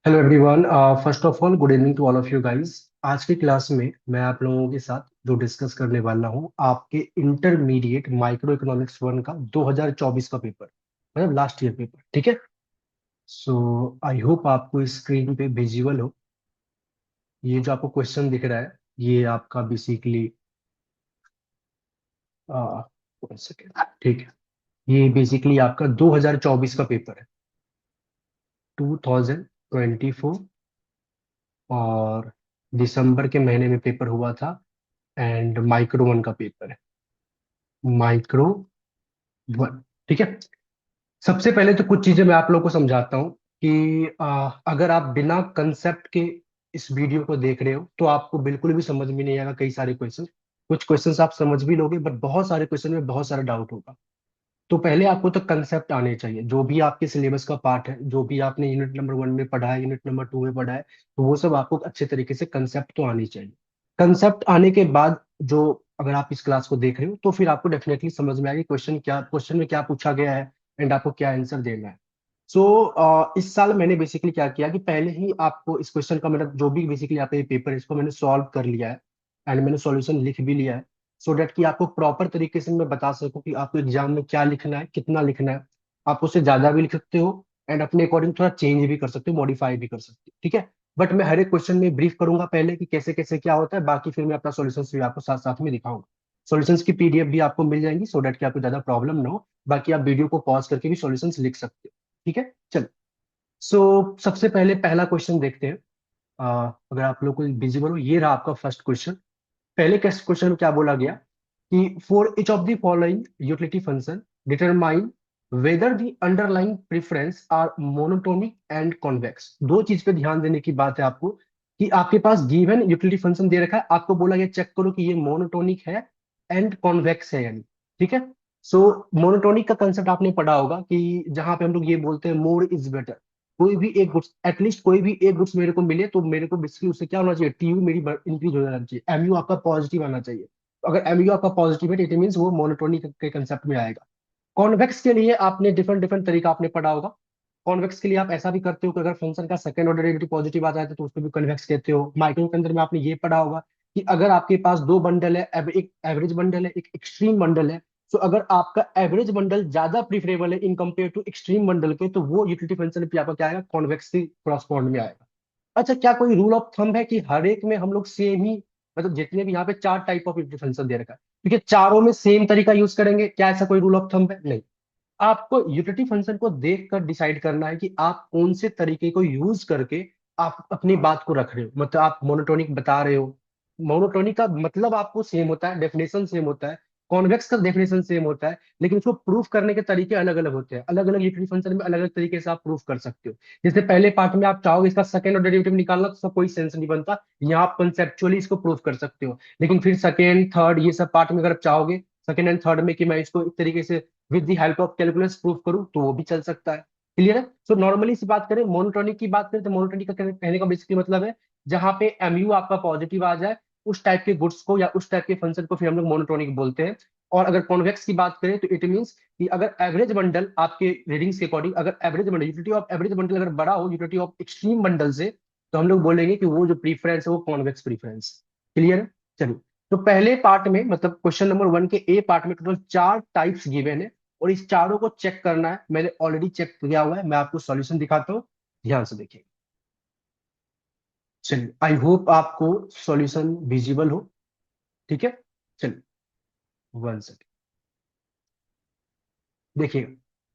Hello everyone. First of all good evening to all of you guys. आज की class में मैं आप लोगों के साथ जो डिस्कस करने वाला हूँ आपके इंटरमीडिएट माइक्रो इकोनॉमिक्स वन का 2024 का पेपर, मतलब लास्ट ईयर पेपर। ठीक है। सो आई होप आपको स्क्रीन पे विजुअल हो। ये जो आपको क्वेश्चन दिख रहा है ये आपका बेसिकली वन सेकेंड। ठीक है। ये बेसिकली आपका 2024 का पेपर है, 2024। और दिसंबर के महीने में पेपर हुआ था। एंड माइक्रो वन का पेपर है, माइक्रो वन। ठीक है। सबसे पहले तो कुछ चीजें मैं आप लोगों को समझाता हूँ कि अगर आप बिना कंसेप्ट के इस वीडियो को देख रहे हो तो आपको बिल्कुल भी समझ में नहीं आएगा। कई सारे क्वेश्चन, कुछ क्वेश्चंस आप समझ भी लोगे बट बहुत सारे क्वेश्चन में बहुत सारा डाउट होगा। तो पहले आपको तो कंसेप्ट आने चाहिए। जो भी आपके सिलेबस का पार्ट है, जो भी आपने यूनिट नंबर वन में पढ़ा है, यूनिट नंबर टू में पढ़ा है, तो वो सब आपको अच्छे तरीके से कंसेप्ट तो आनी चाहिए। कंसेप्ट आने के बाद जो, अगर आप इस क्लास को देख रहे हो तो फिर आपको डेफिनेटली समझ में आएगी क्वेश्चन में क्या पूछा गया है एंड आपको क्या आंसर देना है। इस साल मैंने बेसिकली क्या किया कि पहले ही आपको इस क्वेश्चन का, मतलब जो भी बेसिकली आपका ये पेपर है इसको मैंने सॉल्व कर लिया है एंड मैंने सॉल्यूशन लिख भी लिया है। सो डेट कि आपको प्रॉपर तरीके से मैं बता सकूं कि आपको एग्जाम में क्या लिखना है, कितना लिखना है। आप उससे ज्यादा भी लिख सकते हो एंड अपने अकॉर्डिंग थोड़ा चेंज भी कर सकते हो, मॉडिफाई भी कर सकते हो। ठीक है। बट मैं हर एक क्वेश्चन में ब्रीफ करूंगा पहले कि कैसे कैसे क्या होता है, बाकी फिर मैं अपना सॉल्यूशन भी आपको साथ साथ में दिखाऊंगा। सॉल्यूशंस की पीडीएफ भी आपको मिल जाएंगी सो डेट कि आपको ज्यादा प्रॉब्लम ना हो। बाकी आप वीडियो को पॉज करके भी सॉल्यूशंस लिख सकते हो। ठीक है। चलो। सबसे पहले पहला क्वेश्चन देखते हैं। अगर आप लोग को विजिबल हो, ये रहा आपका फर्स्ट क्वेश्चन। पहले क्वेश्चन में क्या बोला गया कि for each of the following utility function determine whether the underlying preference are monotonic and convex. दो चीज पे ध्यान देने की बात है आपको कि आपके पास गिवन यूटिलिटी फंक्शन दे रखा है, आपको बोला गया चेक करो कि ये मोनोटोनिक है एंड कॉन्वेक्स है यानी। ठीक है। सो मोनोटोनिक का कंसेप्ट आपने पढ़ा होगा कि जहां पे हम लोग ये बोलते हैं मोर इज बेटर। कोई भी एक गुड्स, एटलीस्ट कोई भी एक गुड्स मेरे को मिले तो मेरे को बेसिकली उससे क्या होना चाहिए, टीयू मेरी इंक्रीज हो जाना चाहिए, एमयू आपका पॉजिटिव आना चाहिए। तो अगर एमयू आपका पॉजिटिव है इट मीन वो मोनोटोनिक के कंसेप्ट में आएगा। कॉन्वेक्स के लिए आपने डिफरेंट डिफरेंट तरीका आपने पढ़ा होगा। कॉन्वेक्स के लिए आप ऐसा भी करते हो कि अगर फंक्शन का सेकंड ऑर्डर डेरिवेटिव पॉजिटिव आ जाए तो उसको भी कन्वेक्स कहते हो। माइक्रो के अंदर में आपने ये पढ़ा होगा कि अगर आपके पास दो बंडल है, एक एवरेज बंडल है एक एक्सट्रीम बंडल है, तो अगर आपका एवरेज बंडल ज्यादा प्रीफरेबल है in compare to extreme bundle के, तो वो यूटिलिटी फंक्शन पे आपका क्या आएगा, कॉन्वेक्स के क्रॉसपॉन्ड में आएगा। अच्छा, क्या कोई रूल ऑफ थंब है कि हर एक में हम लोग सेम ही, मतलब जितने भी यहाँ पे चार टाइप ऑफ यूटिलिटी फंक्शन दे रखा है, क्योंकि चारों में सेम तरीका यूज करेंगे, क्या ऐसा कोई रूल ऑफ थंब है? नहीं। आपको यूटिलिटी फंक्शन को देखकर डिसाइड करना है कि आप कौन से तरीके को यूज करके आप अपनी बात को रख रहे हो। मतलब आप मोनोटोनिक बता रहे हो, मोनोटोनिक का मतलब आपको सेम होता है, डेफिनेशन सेम होता है। कॉन्वेक्स का डेफिनेशन सेम होता है, लेकिन उसको प्रूफ करने के तरीके अलग अलग होते हैं। अलग अलग यूटिलिटी फंक्शन में अलग अलग तरीके से आप प्रूफ कर सकते हो। जैसे पहले पार्ट में आप चाहोगे इसका सेकंड ऑर्डर डेरिवेटिव निकालना तो उसका कोई सेंस नहीं बनता, यहाँ आप कंसेप्चुअली इसको प्रूफ कर सकते हो। लेकिन फिर सेकंड थर्ड ये सब पार्ट में अगर आप चाहोगे सेकंड एंड थर्ड में कि मैं इसको एक तरीके से with the help of calculus proof करूं तो वो भी चल सकता है। क्लियर है। सो नॉर्मली से बात करें, मोनोटोनिक की बात करें तो मोनोटोनिक का कहने का बेसिकली मतलब है जहां पे एमयू आपका पॉजिटिव आ जाए, उस टाइप के गुड्स को या उस टाइप के फंक्शन को फिर हम लोग मोनोटोनिक बोलते हैं। और अगर कॉन्वेक्स की बात करें तो इट मींस कि अगर एवरेज बंडल आपके रीडिंग्स के अकॉर्डिंग, अगर average bundle, utility of average bundle अगर बड़ा हो यूटिलिटी ऑफ एक्सट्रीम बंडल से, तो हम लोग बोलेंगे कि वो जो प्रीफरेंस है वो कॉन्वेक्स प्रीफरेंस। क्लियर है। चलिए। तो पहले पार्ट में, मतलब क्वेश्चन नंबर वन के ए पार्ट में टोटल चार टाइप्स गिवन है और इस चारों को चेक करना है। मैंने ऑलरेडी चेक किया हुआ है, मैं आपको सॉल्यूशन दिखाता हूँ, ध्यान से देखिए। चलिए, आई होप आपको सॉल्यूशन विजिबल हो। ठीक है। चलिए, वन सेकेंड देखिए।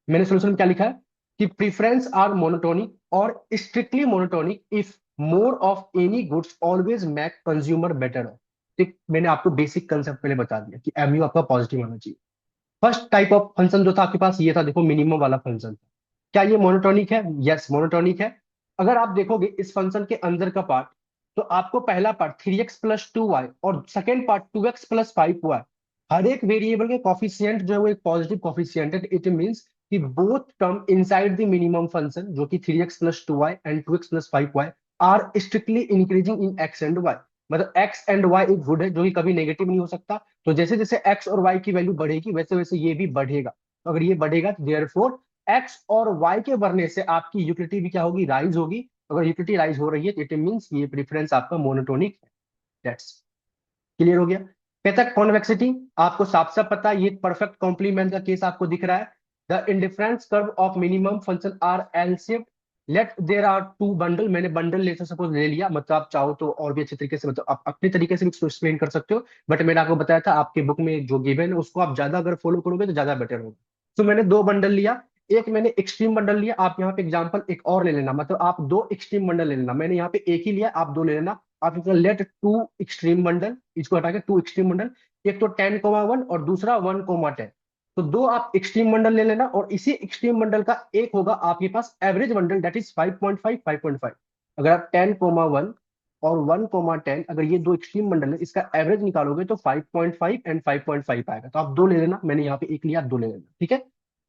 मैंने सॉल्यूशन में क्या लिखा है कि प्रीफरेंस आर मोनोटोनिक और strictly monotonic if more of any goods always make consumer better of. ठीक, मैंने आपको बेसिक कंसेप्ट पहले बता दिया कि एमयू आपका पॉजिटिव आना चाहिए। फर्स्ट टाइप ऑफ फंक्शन जो था आपके पास ये था, देखो मिनिमम वाला फंक्शन। क्या ये मोनोटोनिक है? यस, मोनोटोनिक है। अगर आप देखोगे इस फंक्शन के अंदर का पार्ट, तो आपको पहला पार्ट 3x+2y और सेकेंड पार्ट 2x+5y, हर एक वेरिएबल के कॉफिशिएंट जो है वो एक पॉजिटिव कॉफिशिएंट है। इट मींस कि both term inside the minimum function जो कि 3x+2y and 2x+5y are strictly increasing in x and y। मतलब x एंड y एक गुड है जो कि कभी नेगेटिव नहीं हो सकता। तो जैसे जैसे x और y की वैल्यू बढ़ेगी वैसे वैसे ये भी बढ़ेगा। तो अगर ये बढ़ेगा तो देयरफॉर एक्स और वाई के बढ़ने से आपकी यूटिलिटी भी क्या होगी, राइज होगी। अगर यूटिलिटी राइज हो रही है तो इट मीन्स ये प्रेफरेंस आपका मोनोटोनिक है। दैट्स क्लियर हो गया। कहता है कॉन्वेक्सिटी, आपको साफ साफ पता है, ये परफेक्ट कॉम्प्लीमेंट का केस आपको दिख रहा है। The indifference curve of minimum function are L shaped, let there are two bundle, मैंने बंडल लेटर सपोज ले लिया, मतलब आप चाहो तो और भी अच्छे तरीके से, मतलब आप अपने तरीके से भी इसको एक्सप्लेन कर सकते हो, बट मैंने आपको बताया था आपके बुक में जो गिवन है उसको आप ज्यादा अगर फॉलो करोगे तो ज्यादा बेटर होगा। तो मैंने दो बंडल लिया, एक मैंने एक्सट्रीम बंडल लिया, आप यहाँ पे एग्जांपल एक और ले लेना, मतलब आप दो एक्सट्रीम बंडल ले लेना, मैंने यहाँ पे एक ही लिया, आप दो ले लेना। आप इसका लेट टू एक्सट्रीम बंडल, इसको हटा के टू एक्सट्रीम बंडल, एक तो 10,1 और दूसरा 1,10, तो दो आप एक्सट्रीम बंडल ले लेना, और इसी एक्सट्रीम बंडल का एक होगा आपके पास एवरेज बंडल, दैट इज 5.5 5.5। अगर आप 10,1 और 1,10, अगर ये दो एक्सट्रीम बंडल है, इसका एवरेज निकालोगे तो 5.5 एंड 5.5 आएगा, तो आप दो ले लेना, मैंने यहाँ पे एक लिया, आप दो ले लेना, ठीक है।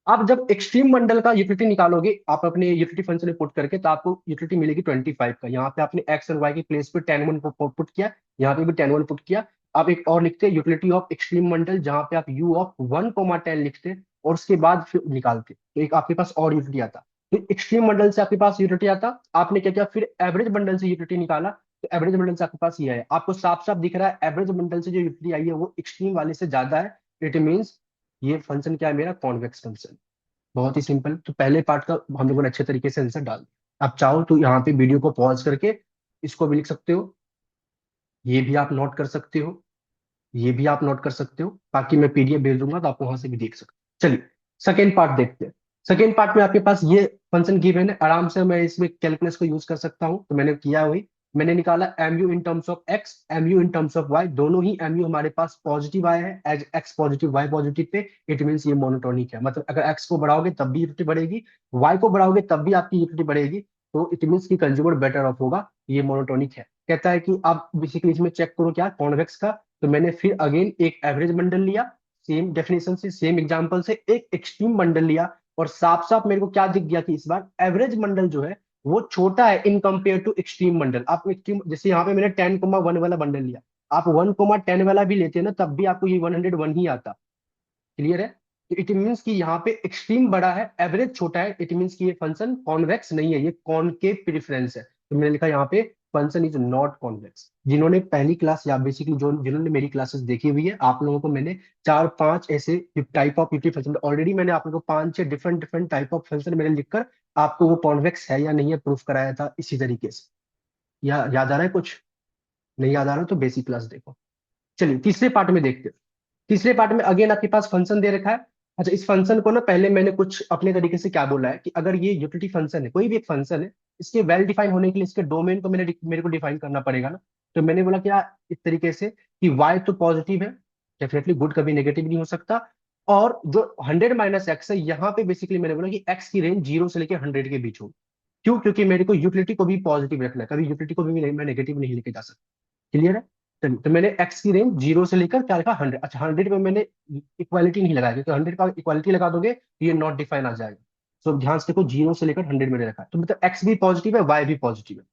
आप जब एक्सट्रीम बंडल का यूटिलिटी निकालोगे आप अपने यूटिलिटी फंक्शन में पुट करके, तो आपको यूटिलिटी मिलेगी 25 का। यहाँ पे आपने एक्स और वाई की प्लेस पे 10,1 को पुट किया, यहाँ पे भी 10,1 पुट किया। आप एक और लिखते हैं यूटिलिटी ऑफ एक्सट्रीम बंडल, जहां पे आप यू ऑफ 1,10 लिखते और उसके बाद फिर निकालते, तो एक आपके पास और यूटिलिटी आता। फिर एक्सट्रीम बंडल से आपके पास यूटिलिटी आता, आपने क्या किया, फिर एवरेज बंडल से यूटिलिटी निकाला, तो एवरेज बंडल से आपके पास ये है, आपको साफ साफ दिख रहा है एवरेज बंडल से जो यूटिलिटी आई है वो एक्सट्रीम वाले से ज्यादा है। इट मीन्स ये फंक्शन क्या है, मेरा कॉन्वेक्स फंक्शन। बहुत ही सिंपल, तो पहले पार्ट का हम लोगों ने अच्छे तरीके से आंसर डाल दिया। आप चाहो तो यहाँ पे वीडियो को पॉज करके इसको भी लिख सकते हो, ये भी आप नोट कर सकते हो, ये भी आप नोट कर सकते हो, बाकी मैं पीडीएफ भेज दूंगा तो आप वहां से भी देख सकते हो। चलिए सेकेंड पार्ट देखते हैं। सेकेंड पार्ट में आपके पास ये फंक्शन गिवन है, आराम से मैं इसमें कैलकुलस को यूज कर सकता हूँ, तो मैंने किया वही, मैंने निकाला M U in terms of x, M U in terms of y, दोनों ही एम यू हमारे पास पॉजिटिव आए हैं, as x positive y positive पे, इट मीन्स ये मोनोटोनिक है, मतलब अगर एक्स को बढ़ाओगे तब भी यूटिलिटी बढ़ेगी, वाई को बढ़ाओगे तब भी आपकी यूटिलिटी बढ़ेगी, तो इट मीन्स की कंज्यूमर बेटर ऑफ होगा, ये मोनोटोनिक है। कहता है कि आप बेसिकली इसमें चेक करो क्या कॉन्वेक्स का, तो मैंने फिर अगेन एक एवरेज बंडल लिया, सेम डेफिनेशन से सेम एग्जांपल से एक एक्सट्रीम बंडल लिया, और साफ साफ मेरे को क्या दिख गया कि इस बार एवरेज बंडल जो है वो छोटा है in compare to extreme bundle. आप एक्सट्रीम, जैसे यहाँ पे मैंने 10,1 वाला बंडल लिया, आप 1,10 वाला भी लेते हैं ना तब भी आपको ये 101 ही आता। क्लियर है। तो इट मीन्स कि यहाँ पे एक्सट्रीम बड़ा है, एवरेज छोटा है, इट मीन्स कि ये फंक्शन कॉन्वेक्स नहीं है, ये कॉनकेव प्रेफरेंस है, तो मैंने लिखा यहाँ पे फंक्शन इज नॉट कॉन्वेक्स। जिन्होंने पहली क्लास या बेसिकली जो जिन्होंने मेरी क्लासेस देखी हुई है, आप लोगों को मैंने चार पांच ऐसे type of utility function already, मैंने आप लोगों को पांच छह different different type of function मैंने लिखकर आपको वो कॉन्वेक्स है या नहीं है प्रूफ कराया था इसी तरीके से। या याद आ रहा है कुछ? नहीं याद आ रहा तो बेसिक क्लास देखो। चलिए तीसरे पार्ट में देखते हैं। तीसरे पार्ट में अगेन आपके पास फंक्शन दे रखा है। अच्छा, इस फंक्शन को ना पहले मैंने कुछ अपने तरीके से क्या बोला है कि अगर ये यूटिलिटी फंक्शन है, कोई भी एक फंक्शन है, इसके वेल डिफाइन होने के लिए इसके डोमेन को मेरे को डिफाइन करना पड़ेगा ना। तो मैंने बोला क्या इस तरीके से कि y तो पॉजिटिव है, डेफिनेटली गुड, कभी नेगेटिव नहीं हो सकता, और जो 100 - x है यहाँ पे बेसिकली मैंने बोला कि x की रेंज 0 से लेकर 100 के बीच हो। क्यों? क्योंकि मेरे को यूटिलिटी को भी पॉजिटिव रखना है, कभी यूटिलिटी को भी मैं नेगेटिव नहीं लेके जा सकता। क्लियर है। चलिए, तो मैंने एक्स की रेंज 0 से लेकर क्या लिखा, 100। अच्छा, 100 पे मैंने इक्वालिटी नहीं लगाया, क्योंकि 100 का इक्वालिटी लगा दोगे तो ये नॉट डिफाइन आ जाएगा। सो ध्यान से देखो, 0 से लेकर 100 मैंने रखा है, तो मतलब एक्स भी पॉजिटिव है, वाई भी पॉजिटिव है,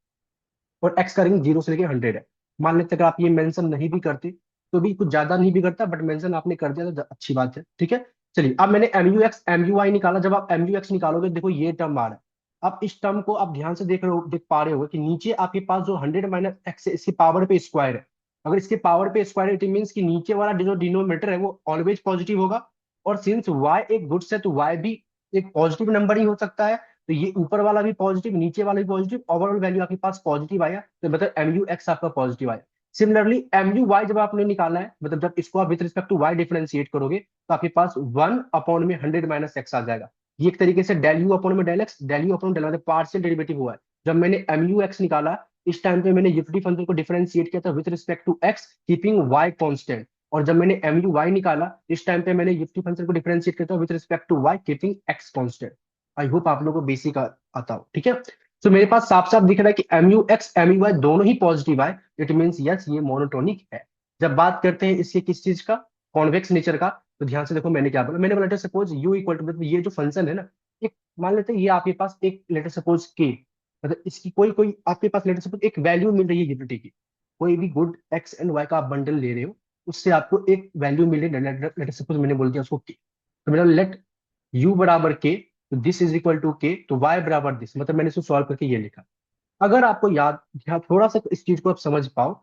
और एक्स का रेंज 0 से लेकर 100 है। मान लेते अगर आप ये मेंशन नहीं भी करते तो भी कुछ ज्यादा नहीं बिगड़ता, बट मेंशन आपने कर दिया तो अच्छी बात है, ठीक है। चलिए, अब मैंने M U x M U y निकाला, जब आप एम यू एक्स निकालोगे देखो ये टर्म आ रहा है। अब इस टर्म को आप ध्यान से देख पा रहे हो कि नीचे आपके पास जो 100 - x है इसके पावर पे स्क्वायर है। अगर इसके पावर पे स्क्वायर है इट मीन्स कि नीचे वाला जो डिनोमिनेटर है वो ऑलवेज पॉजिटिव होगा, और सिंस y एक गुड्स है तो y भी एक पॉजिटिव नंबर ही हो सकता है, तो ये ऊपर वाला भी पॉजिटिव, नीचे वाला भी पॉजिटिव, ओवरऑल वैल्यू आपके पास पॉजिटिव आया, तो मतलब एम यू एक्स आपका पॉजिटिव आया। सिमिलरली एम यू वाई जब आपने निकाला है, मतलब जब इसको आप with respect to y differentiate करोगे तो आपके पास 1/100 - x आ जाएगा। ये एक तरीके से डेल यू अपॉन में del x, del u upon del मतलब पार्शियल डेरिवेटिव हुआ है। जब मैंने एम यू एक्स निकाला, इस टाइम पे मैंने यूटिलिटी फंक्शन को डिफरेंशिएट किया था with respect to x, keeping y constant, और जब मैंने एम यू वाई निकाला इस टाइम पे मैंने यूटिलिटी फंक्शन को डिफरेंशिएट किया था with respect to y, keeping x constant. I hope आप लोगों को बेसिक आता हो, ठीक है। तो मेरे पास साफ साफ दिख रहा है कि M U x M U y दोनों ही पॉजिटिव आए, इट मीन्स यस ये मोनोटोनिक है। जब बात करते हैं इसके किस चीज का, कॉन्वेक्स नेचर का, तो ध्यान से देखो मैंने क्या बोला, मैंने बोला सपोज यू इक्वल टू, मतलब ये जो फंक्शन है ना, एक मान लेते हैं ये आपके पास एक लेटर सपोज के, मतलब इसकी कोई कोई आपके पास लेटर सपोज एक वैल्यू मिल रही है यूनिटी की, कोई भी गुड एक्स एंड वाई का आप बंडल ले रहे हो, उससे आपको एक वैल्यू मिल रही है, लेटर सपोज मैंने बोल दिया उसको के, तो मेरा लेट u बराबर के, तो दिस इज इक्वल टू के, तो y बराबर दिस, मतलब मैंने इसको सॉल्व करके ये लिखा। अगर आपको याद, ध्यान थोड़ा सा इस चीज को आप समझ पाओ,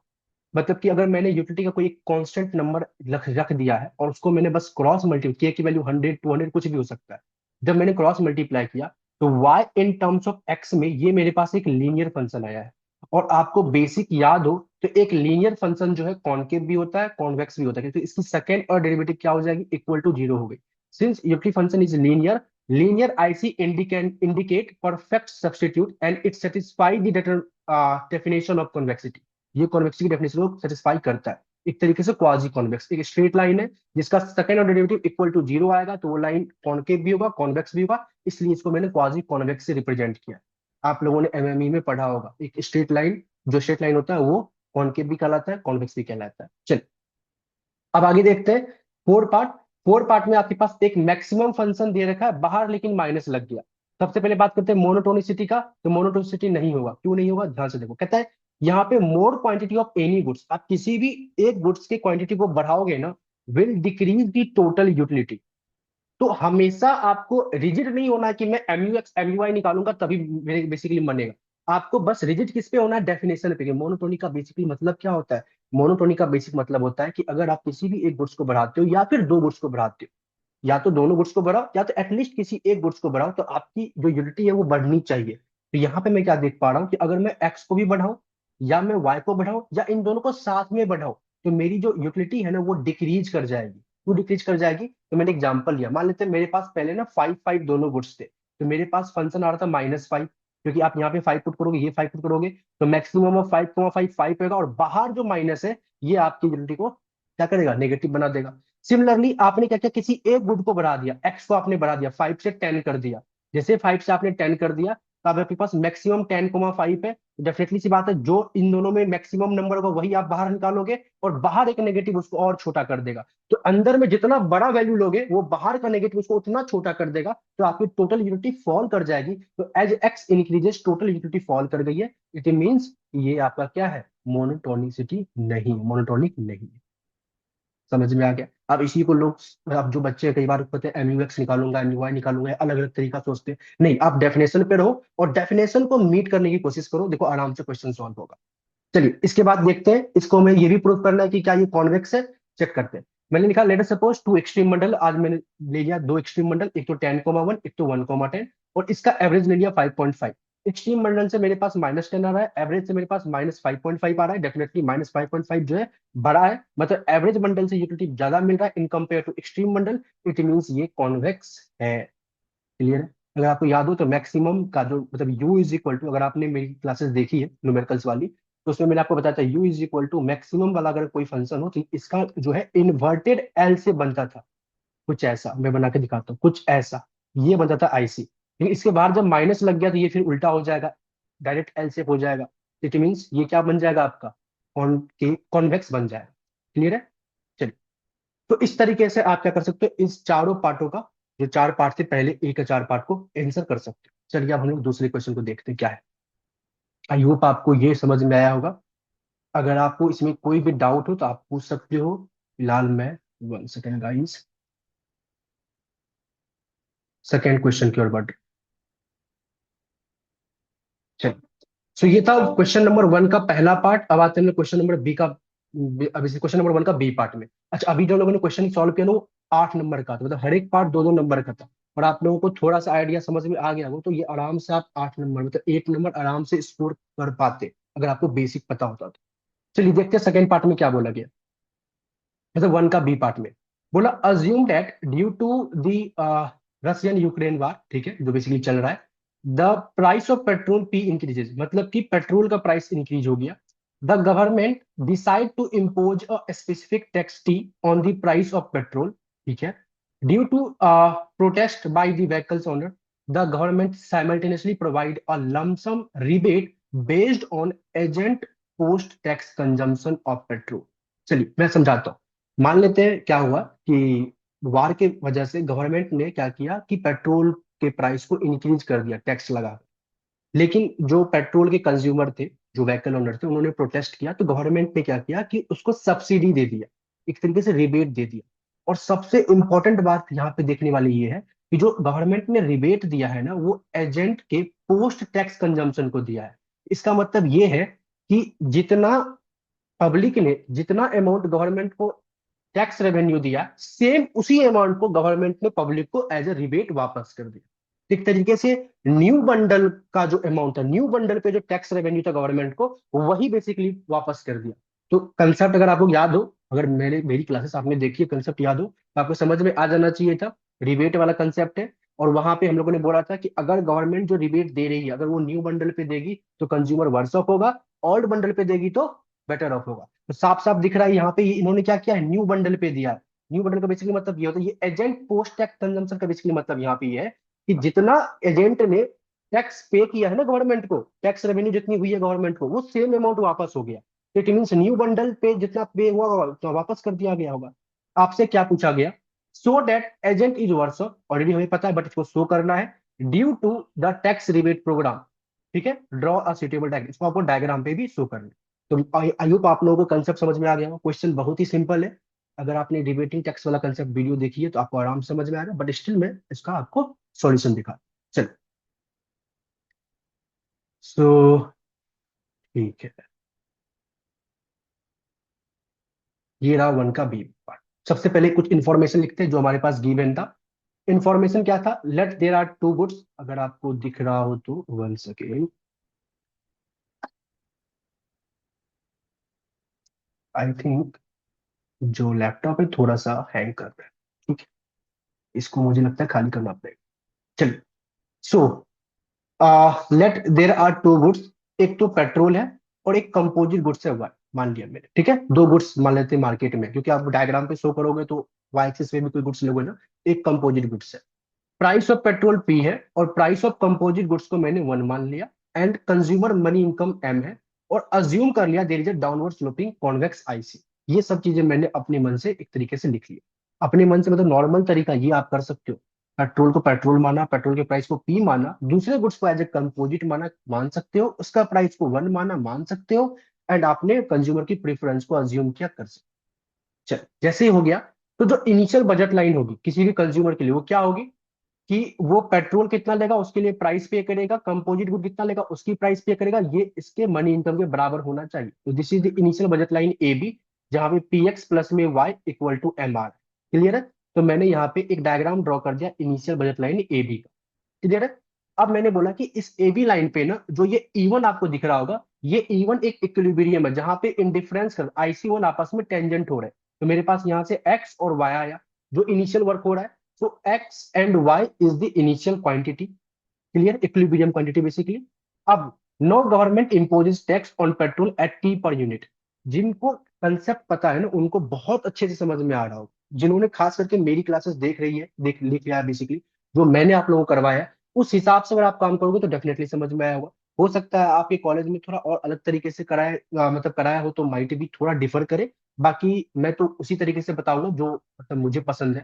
मतलब कि अगर मैंने यूटिलिटी का कोई एक कांस्टेंट नंबर रख रख दिया है और उसको मैंने बस क्रॉस मल्टीप्लाई, के की वैल्यू 100 200 कुछ भी हो सकता है, जब मैंने क्रॉस मल्टीप्लाई किया तो y in terms of x में ये मेरे पास एक लीनियर फंक्शन आया है। और आपको बेसिक याद हो तो एक लीनियर फंक्शन जो है कॉनकेव भी होता है कॉन्वेक्स भी होता है, तो इसकी सेकंड और डेरिवेटिव क्या हो जाएगी, इक्वल टू जीरो हो गई। Since utility function is linear, linear IC indicate perfect substitute and it satisfy the definition of convexity. ये कॉन्वेक्सिटी की डेफिनेशन को सेटिस्फाई करता है। एक तरीके से क्वाजी कॉन्वेक्स, एक स्ट्रेट लाइन है जिसका second order derivative equal to zero आएगा, तो वो लाइन कॉनकेव भी होगा कॉन्वेक्स भी होगा, इसलिए इसको मैंने क्वाजी कॉन्वेक्स से रिप्रेजेंट किया। आप लोगों ने एमएमई में पढ़ा होगा, एक स्ट्रेट लाइन, जो स्ट्रेट लाइन होता है वो कॉनकेव भी कहलाता है कॉन्वेक्स भी कहलाता है। चलिए अब आगे देखते हैं। फोर पार्ट, फोर पार्ट में आपके पास एक मैक्सिमम फंक्शन दे रखा है बाहर, लेकिन माइनस लग गया। सबसे पहले बात करते हैं मोनोटोनिसिटी का, तो मोनोटोनिसिटी नहीं होगा, क्यों नहीं होगा ध्यान से देखो, कहता है यहाँ पे more quantity of any goods, आप किसी भी एक गुड्स की क्वांटिटी को बढ़ाओगे ना, will decrease the total utility. तो हमेशा आपको रिजिड नहीं होना है कि मैं एमयूएक्स एमयूआई निकालूंगा तभी मेरे बेसिकली बनेगा। आपको बस रिजिड किस पे होना है, डेफिनेशन पे। मोनोटोनिक का बेसिकली मतलब क्या होता है, मोनोटोनिक का बेसिक मतलब होता है कि अगर आप किसी भी एक गुड्स को बढ़ाते हो या फिर दो गुड्स को बढ़ाते हो, या तो दोनों गुड्स को बढ़ाओ या तो एटलीस्ट किसी एक गुड्स को बढ़ाओ, तो आपकी जो यूनिटी है वो बढ़नी चाहिए। तो यहाँ पे मैं क्या देख पा रहा हूँ कि अगर मैं एक्स को भी बढ़ाऊं या मैं वाई को बढ़ाऊं या इन दोनों को साथ में बढ़ाऊं, तो मेरी जो यूटिलिटी है ना वो डिक्रीज कर जाएगी। क्यों डिक्रीज कर जाएगी, तो मैंने एग्जांपल लिया, मान लेते हैं मेरे पास पहले ना 5 5 दोनों गुड्स थे, तो मेरे पास फंक्शन आ रहा था -5, क्योंकि आप यहाँ पे 5 पुट करोगे ये 5 पुट करोगे, तो मैक्सिमम ऑफ 5 5 होगा, और बाहर जो माइनस है ये आपकी यूनिटी को क्या करेगा, नेगेटिव बना देगा। सिमिलरली आपने क्या किया, किसी एक गुड को बढ़ा दिया, एक्स को आपने बढ़ा दिया 5 से 10 कर दिया। जैसे 5 से आपने 10 कर दिया, तो अब आपके पास मैक्सिमम 10,5 है। डेफिनेटली सी बात है, जो इन दोनों में मैक्सिमम नंबर होगा वही आप बाहर निकालोगे, और बाहर एक नेगेटिव उसको और छोटा कर देगा। तो अंदर में जितना बड़ा वैल्यू लोगे वो बाहर का नेगेटिव उसको उतना छोटा कर देगा, तो आपकी टोटल यूनिटी फॉल कर जाएगी। तो as x increases total unity fall कर गई है, इट मीन्स ये आपका क्या है, मोनोटोनिसिटी नहीं, मोनोटोनिक नहीं है। समझ में आ गया। अब इसी को लोग, अब जो बच्चे कई बार कहते हैं एमयूएक्स निकालूंगा एमयूआई निकालूंगा, अलग अलग तरीका सोचते हैं, नहीं, आप डेफिनेशन पे रहो और डेफिनेशन को मीट करने की कोशिश करो, देखो आराम से क्वेश्चन सॉल्व होगा। चलिए इसके बाद देखते हैं, इसको हमें ये भी प्रूव करना है कि क्या ये कॉन्वेक्स है, चेक करते हैं। मैंने लिखा let us suppose two extreme mandal, आज मैंने ले लिया दो एक्सट्रीम मंडल, एक तो 10,1 एक तो 1,10, और इसका एवरेज ले लिया 5.5। एक्सट्रीम मंडल से मेरे पास -10 आ रहा है, एवरेज से मेरे पास -5.5 आ रहा है, डेफिनेटली -5.5 जो है बड़ा है, मतलब एवरेज मंडल से यूटिलिटी ज्यादा मिल रहा है in compare to extreme bundle, it means ये कॉन्वेक्स है। क्लियर है। अगर आपको याद हो तो मैक्सिमम का जो मतलब u इज इक्वल टू, अगर आपने मेरी क्लासेस देखी है न्यूमेरिकल्स वाली, तो उसमें मैंने आपको बताया था u is equal to maximum वाला अगर कोई फंक्शन हो तो इसका जो है इन्वर्टेड एल से बनता था, कुछ ऐसा मैं बना के दिखाता हूँ, कुछ ऐसा ये बनता था आईसी, लेकिन इसके बाद जब माइनस लग गया तो ये फिर उल्टा हो जाएगा, डायरेक्ट एल शेप हो जाएगा। इट मीन्स ये क्या बन जाएगा आपका, कॉन्वेक्स बन जाएगा। क्लियर है। चलिए, तो इस तरीके से आप क्या कर सकते हो, इस चारों पार्टों का, जो चार पार्ट थे पहले एक या चार पार्ट को आंसर कर सकते हो। चलिए अब हम लोग दूसरे क्वेश्चन को देखते हैं क्या है। आई होप आपको ये समझ में आया होगा। अगर आपको इसमें कोई भी डाउट हो तो आप पूछ सकते हो। फिलहाल मैं, 1 सेकेंड गाइस, सेकेंड क्वेश्चन की ओर बढ़। चलिए, सो ये था क्वेश्चन नंबर 1 का पहला पार्ट। अब आते हैं क्वेश्चन नंबर बी का, अभी से क्वेश्चन नंबर 1 का बी पार्ट में। अच्छा, अभी जो लोगों ने क्वेश्चन सॉल्व किया ना वो 8 नंबर का था, मतलब हर एक पार्ट दो दो नंबर का था, और आप लोगों को थोड़ा सा आइडिया समझ में आ गया हो तो ये आराम से आप 8 नंबर मतलब 8 नंबर आराम से स्कोर कर पाते, अगर आपको बेसिक पता होता तो। चलिए देखते हैं सेकंड पार्ट में क्या बोला गया। जैसे 1 का बी पार्ट में बोला, assume that due to the Russian Ukraine war, ठीक है, जो बेसिकली चल रहा है, the price of petrol P increases, मतलब कि पेट्रोल का प्राइस इंक्रीज हो गया। The government decide to impose a specific tax T on the price of petrol, ठीक है, due to protest by the vehicles owner, the government simultaneously provide a lump sum rebate based on agent post tax consumption of petrol. चलिए मैं समझाता हूँ। मान लेते हैं क्या हुआ कि वार के वजह से गवर्नमेंट ने क्या किया कि पेट्रोल के प्राइस को इंक्रीज कर दिया टैक्स लगा, लेकिन जो पेट्रोल के कंज्यूमर थे, जो व्हीकल ओनर थे, उन्होंने प्रोटेस्ट किया, तो गवर्नमेंट ने क्या किया कि उसको सब्सिडी दे दिया, एक तरीके से रिबेट दे दिया। और सबसे इंपॉर्टेंट बात यहाँ पे देखने वाली ये है कि जो गवर्नमेंट ने रिबेट दिया है ना वो एजेंट के पोस्ट टैक्स कंजम्पशन को दिया है। इसका मतलब ये है कि जितना पब्लिक ने, जितना अमाउंट गवर्नमेंट को टैक्स रेवेन्यू दिया, सेम उसी अमाउंट को गवर्नमेंट ने पब्लिक को एज ए रिबेट वापस कर दिया। एक तरीके से न्यू बंडल का जो अमाउंट था, न्यू बंडल पे जो टैक्स रेवेन्यू था गवर्नमेंट को, वही बेसिकली वापस कर दिया। तो कंसेप्ट अगर आपको याद हो, अगर मेरी क्लासेस आपने देखी है, कंसेप्ट याद हो तो आपको समझ में आ जाना चाहिए था। रिबेट वाला कंसेप्ट है। और वहां पे हम लोगों ने बोला था कि अगर गवर्नमेंट जो रिबेट दे रही है, अगर वो न्यू बंडल पे देगी तो कंज्यूमर वर्स ऑफ होगा, ओल्ड बंडल पे देगी तो बेटर ऑफ होगा। तो साफ साफ दिख रहा है यहाँ पे इन्होंने क्या किया है, न्यू बंडल पे दिया है। न्यू बंडल का बेसिकली मतलब ये होता है, ये एजेंट पोस्ट टैक्स कंजम्पशन का बेसिकली मतलब यहाँ पे ये है कि जितना एजेंट ने टैक्स पे किया है ना गवर्नमेंट को, टैक्स रेवेन्यू जितनी हुई है गवर्नमेंट को, वो सेम अमाउंट वापस हो गया। इट मीन न्यू बंडल पे जितना पे हुआ होगा उतना वापस कर दिया गया होगा। आपसे क्या पूछा गया, so that agent is worse off, already हमें पता है बट इसको शो करना है, due to the tax rebate program. ठीक है, ड्रॉ अ सुटेबल डायग्राम, इसको आपको डायग्राम पे भी शो करना है। तो आई होप आप लोगों को कंसेप्ट समझ में आ गया हो। क्वेश्चन बहुत ही सिंपल है। अगर आपने डिबेटिंग टैक्स वाला कंसेप्ट वीडियो देखी है तो आपको आराम से समझ में आएगा, बट स्टिल मैं इसका आपको सॉल्यूशन दिखा। चलो, सो ठीक है, ये रहा वन का बी पार्ट। सबसे पहले कुछ इंफॉर्मेशन लिखते हैं जो हमारे पास गिवन था। इंफॉर्मेशन क्या था, let there are two goods, अगर आपको दिख रहा हो तो वन सेकेंड, आई थिंक जो लैपटॉप है थोड़ा सा हैंग कर रहा है। ठीक है, इसको मुझे लगता है खाली करना पड़ेगा। चलिए, so let there are two goods, एक तो पेट्रोल है और एक कंपोजिट गुड्स है वाई, मान लिया मैंने। ठीक है, दो गुड्स मान लेते हैं मार्केट में, क्योंकि आप डायग्राम पे शो करोगे तो वाई एक्सिस पे भी कोई गुड्स लोगे ना। एक कंपोजिट गुड्स है, प्राइस ऑफ पेट्रोल पी है और प्राइस ऑफ कंपोजिट गुड्स को मैंने वन मान लिया, and consumer money income M है, और अज्यूम कर लिया there is a downward sloping convex IC. ये सब चीजें मैंने अपने मन से एक तरीके से लिख लिया। अपने मन से मतलब नॉर्मल तरीका ये आप कर सकते हो, पेट्रोल को पेट्रोल माना, पेट्रोल के प्राइस को पी माना, दूसरे गुड्स को एज ए कंपोजिट माना, मान सकते हो, उसका प्राइस को वन माना, मान सकते हो, एंड आपने कंज्यूमर की प्रेफरेंस को अज्यूम किया, कर सकते हो। चल, जैसे ही हो गया, तो जो इनिशियल बजट लाइन होगी किसी भी कंज्यूमर के लिए, वो क्या होगी कि वो पेट्रोल कितना लेगा उसके लिए प्राइस पे करेगा, कंपोजिट गुड कितना लेगा उसकी प्राइस पे करेगा, ये इसके मनी इनकम के बराबर होना चाहिए। तो this is the initial budget line A B, जहां पे पी एक्स प्लस में y equal to M R. Clear है? तो मैंने यहाँ पे एक डायग्राम ड्रॉ कर दिया initial budget line A B का। क्लियर है? अब मैंने बोला कि इस ए बी लाइन पे ना जो ये E1 आपको दिख रहा होगा, ये E1 एक इक्विलिब्रियम है जहां पे इंडिफरेंस कर IC1 आपस में टेंजेंट हो रहे हैं। तो मेरे पास यहाँ से एक्स और वाई आया जो इनिशियल वर्क हो रहा है। So X and Y is the initial quantity. Clear, equilibrium quantity basically. अब no government imposes tax on petrol at T पर यूनिट। जिनको कंसेप्ट पता है ना उनको बहुत अच्छे से समझ में आ रहा हो, जिन्होंने खास करके मेरी क्लासेस देख रही है, देख लिख लिया है बेसिकली, जो मैंने आप लोगों को करवाया है, उस हिसाब से अगर आप काम करोगे तो डेफिनेटली समझ में आया होगा। हो सकता है आपके कॉलेज में थोड़ा और अलग तरीके से कराया, मतलब कराया हो तो माइट भी थोड़ा डिफर करे। बाकी मैं तो उसी तरीके से बताऊंगा जो मतलब मुझे पसंद है।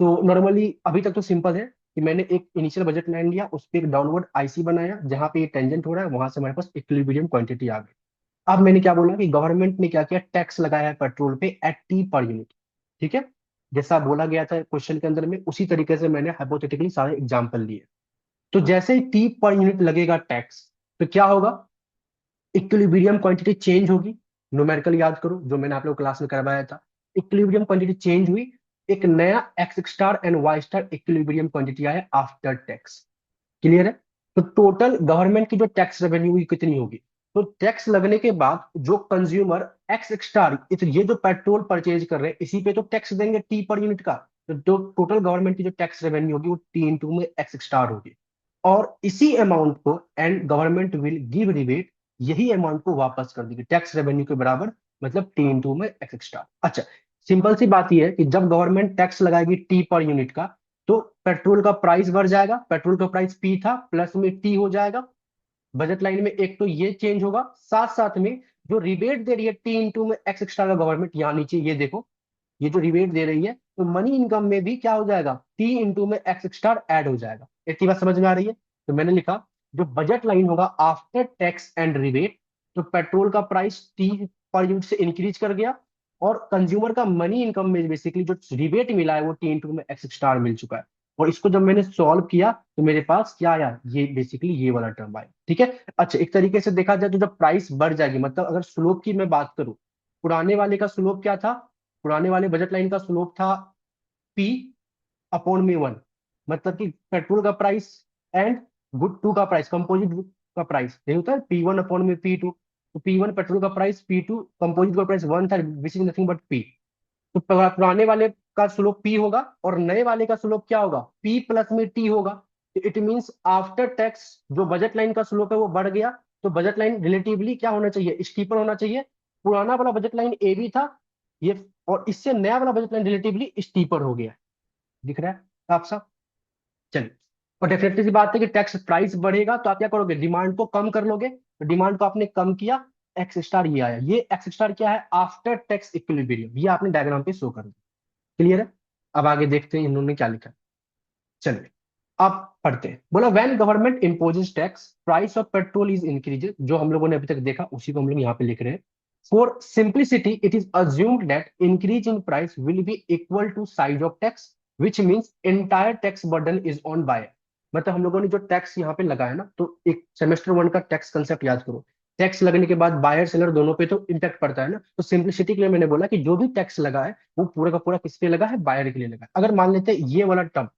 तो नॉर्मली अभी तक तो सिंपल है कि मैंने एक इनिशियल बजट लाइन लिया, उस पर एक डाउनवर्ड आईसी बनाया जहां पे ये टेंजेंट हो रहा है, वहां से हमारे पास इक्विलिब्रियम क्वांटिटी आ गई। अब मैंने क्या बोला कि गवर्नमेंट ने क्या किया, टैक्स लगाया है पेट्रोल पे एट टी पर यूनिट। ठीक है, जैसा बोला गया था क्वेश्चन के अंदर में, उसी तरीके से मैंने हाइपोथेटिकली सारे एग्जांपल लिए। तो जैसे ही टी पर यूनिट लगेगा टैक्स, तो क्या होगा, इक्विलिब्रियम क्वांटिटी चेंज होगी। न्यूमेरिकल याद करो जो मैंने आप लोग क्लास में करवाया था। इक्विलिब्रियम क्वांटिटी चेंज हुई, एक नया x star and Y star equilibrium quantity आया आफ्टर टैक्स। क्लियर है? तो टोटल गवर्नमेंट की जो टैक्स रेवेन्यू कितनी होगी, तो टैक्स लगने के बाद जो कंज्यूमर एक्स स्टार, ये जो पेट्रोल परचेज कर रहे हैं इसी पे तो टैक्स देंगे टी पर यूनिट का। तो टोटल गवर्नमेंट की जो टैक्स रेवेन्यू होगी वो टी इंटू में एक्स स्टार होगी। और इसी अमाउंट को and government will give rebate, यही अमाउंट को वापस कर देगी टैक्स रेवेन्यू के बराबर, मतलब टी इंटू में एक्स एक्स्ट्रा। अच्छा, सिंपल सी बात यह है कि जब गवर्नमेंट टैक्स लगाएगी टी पर यूनिट का, तो पेट्रोल का प्राइस बढ़ जाएगा, पेट्रोल का प्राइस पी था प्लस में टी हो जाएगा। बजट लाइन में एक तो ये चेंज होगा, साथ साथ में जो रिबेट दे रही है टी इंटू में एक्स एक्स्ट्रा का गवर्नमेंट, यहाँ नीचे ये देखो, ये जो रिबेट दे रही है, तो मनी इनकम में भी क्या हो जाएगा, टी इंटू में एक्स स्टार ऐड हो जाएगा। इतनी बात समझ में आ रही है? तो मैंने लिखा जो बजट लाइन होगा आफ्टर टैक्स एंड रिबेट, तो पेट्रोल का प्राइस टी पर यूनिट से इंक्रीज कर गया, और कंज्यूमर का मनी इनकम में बेसिकली जो रिबेट मिला है वो टी इंटू में एक्स स्टार मिल चुका है। और इसको जब मैंने सॉल्व किया तो मेरे पास क्या आया, ये बेसिकली ये वाला टर्म आया। ठीक है। अच्छा, एक तरीके से देखा जाए तो जब प्राइस बढ़ जाएगी, मतलब अगर स्लोप की मैं बात करूं, पुराने वाले का स्लोप क्या था, पुराने वाले बजट लाइन का स्लोप था P अपॉन में 1, मतलब कि पेट्रोल का प्राइस एंड गुड टू का प्राइस, कंपोजिट गुड का प्राइस यही होता है P1 अपॉन में P2। तो P1 पेट्रोल का प्राइस, P2 कंपोजिट का प्राइस 1 था, which is nothing but P। तो पुराने वाले का स्लोप P होगा और नए वाले का स्लोप क्या होगा, P प्लस में T होगा। तो इट मींस आफ्टर टैक्स जो बजट लाइन का स्लोप है वो बढ़ गया। तो बजट लाइन रिलेटिवली क्या होना चाहिए, स्टीपर होना चाहिए। पुराना वाला बजट लाइन ए बी था ये, और इससे नया वाला बजट लाइन रिलेटिवली स्टीपर हो गया। दिख रहा है आप सब। चलिए, और डेफिनेटली सी बात है कि टैक्स प्राइस बढ़ेगा तो आप क्या करोगे, डिमांड को कम कर लोगे। तो डिमांड को आपने कम किया, एक्स स्टार ये आया। ये एक्स स्टार क्या है, आफ्टर टैक्स इक्विलिब्रियम, ये आपने डायग्राम पे शो कर दिया। क्लियर है। अब आगे देखते हैं इन्होंने क्या लिखा। चलिए, अब पढ़ते हैं। बोला when government imposes tax price of petrol is increase, जो हम लोगों ने अभी तक देखा उसी को हम लोग यहाँ पे लिख रहे हैं। For simplicity it is assumed that increase in price will be equal to size of tax which means entire tax burden is on buyer. मतलब हम लोगों ने जो टैक्स यहाँ पे लगाया ना, तो एक सेमेस्टर वन का टैक्स कंसेप्ट याद करो। टैक्स लगने के बाद बायर सेलर दोनों पे तो इम्पैक्ट पड़ता है ना। तो सिंप्लिसिटी के लिए मैंने बोला कि जो भी टैक्स लगा है वो पूरा का पूरा किस पे लगा है, बायर के लिए लगा है। अगर मान लेते हैं ये वाला टर्म,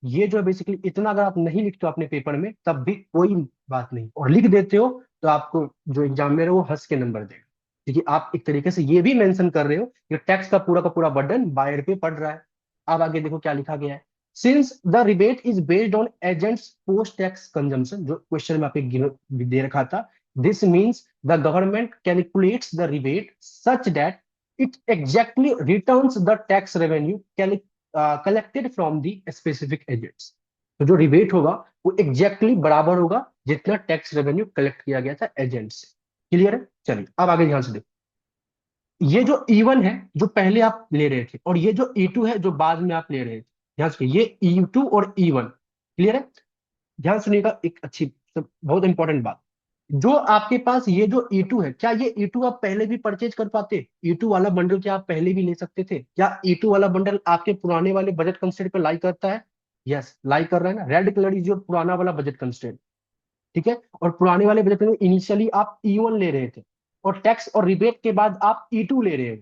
ये जो बेसिकली इतना अगर आप नहीं लिखते हो अपने पेपर में तब भी कोई बात नहीं, और लिख देते हो तो आपको जो एग्जामिनर है वो हंस के नंबर देगा, क्योंकि आप एक तरीके से ये भी मेंशन कर रहे हो कि टैक्स का पूरा बर्डन बायर पे पड़ रहा है। अब आगे देखो क्या लिखा गया है। Since the rebate is based on agents post tax consumption, जो क्वेश्चन में आपके दे रखा था, this means the government calculates the rebate such that it exactly returns the tax revenue collected from the specific agents. तो जो rebate होगा वो exactly बराबर होगा जितना टैक्स रेवेन्यू कलेक्ट किया गया था एजेंट से। क्लियर है। चलिए अब आगे ध्यान से देखो। ये जो E1 है जो पहले आप ले रहे थे, और ये जो E2 है जो बाद में आप ले रहे थे, ध्यान से ये E2 और E1 क्लियर है। ध्यान सुनिएगा, एक अच्छी बहुत इंपॉर्टेंट बात। जो आपके पास ये जो E2 है, क्या ये E2 आप पहले भी परचेज कर पाते, E2 वाला बंडल क्या आप पहले भी ले सकते थे, क्या E2 वाला बंडल आपके पुराने वाले बजट कंस्ट्रेंट पे लाई करता है। यस, लाई कर रहा है ना। रेड कलर इज योर पुराना वाला बजट कंस्ट्रेंट। ठीक है। और पुराने वाले बजट में इनिशियली आप E1 ले रहे थे, और टैक्स और रिबेट के बाद आप E2 ले रहे हो।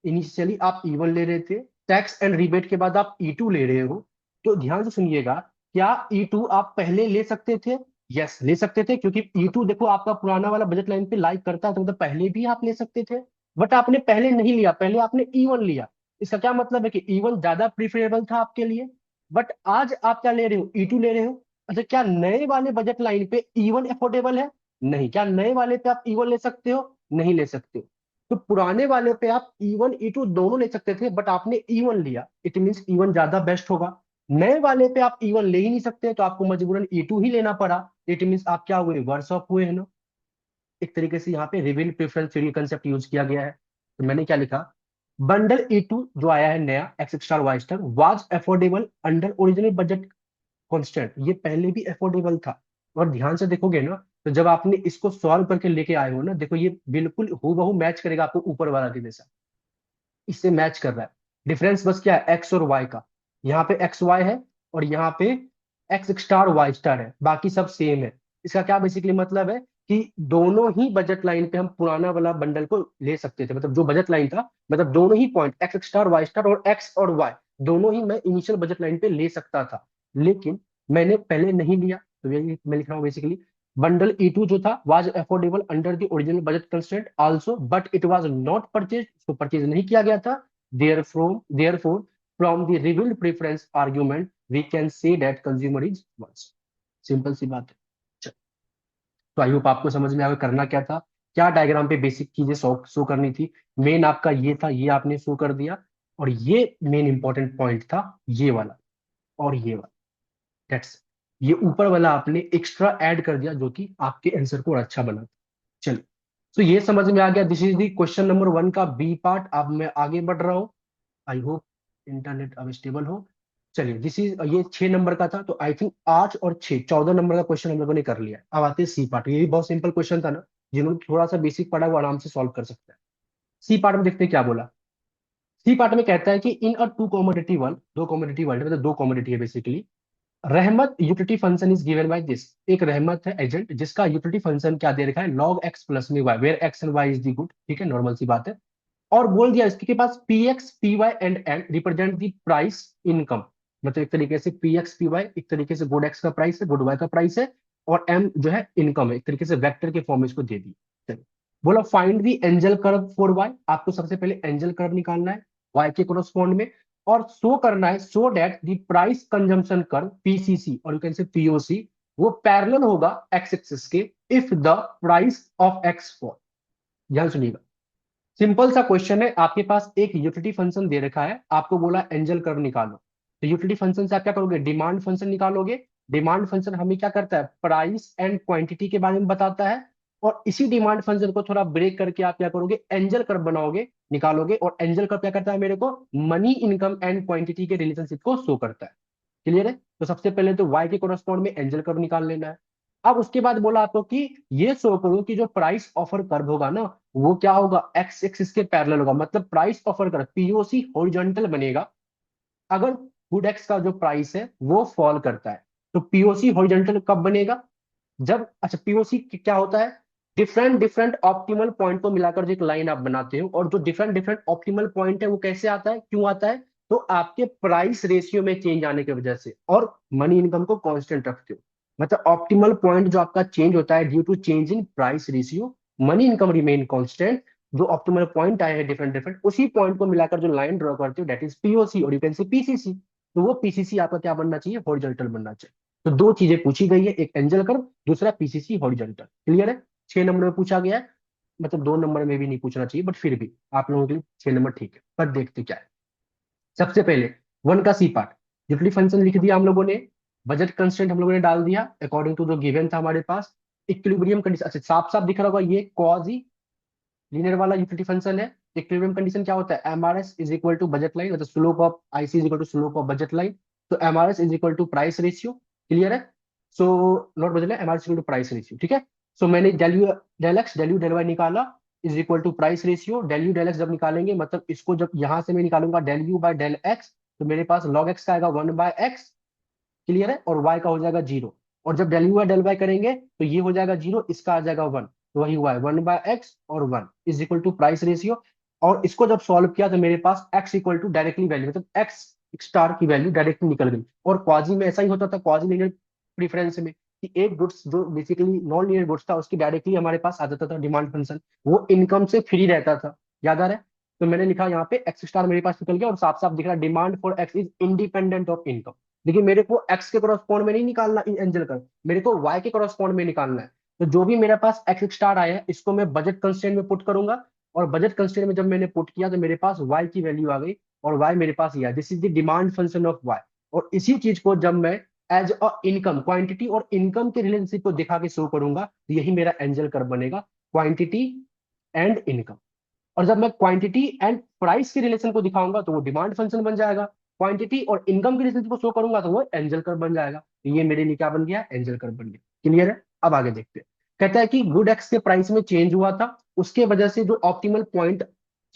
इनिशियली आप E1 ले रहे थे, टैक्स एंड रिबेट के बाद आप E2 ले रहे हो। तो ध्यान से सुनिएगा, क्या E2 आप पहले ले सकते थे। यस, ले सकते थे, क्योंकि E2 देखो आपका पुराना वाला बजट लाइन पे लाइक करता है, तो मतलब पहले भी आप ले सकते थे। बट आपने पहले नहीं लिया, पहले आपने E1 लिया। इसका क्या मतलब है कि E1 ज्यादा प्रीफरेबल था आपके लिए। बट आज आप क्या ले रहे हो, E2 ले रहे हो। अच्छा, क्या नए वाले बजट लाइन पे E1 अफोर्डेबल है। नहीं। क्या नए वाले पे आप E1 ले सकते हो, नहीं ले सकते हो। तो पुराने वाले पे आप E1 E2 दोनों ले सकते थे, बट आपने E1 लिया, इट मीन्स E1 ज्यादा बेस्ट होगा। नए वाले पे आप E1 ले ही नहीं सकते, तो आपको मजबूरन E2 ही लेना पड़ा। इट मीन्स आप क्या हुए, वर्स ऑफ हुए है ना। एक तरीके से यहाँ पे reveal preference theory concept use किया गया है। तो मैंने क्या लिखा, बंडल E2 जो आया है नया x star Y star was affordable under original budget constant, ये पहले भी अफोर्डेबल था। और ध्यान से देखोगे ना, तो जब आपने इसको सॉल्व करके लेके आए हो ना, देखो ये बिल्कुल हूबहू मैच करेगा आपको ऊपर वाला के जैसा, इससे मैच कर रहा है। डिफरेंस बस क्या है, एक्स और वाई का। यहाँ पे एक्स वाई है, और यहाँ पे एक्स स्टार वाई स्टार है, बाकी सब सेम है। इसका क्या बेसिकली मतलब है कि दोनों ही बजट लाइन पे हम पुराना वाला बंडल को ले सकते थे, मतलब जो बजट लाइन था, मतलब दोनों ही point X star Y star और एक्स और वाई दोनों ही मैं इनिशियल बजट लाइन पे ले सकता था। लेकिन मैंने पहले नहीं लिया, तो ये मैं लिख रहा हूँ बेसिकली, बंडल E2 जो था was affordable under the original budget constraint also but it was not purchase, उसको परचेज नहीं किया गया था। Therefore from the revealed preference argument we can say that consumer is worse. Simple सी बात है। चलो, तो आई होप आपको समझ में आया करना क्या था, क्या डायग्राम पे बेसिक चीजें शो करनी थी। मेन आपका ये था, ये आपने शो कर दिया। और ये मेन इंपॉर्टेंट पॉइंट था, ये वाला और ये वाला, दैट्स, ये ऊपर वाला आपने एक्स्ट्रा ऐड कर दिया जो कि आपके आंसर को और अच्छा बना। चलिए, तो ये समझ में आ गया। This is the question number 1 का बी पार्ट। अब मैं आगे बढ़ रहा हूँ। आई होप इंटरनेट अब स्टेबल हो। चलिए, दिस इज, ये 6 नंबर का था, तो आई थिंक 8 और 6 14 नंबर का क्वेश्चन हम लोगों ने कर लिया है। अब आते हैं सी पार्ट। ये भी बहुत सिंपल क्वेश्चन था ना, जिन्होंने थोड़ा सा बेसिक पढ़ा वो आराम से सॉल्व कर सकता है। सी पार्ट में देखते हैं क्या बोला। सी पार्ट में कहता है कि इन अ टू कॉमोडिटी वर्ल्ड, दो कॉमोडिटी वर्ल्ड मतलब दो कॉमोडिटी है बेसिकली, रहमत utility function is given by this. एक रहमत है एजेंट जिसका यूटिलिटी फंक्शन क्या दे रखा है, लॉग एक्स प्लस में y, where x and Y is the good, ठीक है, नॉर्मल सी बात है। और बोल दिया इसके पास P x P Y and N represent the price income, मतलब एक तरीके से पी एक्स पी वाई एक तरीके से गुड एक्स का प्राइस है, गुड वाई का प्राइस है, और एम जो है इनकम है, एक तरीके से वेक्टर के फॉर्म में इसको दे दी। चलिए, बोला find the Engel curve for y, आपको सबसे पहले एंजल कर्व निकालना है वाई के कोरस्पॉन्ड में, और शो करना है so that the price consumption curve PCC और यू कैन से पीओसी वो पैरेलल होगा एक्स एक्सिस के if the price of x fall. ध्यान सुनिएगा, सिंपल सा क्वेश्चन है, आपके पास एक यूटिलिटी फंक्शन दे रखा है, आपको बोला एंजल कर्व निकालो, तो यूटिलिटी फंक्शन से आप क्या करोगे, डिमांड फंक्शन निकालोगे। डिमांड फंक्शन हमें क्या करता है, प्राइस एंड क्वांटिटी के बारे में बताता है, और इसी डिमांड फंक्शन को थोड़ा ब्रेक करके आप क्या करोगे, एंजल कर्व बनाओगे, निकालोगे, और एंजल कर्व क्या करता है मेरे को, मनी इनकम एंड क्वांटिटी के रिलेशनशिप को शो करता है। क्लियर है, तो सबसे पहले तो वाई के कोरस्पॉन्ड में एंजल कर्व निकाल लेना है। अब उसके बाद बोला आपको कि ये शो करो कि जो प्राइस ऑफर कर्व होगा ना, वो क्या होगा, एक्स एक्सिस के पैरेलल होगा, मतलब price offer curve POC horizontal बनेगा अगर गुड एक्स का जो प्राइस है वो फॉल करता है। तो पीओसी हॉरिजॉन्टल कब बनेगा, जब, अच्छा पीओसी क्या होता है, डिफरेंट डिफरेंट ऑप्टिमल पॉइंट को मिलाकर जो एक लाइन आप बनाते हो, और जो डिफरेंट डिफरेंट ऑप्टिमल पॉइंट है वो कैसे आता है, क्यों आता है, तो आपके प्राइस रेशियो में चेंज आने की वजह से, और मनी इनकम को कांस्टेंट रखते हो। मतलब ऑप्टिमल पॉइंट जो आपका चेंज होता है due to change in price ratio, money income remain constant. जो ऑप्टिमल पॉइंट आए हैं डिफरेंट डिफरेंट, उसी पॉइंट को मिलाकर जो लाइन ड्रॉ करते हो दैट इज पीओसी, और यू कैन से पीसीसी। तो वो पीसीसी आपका क्या बनना चाहिए, हॉरिजॉन्टल बनना चाहिए। तो दो चीजें पूछी गई है, एक एंजल कर्व, दूसरा पीसीसी हॉरिजॉन्टल। क्लियर है, 6 नंबर में पूछा गया है, मतलब 2 नंबर में भी नहीं पूछना चाहिए, बट फिर भी आप लोगों के लिए 6 नंबर ठीक है। पर देखते क्या है, सबसे पहले वन का सी पार्ट, यूटिलिटी फंक्शन लिख दिया हम लोगों ने, बजट कंस्ट्रेंट हम लोगों ने डाल दिया अकॉर्डिंग टू जो गिवन था हमारे पास, इक्विलिब्रियम कंडीशन, अच्छा साफ साफ दिख रहा होगा ये क्वाजी लीनियर वाला यूटिलिटी फंक्शन है। इक्विलिब्रियम कंडीशन क्या होता है, MRS is equal to budget line, मतलब slope of IC is equal to slope of budget line. तो MRS is equal to price ratio. Clear है, so not budget line, MRS equal to price ratio, ठीक है। So मैंने del U del X del U del Y निकाला is equal to price ratio, del U del X जब निकालेंगे मतलब इसको जब यहां से मैं निकालूंगा del u by del x, तो मेरे पास लॉग एक्स का आएगा 1/x। क्लियर है, और y का हो जाएगा 0। और जब del u by del y करेंगे तो ये हो जाएगा 0, इसका आ जाएगा 1, तो वही हुआ है 1/x और 1 is equal to price ratio. और इसको जब सॉल्व किया तो मेरे पास x equal to directly value, मतलब x स्टार की वैल्यू डायरेक्टली निकल गई। और क्वाजी में ऐसा ही होता था, क्वाजी लीनियर प्रीफरेंस में, कि एक गुड्स जो बेसिकली नॉन लीनियर गुड्स था उसकी डायरेक्टली हमारे पास आ जाता था डिमांड फंक्शन, वो इनकम से फ्री रहता था। याद आ रहा है, तो मैंने लिखा यहाँ पे एक्स स्टार मेरे पास निकल गया, और साफ साफ दिख रहा है demand for x is independent of income. देखिए मेरे को एक्स के कॉरस्पॉन्ड में नहीं निकालना एंजल कर, मेरे को वाई के कॉरस्पॉन्ड में निकालना है। तो जो भी मेरे पास एक्स स्टार आया है इसको मैं बजट कंस्ट्रेंट में पुट करूंगा, और बजट कंस्ट्रेंट में जब मैंने पुट किया तो मेरे पास वाई की वैल्यू आ गई, और वाई मेरे पास ये है, this is the demand function of y. और इसी चीज को जब मैं एज अ इनकम, क्वांटिटी और इनकम के रिलेशनशिप को दिखा के शो करूंगा, तो यही मेरा एंजल कर बनेगा, क्वांटिटी एंड इनकम। और जब मैं क्वांटिटी एंड प्राइस के रिलेशन को दिखाऊंगा तो वो डिमांड फंक्शन बन जाएगा, क्वांटिटी और इनकम के रिलेशन को शो करूंगा तो वो एंजल कर्व बन जाएगा। तो ये मेरे लिए क्या बन गया, एंजल कर्व बन गया। क्लियर है, अब आगे देखते हैं। कहता है कि गुड एक्स के प्राइस में चेंज हुआ था, उसके वजह से जो ऑप्टिमल पॉइंट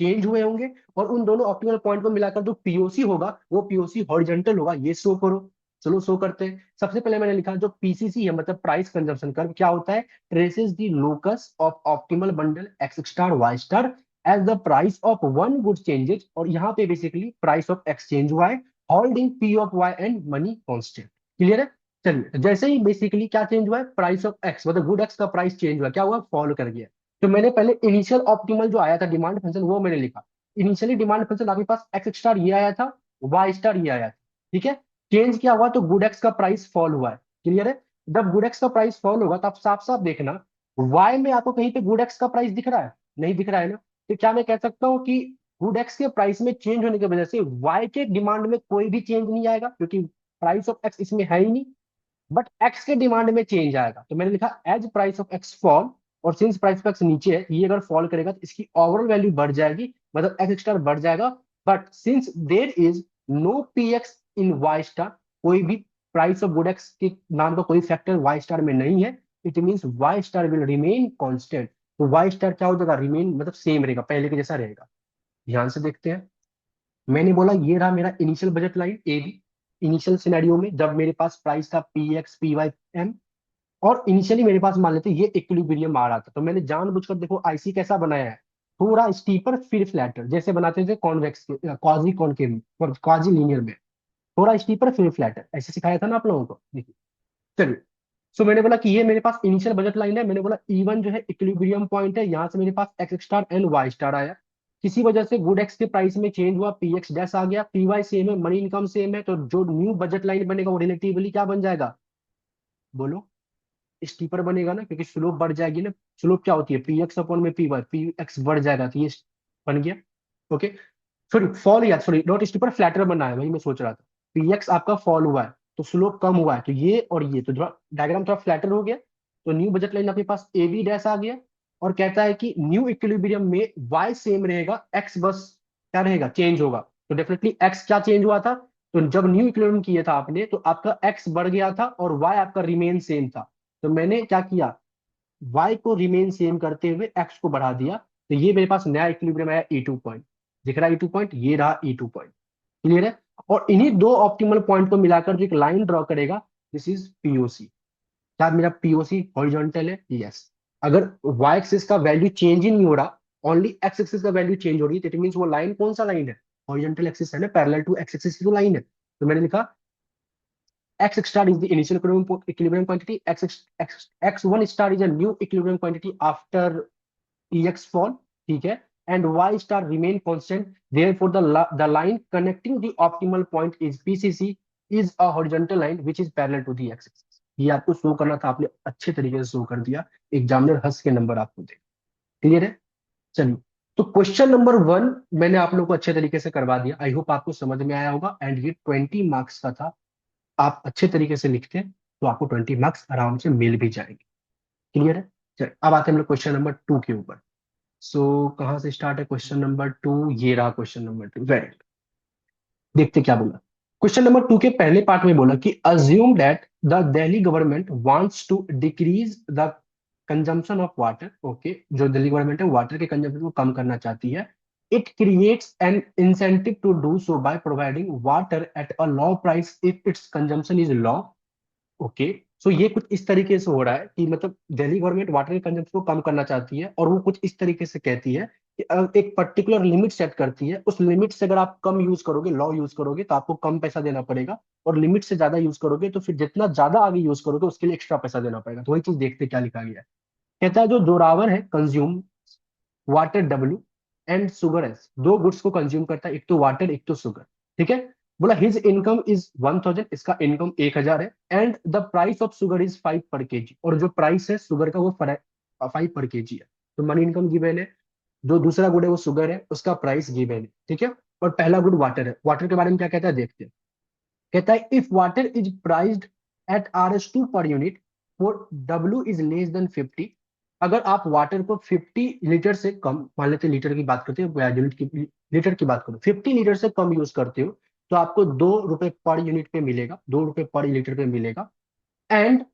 चेंज हुए होंगे, और उन दोनों ऑप्टिमल पॉइंट को मिलाकर जो पीओसी होगा वो पीओसी हॉरिजॉन्टल होगा, ये शो करो। चलो शो करते हैं। सबसे पहले मैंने लिखा जो पीसीसी है मतलब प्राइस कंजम्पशन कर्व क्या होता है, traces the locus of optimal bundle x star Y star as the price of one good changes, और यहाँ पे बेसिकली प्राइस ऑफ एक्सचेंज हुआ है, holding p of y and money constant. Clear है, चलिए जैसे ही बेसिकली क्या चेंज हुआ है, प्राइस ऑफ एक्स मतलब गुड एक्स का प्राइस चेंज हुआ, क्या हुआ, फॉल कर गया। तो मैंने पहले इनिशियल ऑप्टिमल जो आया था डिमांड फंक्शन वो मैंने लिखा, इनिशियली डिमांड फंक्शन आपके पास एक्स स्टार ये आया था, वाई स्टार ये आया था, ठीक है। चेंज क्या हुआ, तो गुड एक्स का प्राइस फॉल हुआ है। क्लियर है, जब गुड एक्स का प्राइस फॉल होगा तो आप साफ साफ देखना, वाई में आपको कहीं पे गुड एक्स का प्राइस दिख रहा है, नहीं दिख रहा है ना। तो क्या मैं कह सकता हूँ कि गुड एक्स के प्राइस में चेंज होने की वजह से वाई के डिमांड में कोई भी चेंज नहीं आएगा, क्योंकि प्राइस ऑफ एक्स इसमें है ही नहीं, बट एक्स के डिमांड में चेंज आएगा। तो मैंने लिखा as price of x fall, और सिंस प्राइस ऑफ एक्स नीचे है, ये अगर फॉल करेगा तो इसकी ओवरऑल वैल्यू बढ़ जाएगी, मतलब एक्स स्टार बढ़ जाएगा। But since there is no p x in y star, कोई भी प्राइस ऑफ गुड एक्स के नाम का कोई फैक्टर वाई स्टार में नहीं है, it mean y star will remain constant. तो वाई स्टार क्या हो जाएगा, रिमेन मतलब सेम रहेगा, पहले के जैसा रहेगा। ध्यान से देखते हैं, मैंने बोला ये रहा मेरा initial budget line A B. Initial scenario में जब मेरे पास प्राइस था p x P y m, और इनिशियली मेरे पास मान लेते ये इक्विलिब्रियम आ रहा था, तो मैंने जानबूझकर देखो आईसी कैसा बनाया है, थोड़ा स्टीपर फिर फ्लैटर, जैसे बनाते थे convex quasi concave quasi linear में, थोड़ा स्टीपर फिर फ्लैटर, ऐसे सिखाया था ना आप लोगों को, देखिए। चलिए, सो मैंने बोला कि ये मेरे पास इनिशियल बजट लाइन है, मैंने बोला E1 जो है इक्विलिब्रियम पॉइंट है, यहाँ से मेरे पास X star and Y star आया, किसी वजह से गुड एक्स के प्राइस में चेंज हुआ, पी एक्स डैश आ गया, पी वाई सेम है, मनी इनकम सेम है, तो जो न्यू बजट लाइन बनेगा वो रिलेटिवली क्या बन जाएगा, बोलो, स्टीपर बनेगा ना, क्योंकि स्लोप बढ़ जाएगी ना। स्लोप क्या होती है, पी एक्स अपॉन में पी वाई, पी एक्स बढ़ जाएगा तो ये बन गया। ओके, सॉरी फॉल, या सॉरी नॉट स्टीपर, फ्लैटर बना है, वही मैं सोच रहा था। पी एक्स आपका फॉल हुआ है तो स्लोप कम हुआ है, तो ये और ये तो थोड़ा डायग्राम थोड़ा फ्लैटर हो गया, तो न्यू बजट लाइन आपके पास ए बी डैश आ गया, और कहता है कि न्यू इक्विलिब्रियम में वाई सेम रहेगा, एक्स बस क्या रहेगा, चेंज होगा। तो डेफिनेटली एक्स क्या चेंज हुआ था, तो जब न्यू इक्विलिब्रियम किया था आपने तो आपका एक्स बढ़ गया था और वाई आपका रिमेन सेम था, तो मैंने क्या किया, y को रिमेन सेम करते हुए x को बढ़ा दिया, तो ये मेरे पास नया इक्विलिब्रियम आया E2 पॉइंट। दिख रहा है E2 पॉइंट, ये रहा E2 पॉइंट। क्लियर है। और इन्हीं दो ऑप्टिमल पॉइंट को मिलाकर जो एक लाइन ड्रॉ करेगा, दिस इज पीओसी। क्या मेरा पीओसी हॉरिजॉन्टल है, यस। अगर y एक्सिस का वैल्यू चेंज ही नहीं हो रहा, ओनली x एक्सिस का वैल्यू चेंज हो रही है, तो इट मींस वो लाइन कौन सा लाइन है, हॉरिजॉन्टल एक्सिस है ना, पैरेलल टू x एक्सिस की जो लाइन है। तो मैंने लिखा x star is the initial equilibrium quantity, x1 star is a new equilibrium quantity after ex fall, ठीक है, and y star remain constant, therefore the line connecting the optimal point is pcc, is a horizontal line which is parallel to the x axis। ये आपको show करना था, आपने अच्छे तरीके से शो कर दिया, एग्जामिनर हंस के नंबर आपको दे। क्लियर है। चलिए, तो क्वेश्चन नंबर 1 मैंने आप लोग को अच्छे तरीके से करवा दिया, आई होप आपको समझ में आया होगा, एंड ये 20 मार्क्स का था। आप अच्छे तरीके से लिखते हैं तो आपको 20 मार्क्स आराम से मिल भी जाएंगे। क्लियर है। चलिए, अब आते हैं हम लोग क्वेश्चन नंबर 2 के ऊपर। कहाँ से स्टार्ट है क्वेश्चन नंबर 2, ये रहा क्वेश्चन नंबर 2, वेरी। देखते क्या बोला। क्वेश्चन नंबर 2 के पहले पार्ट में बोला कि assume that the Delhi government wants to decrease the consumption of water. Okay, जो दिल्ली गवर्नमेंट है वाटर के कंजम्पशन को कम करना चाहती है। It creates an incentive to do so by providing water at a low price if its consumption is low. Okay, so ये कुछ इस तरीके से हो रहा है कि मतलब दिल्ली गवर्नमेंट वाटर के कंजम्पशन को कम करना चाहती है, और वो कुछ इस तरीके से कहती है कि एक पर्टिकुलर लिमिट सेट करती है, उस लिमिट से अगर आप कम यूज करोगे, लॉ यूज करोगे, तो आपको कम पैसा देना पड़ेगा, और लिमिट से ज्यादा यूज करोगे तो फिर जितना ज्यादा आगे यूज करोगे उसके लिए एक्स्ट्रा पैसा देना पड़ेगा। तो वही चीज देखते क्या लिखा गया है। कहता है जो जोरावर है consume water W and sugar S, दो गुड्स को कंज्यूम करता है, एक तो वाटर एक तो शुगर। ठीक है। बोला हिज इनकम इज 1000, इसका इनकम 1000 है, and the price of sugar is 5 पर केजी, और जो प्राइस है शुगर का वो 5 पर केजी है। तो मनी इनकम गिवन है, जो दूसरा गुड है वो शुगर है, उसका प्राइस गिवन है। ठीक है। और पहला गुड वाटर है। वाटर के बारे में क्या कहता है देखते हैं। कहता है if water is priced eight RS2 per unit for W is less than 50, अगर आप वाटर को 50 लीटर से कम, मान लेते हैं लीटर की बात करते हो या यूनिट की, लीटर की बात करो, 50 लीटर से कम यूज करते हो तो आपको 2 रुपए पर यूनिट पे मिलेगा, 2 रुपए पर लीटर पे मिलेगा। And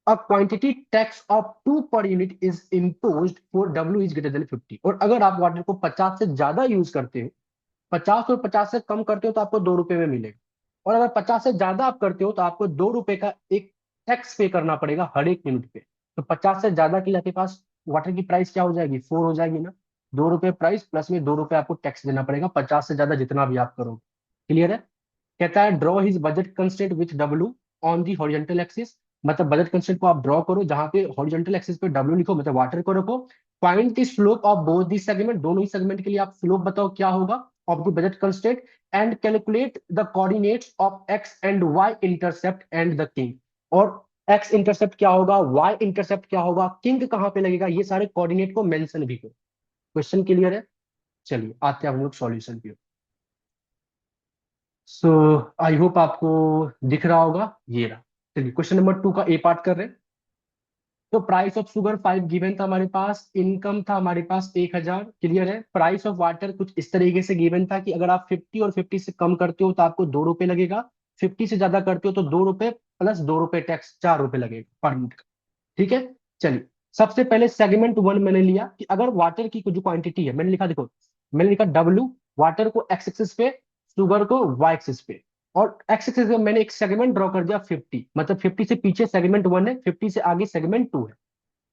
a quantity tax of 2 per unit is imposed for W is greater than 50, और अगर आप वाटर को 50 से ज्यादा यूज करते हो, 50 और 50 से कम करते हो तो आपको 2 रुपए में मिलेगा, और अगर 50 से ज्यादा आप करते हो तो आपको 2 रुपए का एक टैक्स पे करना पड़ेगा हर एक यूनिट पे। तो 50 से ज्यादा के लिए आपके पास वाटर की प्राइस क्या हो जाएगी, 4 हो जाएगी ना। 2 रुपए प्राइस प्लस में 2 रुपए आपको टैक्स देना पड़ेगा 50 से ज्यादा जितना भी आप करोगे। क्लियर है। कहता है draw his budget constraint with W on the horizontal axis, मतलब बजट कंस्ट्रेंट को आप ड्रॉ करो जहां पे हॉरिजॉन्टल एक्सिस पे W लिखो, मतलब वाटर को रखो। Find the slope of both the segment, दोनों ही सेगमेंट के लिए आप स्लोप बताओ क्या होगा of the budget constraint, and calculate the coordinates of x and y intercept and the kink. और एक्स इंटरसेप्ट क्या होगा, वाई इंटरसेप्ट क्या होगा, किंग कहां पे लगेगा, ये सारे कोऑर्डिनेट को मेंशन भी करो। क्वेश्चन क्लियर है। चलिए आते हैं हम लोग सॉल्यूशन पे। सो आई होप आपको दिख रहा होगा, ये रहा। चलिए क्वेश्चन नंबर 2 का ए पार्ट कर रहे हैं। तो प्राइस ऑफ शुगर 5 गिवन था हमारे पास, इनकम था हमारे पास 1000। क्लियर है। प्राइस ऑफ वाटर कुछ इस तरीके से गिवन था कि अगर आप 50 और 50 से कम करते हो तो आपको 2 रुपए लगेगा, 50 से ज्यादा करते हो तो 2 रुपए प्लस 2 रुपए टैक्स, 4 रुपए लगेगा पर यूनिट का। ठीक है। चलिए, सबसे पहले सेगमेंट 1 मैंने लिया कि अगर वाटर की जो क्वांटिटी है, मैंने लिखा देखो, मैंने लिखा W, वाटर को एक्स एक्सिस पे शुगर को वाई एक्सिस पे, और एक्स एक्सिस पे मैंने एक सेगमेंट ड्रॉ कर दिया 50, मतलब 50 से पीछे सेगमेंट 1 है, 50 से आगे सेगमेंट 2 है।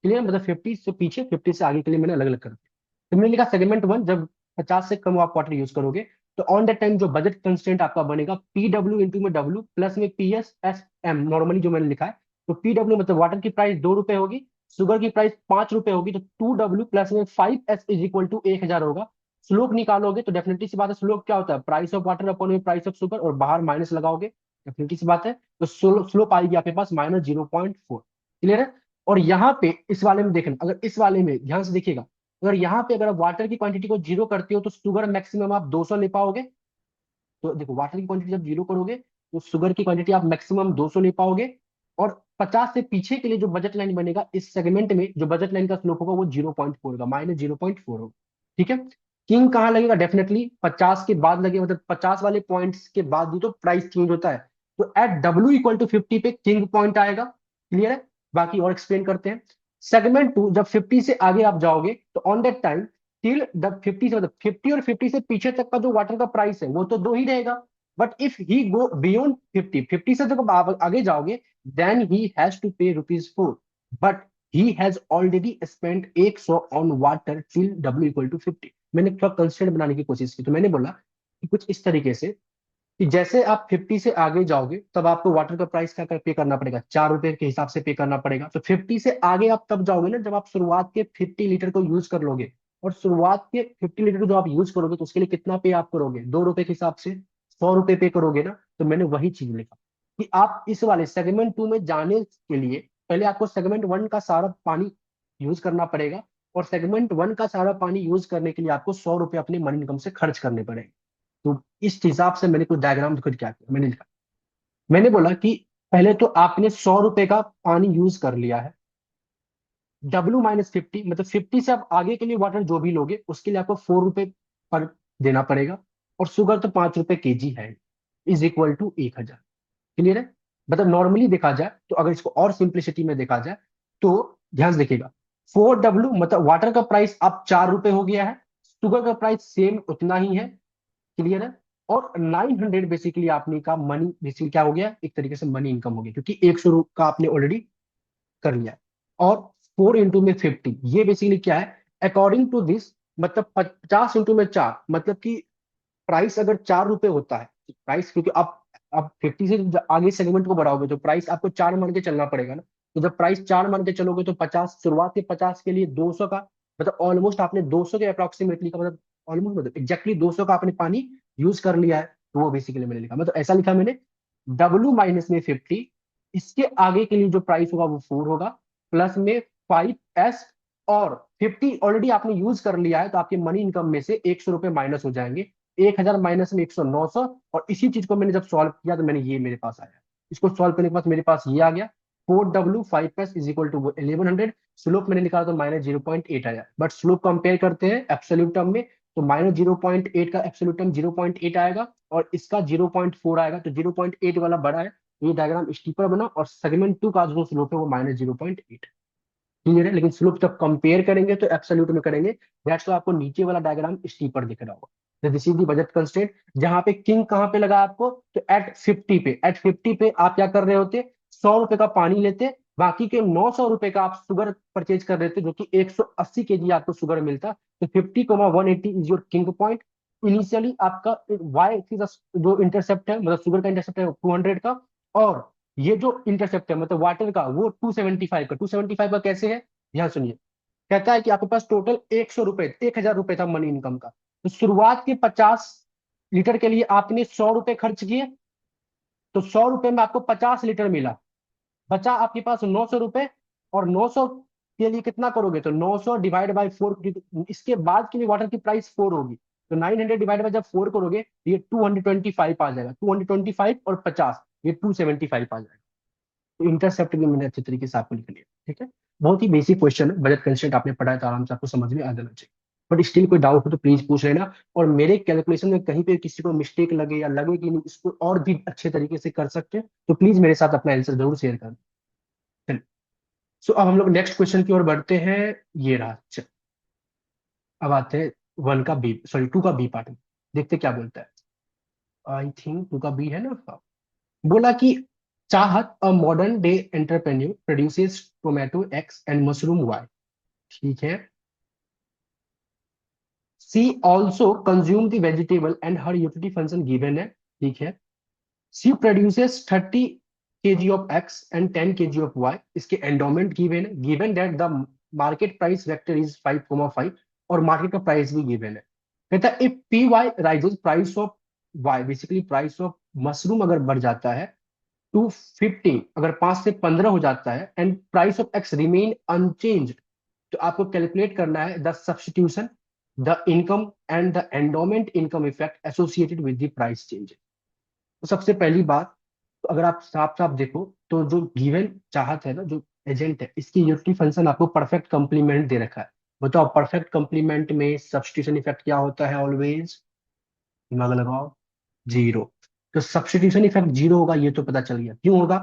क्लियर, मतलब 50 से पीछे 50 से आगे के लिए मैंने अलग अलग कर दिया। तो मैंने लिखा सेगमेंट 1, जब 50 से कम आप वाटर यूज करोगे तो ऑन द टाइम जो बजट कंस्टेंट आपका बनेगा पी डब्ल्यू इंटू में डब्ल्यू प्लस में p s s m, normally जो मैंने लिखा है। तो पी डब्ल्यू मतलब वाटर की प्राइस 2 रुपए होगी, शुगर की प्राइस 5 रुपए होगी, तो 2W प्लस में 5S इज इक्वल टू 1,000 होगा। स्लोप निकालोगे तो डेफिनेटली सी बात है, स्लोप क्या होता है, प्राइस ऑफ वाटर अपॉन में प्राइस ऑफ शुगर, और बाहर माइनस लगाओगे, डेफिनेटली सी बात है, तो स्लोप आएगी आपके पास -0.4। क्लियर है। और यहाँ पे इस वाले में देखना, अगर इस वाले में ध्यान से देखिएगा, अगर यहाँ पे अगर आप वाटर की क्वांटिटी को जीरो करते हो तो शुगर मैक्सिमम आप 200 ले पाओगे। तो देखो वाटर की क्वांटिटी जब जीरो करोगे तो शुगर की क्वांटिटी आप मैक्सिमम 200 ले पाओगे। और 50 से पीछे के लिए जो बजट लाइन बनेगा इस सेगमेंट में, जो बजट लाइन का स्लोप होगा वो 0.4 होगा, -0.4 होगा। ठीक है। किंग कहाँ लगेगा, डेफिनेटली 50 के बाद लगे, मतलब 50 वाले पॉइंट्स के बाद ही तो प्राइस चेंज होता है। तो एट W इक्वल टू 50 पे किंग पॉइंट आएगा। क्लियर है। बाकी और एक्सप्लेन करते हैं। सेगमेंट 2 जब 50 से आगे आप जाओगे तो on that time till the 50 से, मतलब 50 और 50 से पीछे तक का जो वाटर का प्राइस है वो तो दो ही रहेगा। But if he go beyond 50, 50 से जब आप आगे जाओगे then he has to pay ₹4। But he has already spend 100 on water till W equal to 50। मैंने थोड़ा कंस्टेंट बनाने की कोशिश की, तो मैंने बोला कि कुछ इस तरीके से कि जैसे आप 50 से आगे जाओगे तब आपको वाटर का प्राइस क्या पे करना पड़ेगा, 4 रुपए के हिसाब से पे करना पड़ेगा। तो 50 से आगे आप तब जाओगे ना जब आप शुरुआत के 50 लीटर को यूज कर लोगे। और शुरुआत के 50 लीटर जो आप यूज करोगे तो उसके लिए कितना पे आप करोगे, 2 रुपए के हिसाब से 100 रुपए पे करोगे ना। तो मैंने वही चीज लिखा कि आप इस वाले सेगमेंट 2 में जाने के लिए पहले आपको सेगमेंट 1 का सारा पानी यूज करना पड़ेगा। और सेगमेंट 1 का सारा पानी यूज करने के लिए आपको 100 रुपए अपने मनी इनकम से खर्च करने पड़ेंगे। तो इस हिसाब से मैंने कुछ डायग्राम खुद क्या किया, मैंने लिखा, मैंने बोला कि पहले तो आपने 100 रुपए का पानी यूज कर लिया है, W-50, मतलब 50 से आप आगे के लिए वाटर जो भी लोगे उसके लिए आपको 4 रुपए पर देना पड़ेगा। और शुगर तो 5 रुपए kg है, इज इक्वल टू 1,000। क्लियर है। मतलब नॉर्मली देखा जाए तो अगर इसको और सिंप्लिसिटी में देखा जाए तो ध्यान से देखिएगा, 4W मतलब वाटर का प्राइस अब 4 रुपए हो गया है, शुगर का प्राइस सेम उतना ही है। क्लियर है। और 900 बेसिकली आपने का मनी बेसिकली क्या हो गया, एक तरीके से मनी इनकम हो गया, क्योंकि 100 का आपने ऑलरेडी कर लिया है। और 4 इंटू में 50 ये बेसिकली क्या है, अकॉर्डिंग टू दिस, मतलब 50 इंटू में 4, मतलब कि प्राइस अगर 4 रुपए होता है, प्राइस क्योंकि आप 50 से आगे सेगमेंट को बढ़ाओगे तो प्राइस आपको 4 मान के चलना पड़ेगा ना। तो जब प्राइस 4 मान के चलोगे तो 50, शुरुआत के 50 के लिए 200 का, मतलब ऑलमोस्ट आपने 200 के अप्रोक्सीमेटली का, मतलब ऑलमोस्ट मतलब एग्जैक्टली 200 का आपने पानी यूज कर लिया है। तो वो बेसिकली मैंने लिखा, मतलब ऐसा लिखा मैंने, W-50, इसके आगे के लिए जो प्राइस होगा वो 4 होगा, प्लस में 5S, और 50 ऑलरेडी आपने यूज कर लिया है तो आपके मनी इनकम में से 100 रुपए माइनस हो जाएंगे। 1,000 माइनस में 100, 900। और इसी चीज को मैंने जब सॉल्व किया तो मैंने ये मेरे पास आया, इसको सॉल्व करने के बाद मेरे पास ये आ गया, 4W 5S is equal to 1100। Slope मैंने निकाला तो -0.8 आया, बट स्लोप कंपेयर करते हैं एब्सोल्यूट टर्म में, तो -0.8 का एब्सोल्यूट टर्म 0.8 आएगा और इसका 0.4 आएगा, तो 0.8 वाला बड़ा है, तो ये डायग्राम स्टीपर बना। और सेगमेंट 2 का जो स्लोप है वो -0.8। क्लियर है। लेकिन स्लोप जब कंपेयर करेंगे तो एब्सोल्यूट में करेंगे, दैट्स वाई आपको नीचे वाला डायग्राम स्टीपर दिख रहा होगा। This is the budget constraint. जहां पे किंग कहां पे लगा आपको, तो एट 50 पे आप क्या कर रहे होते, 100 रुपए का पानी लेते, बाकी के 900 रुपए का आप शुगर परचेज कर रहे थे, जो कि 180 kg आपको शुगर मिलता। तो 50,180 is your king point. Initially आपका वाई जो इंटरसेप्ट है, मतलब शुगर का इंटरसेप्ट है 200 का, और ये जो इंटरसेप्ट है मतलब वाटर का वो 275 का। 275 का कैसे है, ध्यान सुनिए। कहता है कि आपके पास टोटल 100 रुपए, 1,000 रुपए था मनी इनकम का। तो शुरुआत के 50 लीटर के लिए आपने 100 रुपए खर्च किए, तो 100 रुपए में आपको 50 लीटर मिला, बचा आपके पास 900 रुपए। और 900 के लिए कितना करोगे, तो 900 डिवाइड बाई 4, इसके बाद के लिए वाटर की प्राइस 4 होगी। तो 900 डिवाइड बाई जब 4 करोगे तो ये 225 आ जाएगा, 225 और 50, ये 275 आ जाएगा। तो इंटरसेप्ट भी मैंने अच्छे तरीके से आपको लिख लिया। ठीक है। बहुत ही बेसिक क्वेश्चन है, बजट कंस्ट्रेंट आपने पढ़ा है तो आराम से आपको समझ में आ जाना चाहिए। बट स्टिल कोई डाउट हो तो प्लीज पूछ लेना। और मेरे कैलकुलेशन में कहीं पे किसी को मिस्टेक लगे या लगे कि नहीं इसको और भी अच्छे तरीके से कर सकते हैं तो प्लीज मेरे साथ अपना आंसर जरूर शेयर कर। चलिए। सो अब हम लोग नेक्स्ट क्वेश्चन की ओर बढ़ते हैं। ये रहा। चल, अब आते हैं 1 का बी, सॉरी 2 का बी पार्ट में। देखते क्या बोलता है। आई थिंक टू का बी है ना, हाँ। बोला कि Chahat a modern day entrepreneur produces tomato X and mushroom Y. ठीक है। She also consume the vegetable and her utility function given है। ठीक है। She produces 30 kg of x and 10 kg of Y. इसके एंडोमेंट गिवन है, given that the market price vector is 5,5 और market का price भी गिवन है। कहता है if p y rises price of y, basically price of mushroom अगर बढ़ जाता है टू 15, अगर 5 से 15 हो जाता है and price of x remain unchange, तो आपको कैलकुलेट करना है the substitution, the income and the endowment income effect associated with the price change. तो सबसे पहली बात, तो अगर आप साफ साफ देखो तो जो गिवन चाहत है ना, जो एजेंट है, इसकी यूटिलिटी फंक्शन आपको परफेक्ट कंप्लीमेंट दे रखा है। बताओ परफेक्ट कंप्लीमेंट में सब्सटीट्यूशन इफेक्ट क्या होता है ऑलवेज? दिमाग लगाओ। जीरो। तो सब्सटीट्यूशन इफेक्ट जीरो होगा, ये तो पता चल गया क्यों होगा।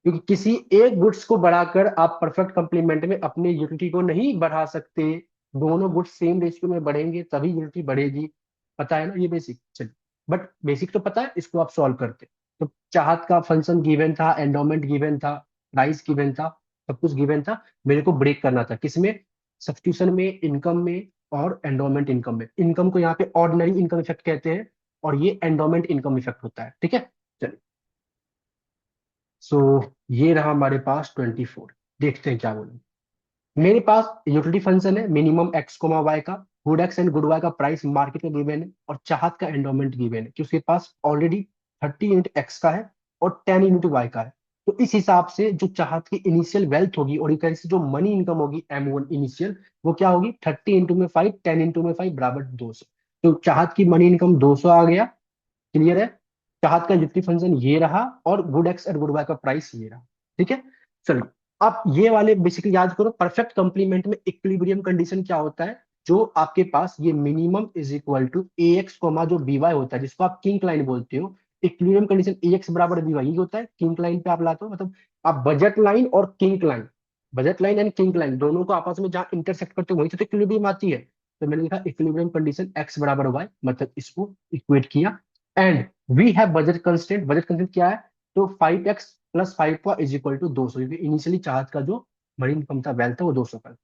क्योंकि किसी एक गुड्स को बढ़ाकर आप परफेक्ट कंप्लीमेंट में अपने यूटिलिटी को नहीं बढ़ा सकते। दोनों गुड्स सेम रेशियो में बढ़ेंगे तभी यूटिलिटी बढ़ेगी। पता है ना ये बेसिक, चलिए। बट बेसिक तो पता है, इसको आप सॉल्व करते। तो चाहत का फंक्शन गिवन था, एंडोमेंट गिवन था, प्राइस गिवन था, सब कुछ गिवन था। मेरे को ब्रेक करना था किसमें? सब्सटीट्यूशन में, इनकम में और एंडोमेंट इनकम में। इनकम को यहाँ पे ऑर्डिनरी इनकम इफेक्ट कहते हैं और ये एंडोमेंट इनकम इफेक्ट होता है। ठीक है। चलिए। सो ये रहा हमारे पास 24। देखते हैं क्या बोले। मेरे पास यूटिलिटी फंक्शन है मिनिमम एक्स कोमा वाई का, good x and good y का प्राइस मार्केट में गिवन है और चाहत का एंडोमेंट गिवन है कि उसके पास ऑलरेडी 30 यूनिट एक्स का है और 10 यूनिट वाई का है। तो इस हिसाब से जो चाहत की इनिशियल वेल्थ होगी और एक से जो मनी इनकम होगी M1 इनिशियल, वो क्या होगी? 30 × 5, 10 × 5 बराबर 200। तो चाहत की मनी इनकम 200 आ गया। क्लियर है। चाहत का यूटिलिटी फंक्शन ये रहा और गुड एक्स और गुड वाई का प्राइस ये रहा। ठीक है। चलो, आप ये वाले बेसिकली याद करो। परफेक्ट कंप्लीमेंट में इक्विलिब्रियम कंडीशन क्या होता है? जो आपके पास ये minimum is equal to a x comma जो बी वाई होता है, जिसको आप किंक लाइन बोलते हो। इक्विलिब्रियम कंडीशन ए एक्स बराबर बी वाई, ये होता है किंक लाइन पे आप लाते हो। मतलब आप बजट लाइन और kink line, budget line and kink line दोनों को आपस में जहाँ इंटरसेक्ट करते हो वहीं से तो इक्विलिब्रियम आती है। तो मैंने लिखा इक्विलिब्रियम कंडीशन एक्स बराबर वाई, मतलब इसको इक्वेट किया। And we have budget constant. Budget constant क्या है? तो 5x + 5 का इज इक्वल टू 200, क्योंकि इनिशियली चार्ज का जो मनी इनकम था, वेल्थ था, वो 200 का।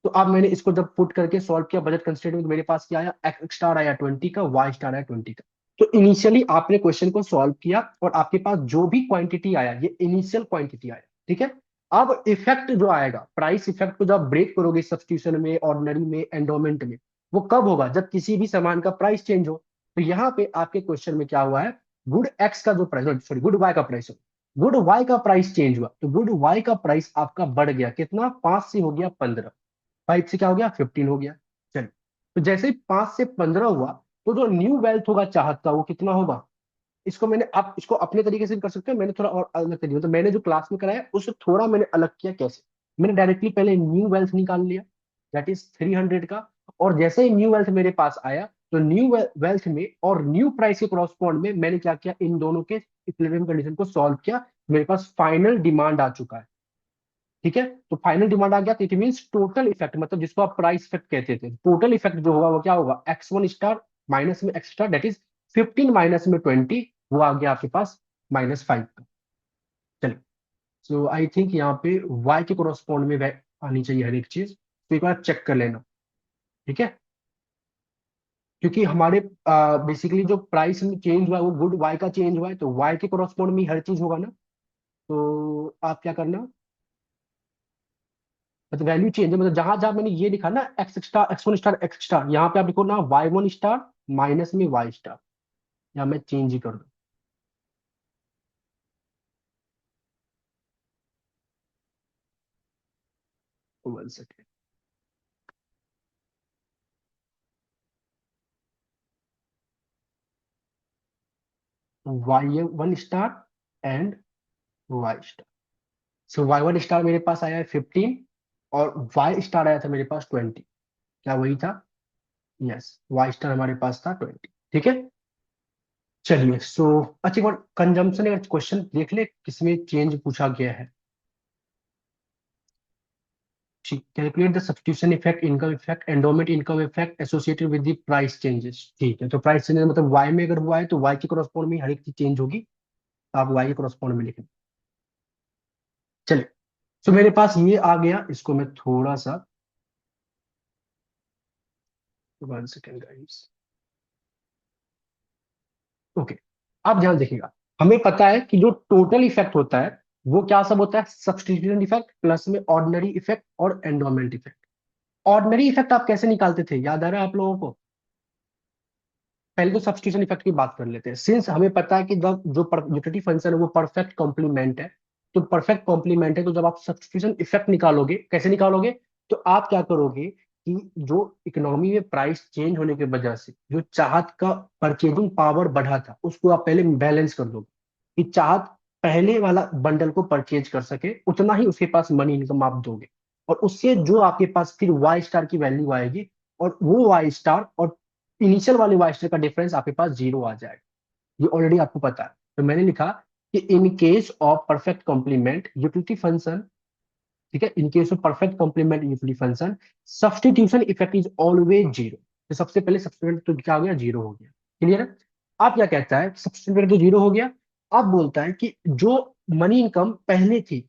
तो अब मैंने इसको जब पुट करके सॉल्व किया बजट कंस्टेंट में, तो मेरे पास क्या आया? एक्स स्टार आया 20 का, वाई स्टार आया 20 का। तो इनिशियली आपने क्वेश्चन को सॉल्व किया और आपके पास जो भी क्वांटिटी आया, ये इनिशियल क्वांटिटी आया। ठीक है। अब इफेक्ट जो आएगा, प्राइस इफेक्ट को जब ब्रेक करोगे सब्स्टिट्यूशन में, ऑर्डिनरी में, एंडोमेंट में, वो कब होगा? जब किसी भी सामान का प्राइस चेंज हो। तो यहाँ पे आपके क्वेश्चन में क्या हुआ है? गुड एक्स का जो प्राइस, सॉरी गुड वाई का प्राइस हो, गुड वाई का प्राइस चेंज हुआ। तो गुड वाई का प्राइस आपका बढ़ गया, कितना? 5 से हो गया 15, 5 से क्या हो गया? 15 हो गया। चलिए। तो जैसे ही 5 से 15 हुआ, तो जो न्यू वेल्थ होगा चाहत का, वो कितना होगा? इसको मैंने, आप इसको अपने तरीके से भी कर सकते हो, मैंने थोड़ा और अलग तरीके, तो मैंने जो क्लास में कराया उससे थोड़ा मैंने अलग किया। कैसे? मैंने डायरेक्टली पहले न्यू वेल्थ निकाल लिया, दैट इज 300 का। और जैसे ही न्यू वेल्थ मेरे पास आया, तो न्यू वेल्थ में और न्यू प्राइस के करॉस्पॉन्ड में मैंने क्या किया? इन दोनों के इक्विलिब्रियम कंडीशन को सॉल्व किया। मेरे पास फाइनल डिमांड आ चुका है। ठीक है। तो फाइनल डिमांड आ गया, तो इट मीन टोटल इफेक्ट, मतलब जिसको आप प्राइस इफेक्ट कहते थे, टोटल इफेक्ट जो होगा वो क्या होगा? x1 स्टार माइनस में x star, that is 15 minus में 20, वो आ गया आपके पास -5 का। चलिए। सो आई थिंक यहाँ पे y के कोरोस्पॉन्ड में आनी चाहिए हर एक चीज, तो एक बार चेक कर लेना। ठीक है। क्योंकि हमारे बेसिकली जो प्राइस में चेंज हुआ है वो गुड y का चेंज हुआ है, तो y के कोरोस्पॉन्ड में हर चीज होगा ना। तो आप क्या करना, मतलब वैल्यू चेंज है, मतलब जहां जहां मैंने ये लिखा ना x1 स्टार एक्स स्टार, यहाँ पे आप लिखो ना y1 स्टार माइनस में y स्टार, या मैं चेंज ही कर दूं। 1 second. y1 star and y star. So y1 star मेरे पास आया है 15 और y स्टार आया था मेरे पास 20। क्या वही था? यस, y स्टार हमारे पास था 20। ठीक है। चलिए। सो अच्छा, एक बार कंजम्पशन का क्वेश्चन देख ले किसमें चेंज पूछा गया है। ठीक, calculate the substitution effect, income effect, endowment income effect associated with the price changes. ठीक है, तो प्राइस चेंजेस मतलब वाई में अगर हुआ है तो वाई के कॉरस्पॉन्ड में हर एक चीज चेंज होगी, तो आप वाई के कॉरस्पॉन्ड में लिखें। चलिए, तो मेरे पास ये आ गया, इसको मैं थोड़ा सा, 1 सेकेंड गाइस। ओके, आप ध्यान देखिएगा, हमें पता है कि जो टोटल इफेक्ट होता है वो क्या सब होता है, सब्स्टिट्यूशन इफेक्ट प्लस में ऑर्डिनरी इफेक्ट और एंडोमेंट इफेक्ट। ऑर्डिनरी इफेक्ट आप कैसे निकालते थे, याद आ रहा है आप लोगों को? पहले तो सब्स्टिट्यूशन इफेक्ट की बात कर लेते हैं, सिंस हमें पता है कि जब जो यूटिलिटी फंक्शन है वो परफेक्ट कॉम्प्लीमेंट है, तो परफेक्ट कॉम्प्लीमेंट है, तो जब आप सब्स्टिट्यूशन इफेक्ट निकालोगे, कैसे निकालोगे, तो आप क्या करोगे कि जो इकोनॉमी में प्राइस चेंज होने की वजह से जो चाहत का परचेजिंग पावर बढ़ा था उसको आप पहले बैलेंस कर दोगे, कि चाहत पहले वाला बंडल को परचेज कर सके उतना ही उसके पास मनी इनकम आप दोगे, और उससे जो आपके पास फिर वाई स्टार की वैल्यू आएगी, और वो वाई स्टार और इनिशियल वाले वाइस्टर का डिफरेंस आपके पास जीरो आ जाएगा। ये ऑलरेडी आपको पता है, तो मैंने लिखा कि in case of perfect complement utility function, ठीक है, in case of perfect complement utility function substitution effect is always zero. तो सबसे पहले सब्स्टिट्यूट तो क्या हो गया, जीरो हो गया। क्लियर है? आप क्या कहता है, सब्स्टिट्यूट तो जीरो हो गया, अब बोलता है कि जो मनी इनकम पहले थी,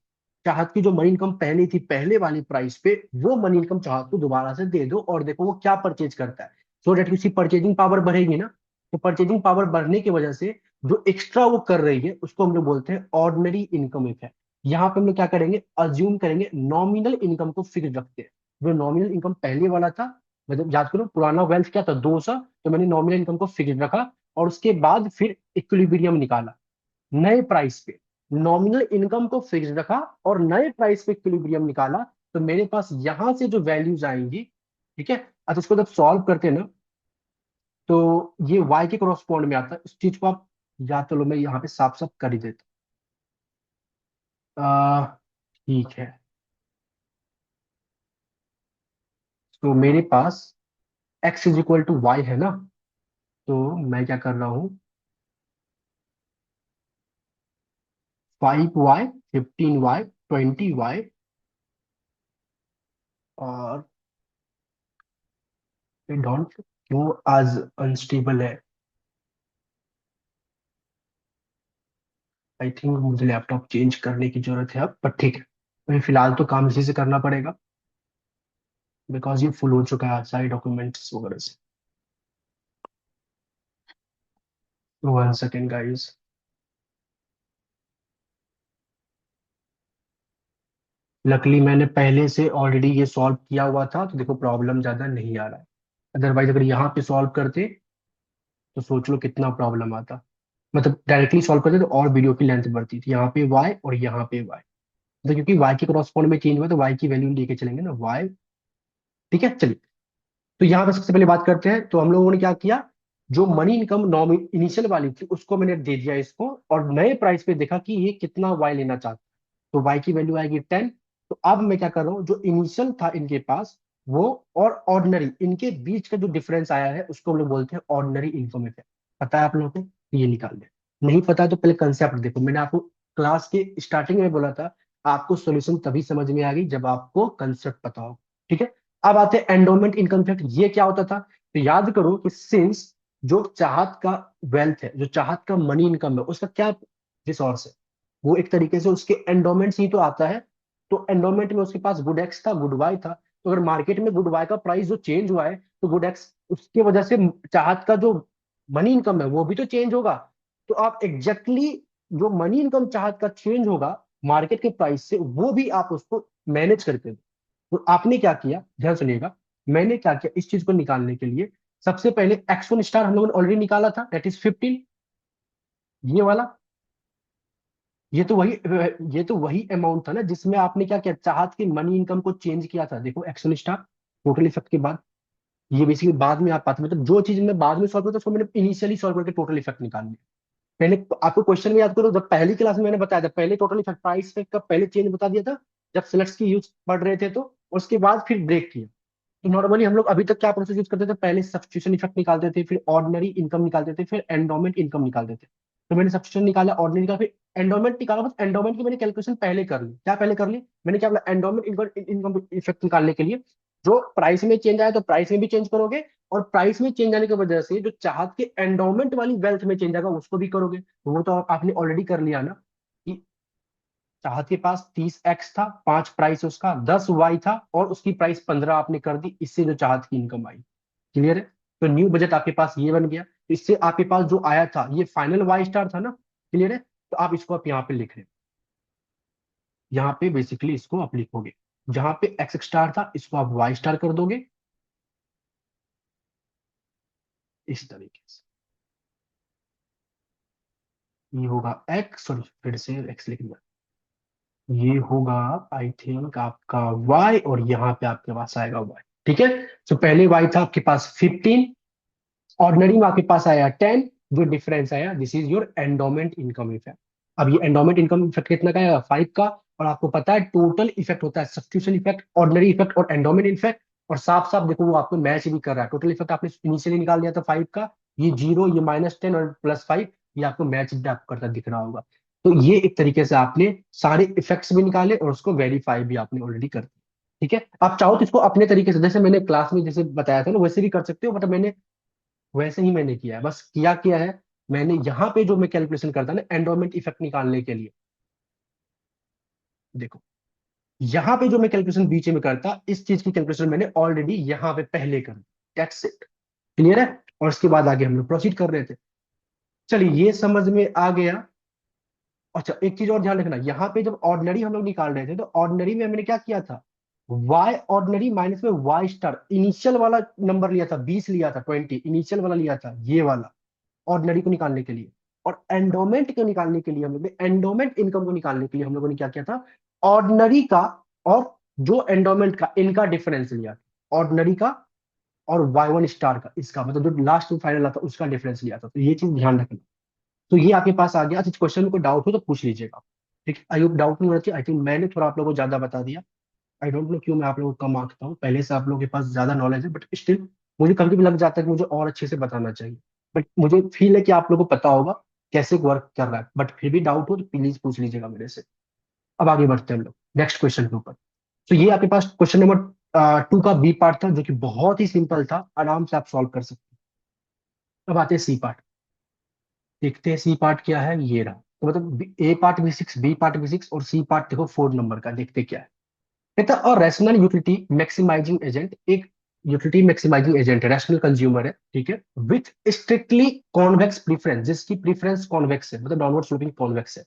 चाहत की जो मनी इनकम पहले थी पहले वाली प्राइस पे, वो मनी इनकम चाहत को दोबारा से दे दो, और देखो वो क्या परचेज करता है, सो डेट उसकी परचेजिंग पावर बढ़ेगी ना। तो परचेजिंग पावर बढ़ने की वजह से जो एक्स्ट्रा वो कर रही है उसको हम लोग बोलते हैं ऑर्डिनरी इनकम इफेक्ट। यहाँ पे हम लोग क्या करेंगे, अज्यूम करेंगे नॉमिनल इनकम को फिक्स रखते हैं, जो नॉमिनल इनकम पहले वाला था, मतलब याद करो पुराना वेल्थ क्या था, 200, तो मैंने नॉमिनल इनकम को फिक्स रखा, और उसके बाद फिर इक्विलिब्रियम निकाला नए प्राइस पे, नॉमिनल इनकम को फिक्स रखा और नए प्राइस पे इक्विलिब्रियम निकाला, तो मेरे पास यहां से जो वैल्यूज आएंगी, ठीक है, अच्छा इसको जब सॉल्व करते हैं ना, तो ये y के कॉरस्पॉन्ड में आता है, इस चीज को आप, या तो लो मैं यहाँ पे साफ साफ कर ही देता हूं। ठीक है, तो मेरे पास x is equal to y है ना, तो मैं क्या कर रहा हूँ, 5y, 15y, 20y, और डोंट, वो आज अनस्टेबल है, आई थिंक मुझे लैपटॉप चेंज करने की जरूरत है अब, पर ठीक है, अभी फिलहाल तो काम इसी से करना पड़ेगा, बिकॉज ये फुल हो चुका है सारे डॉक्यूमेंट्स वगैरह से। 1 सेकेंड गाइस। लकली मैंने पहले से ऑलरेडी ये सॉल्व किया हुआ था, तो देखो प्रॉब्लम ज्यादा नहीं आ रहा है, अदरवाइज अगर यहाँ पे सॉल्व करते तो सोच लो कितना प्रॉब्लम आता, मतलब डायरेक्टली सॉल्व करते तो और वीडियो की लेंथ बढ़ती थी, यहाँ पे वाई और यहाँ पे वाई, तो क्योंकि वाई के क्रॉसपॉन्ड में चेंज हुआ तो वाई की वैल्यू लेके चलेंगे ना, वाई। ठीक है, चलिए, तो यहाँ पे सबसे पहले बात करते हैं, तो हम लोगों ने क्या किया, जो मनी इनकम नॉमी इनिशियल वाली थी उसको मैंने दे दिया इसको, और नए प्राइस पे देखा कि ये कितना वाई लेना चाहता है, तो वाई की वैल्यू आएगी 10। तो अब मैं क्या कर रहा हूँ, जो इनिशियल था इनके पास वो, और ऑर्डिनरी, इनके बीच का जो डिफरेंस आया है उसको हम लोग बोलते हैं ऑर्डिनरी इनकम इफेक्ट। पता है आप लोगों को, तो ये निकाल दे, नहीं पता है तो पहले कंसेप्ट देखो, मैंने आपको क्लास के स्टार्टिंग में बोला था, आपको सॉल्यूशन तभी समझ में आ गई जब आपको कंसेप्ट पता हो। ठीक है, अब आते हैं एंडोमेंट इनकम इफेक्ट, ये क्या होता था, तो याद करो कि सिंस जो चाहत का वेल्थ है, जो चाहत का मनी इनकम है, उसका क्या रिसोर्स है, वो एक तरीके से उसके एंडोमेंट ही तो आता है, तो एंडोमेंट में उसके पास गुड एक्स था, गुड वाई था, तो अगर मार्केट में गुड वाई का प्राइस जो चेंज हुआ है, तो गुड एक्स उसकी वजह से चाहत का जो मनी इनकम है वो भी तो चेंज होगा, तो आप एग्जैक्टली जो मनी इनकम चाहत का चेंज होगा मार्केट के प्राइस से, वो भी आप उसको मैनेज करके दो। तो आपने क्या किया, ध्यान सुनिएगा, मैंने क्या किया इस चीज को निकालने के लिए, सबसे पहले एक्स वन स्टार हम लोगों ने ऑलरेडी निकाला था, दैट इज 15, ये वाला, ये तो वही ये तो वही अमाउंट था ना जिसमें आपने क्या किया, चाहत की मनी इनकम को चेंज किया था, देखो एक्शन स्टार टोटल इफेक्ट के बाद, ये बेसिकली बाद में आप पाते, मतलब जो चीज मैं बाद में सॉल्व करता उसको मैंने इनिशियली सॉल्व करके टोटल इफेक्ट निकाल लिया। पहले आपको क्वेश्चन में याद करो, जब पहली क्लास में मैंने बताया था, पहले टोटल इफेक्ट प्राइस इफेक्ट का पहले चेंज बता दिया था, जब सिलेक्ट की यूज पढ़ रहे थे, तो उसके बाद फिर ब्रेक किया। तो नॉर्मली हम लोग अभी तक क्या प्रोसेस यूज करते थे, पहले सब्स्टिट्यूशन इफेक्ट निकालते थे, फिर ऑर्डिनरी इनकम निकालते थे, फिर एंडोमेंट इनकम निकालते थे। तो मैंने सब्सटीट्यूशन निकाला, ऑर्डिनरी का, फिर एंडोमेंट निकाला। बस एंडोमेंट की मैंने कैलकुलेशन पहले कर ली। क्या पहले कर ली? मैंने क्या बोला, एंडोमेंट इनकम इफेक्ट निकालने के लिए जो प्राइस में चेंज आया तो प्राइस में भी चेंज करोगे, और प्राइस में चेंज आने की वजह से जो चाहत के एंडोमेंट वाली वेल्थ में चेंज आएगा उसको भी करोगे। तो वो तो आपने ऑलरेडी कर लिया ना, कि चाहत के पास 30x था, 5 प्राइस उसका, 10y था, और उसकी प्राइस 15 आपने कर दी, इससे जो चाहत की इनकम आई। क्लियर है? तो न्यू बजट आपके पास ये बन गया। तो इससे आपके पास जो आया था ये फाइनल वाई स्टार था ना। क्लियर है? तो आप इसको आप यहाँ पे लिख रहे हैं, यहाँ पे बेसिकली इसको आप लिखोगे, जहां पे एक्स स्टार था इसको आप वाई स्टार कर दोगे, इस तरीके से। ये होगा एक्स, सॉरी फिर से एक्स लिख दिया, ये होगा आई थिंक आपका वाई, और यहाँ पे आपके पास आएगा वाई। ठीक है? तो पहले वाई था आपके पास 15, ऑर्डिनरी में आपके पास आया 10, जो डिफरेंस आया this is your endowment income effect. अब ये एंडोमेंट इनकम इफेक्ट कितना का है? 5 का। और आपको पता है टोटल इफेक्ट होता है सब्स्टिट्यूशन इफेक्ट, ऑर्डिनरी इफेक्ट और एंडोमेंट इफेक्ट। और साफ साफ देखो वो आपको मैच भी कर रहा है। टोटल इफेक्ट आपने इनिशियली निकाल दिया था 5 का, ये 0, ये -10 और +5, ये आपको मैच भी आपको करता दिख रहा होगा। तो ये एक तरीके से आपने सारे इफेक्ट्स भी निकाले और उसको वेरीफाई भी आपने ऑलरेडी कर दिया। ठीक है? आप चाहो तो इसको अपने तरीके से, जैसे मैंने क्लास में जैसे बताया था ना वैसे भी कर सकते हो, बट मैंने वैसे ही मैंने किया है। बस किया किया है मैंने यहाँ पे जो मैं कैलकुलेशन करता ना एंडोमेंट इफेक्ट निकालने के लिए, देखो यहाँ पे जो मैं कैलकुलेशन बीच में करता, इस चीज की कैलकुलेशन मैंने ऑलरेडी यहाँ पे पहले कर दी। That's it. क्लियर है? और उसके बाद आगे हम लोग प्रोसीड कर रहे थे। चलिए ये समझ में आ गया। अच्छा एक चीज और ध्यान रखना, यहाँ पे जब ऑर्डिनरी हम लोग निकाल रहे थे तो ऑर्डिनरी में मैंने क्या किया था, वाई ऑर्डिनरी माइनस में वाई स्टार, इनिशियल वाला नंबर लिया था, 20 लिया था, 20 इनिशियल वाला लिया था, ये वाला ऑर्डिनरी को निकालने के लिए। और एंडोमेंट को निकालने के लिए हम लोग ने, एंडोमेंट इनकम को निकालने के लिए हम लोगों ने क्या किया था, ऑर्डिनरी का और जो एंडोमेंट का इनका डिफरेंस लिया, ऑर्डिनरी का और Y1 स्टार का, इसका मतलब जो लास्ट में फाइनल आता उसका डिफरेंस लिया था। तो ये चीज ध्यान रखना। तो ये आपके पास आ गया। अच्छा क्वेश्चन में कोई डाउट हो तो पूछ लीजिएगा। ठीक है? आई होप डाउट नहीं होना चाहिए। आई थिंक मैंने थोड़ा आप लोगों को ज्यादा बता दिया। आई डोंट नो क्यों मैं आप लोगों को कम आंकता हूँ, पहले से आप लोगों के पास ज्यादा नॉलेज है, बट स्टिल मुझे कभी कभी लग जाता है कि मुझे और अच्छे से बताना चाहिए। बट मुझे फील है कि आप लोगों को पता होगा कैसे वर्क कर रहा है, बट फिर भी डाउट हो तो प्लीज पूछ लीजिएगा मेरे से। अब आगे बढ़ते हैं हम लोग नेक्स्ट क्वेश्चन के ऊपर। तो ये आपके पास क्वेश्चन नंबर 2 का बी पार्ट था, जो कि बहुत ही सिंपल था, आराम से आप सॉल्व कर सकते हैं। अब आते हैं सी पार्ट। देखते हैं सी पार्ट क्या है, ये रहा। तो मतलब ए part B6, B part B6, और सी पार्ट देखो 4 नंबर का। देखते क्या है। कहता और रैशनल यूटिलिटी मैक्सिमाइजिंग एजेंट, एक यूटिलिटी मैक्सिमाइजिंग एजेंट है, रैशनल कंज्यूमर है। ठीक है? विथ स्ट्रिक्टली कॉन्वेक्स प्रीफरेंस, जिसकी प्रीफरेंस कॉन्वेक्स है, मतलब डाउनवर्ड स्लोपिंग कॉन्वेक्स है।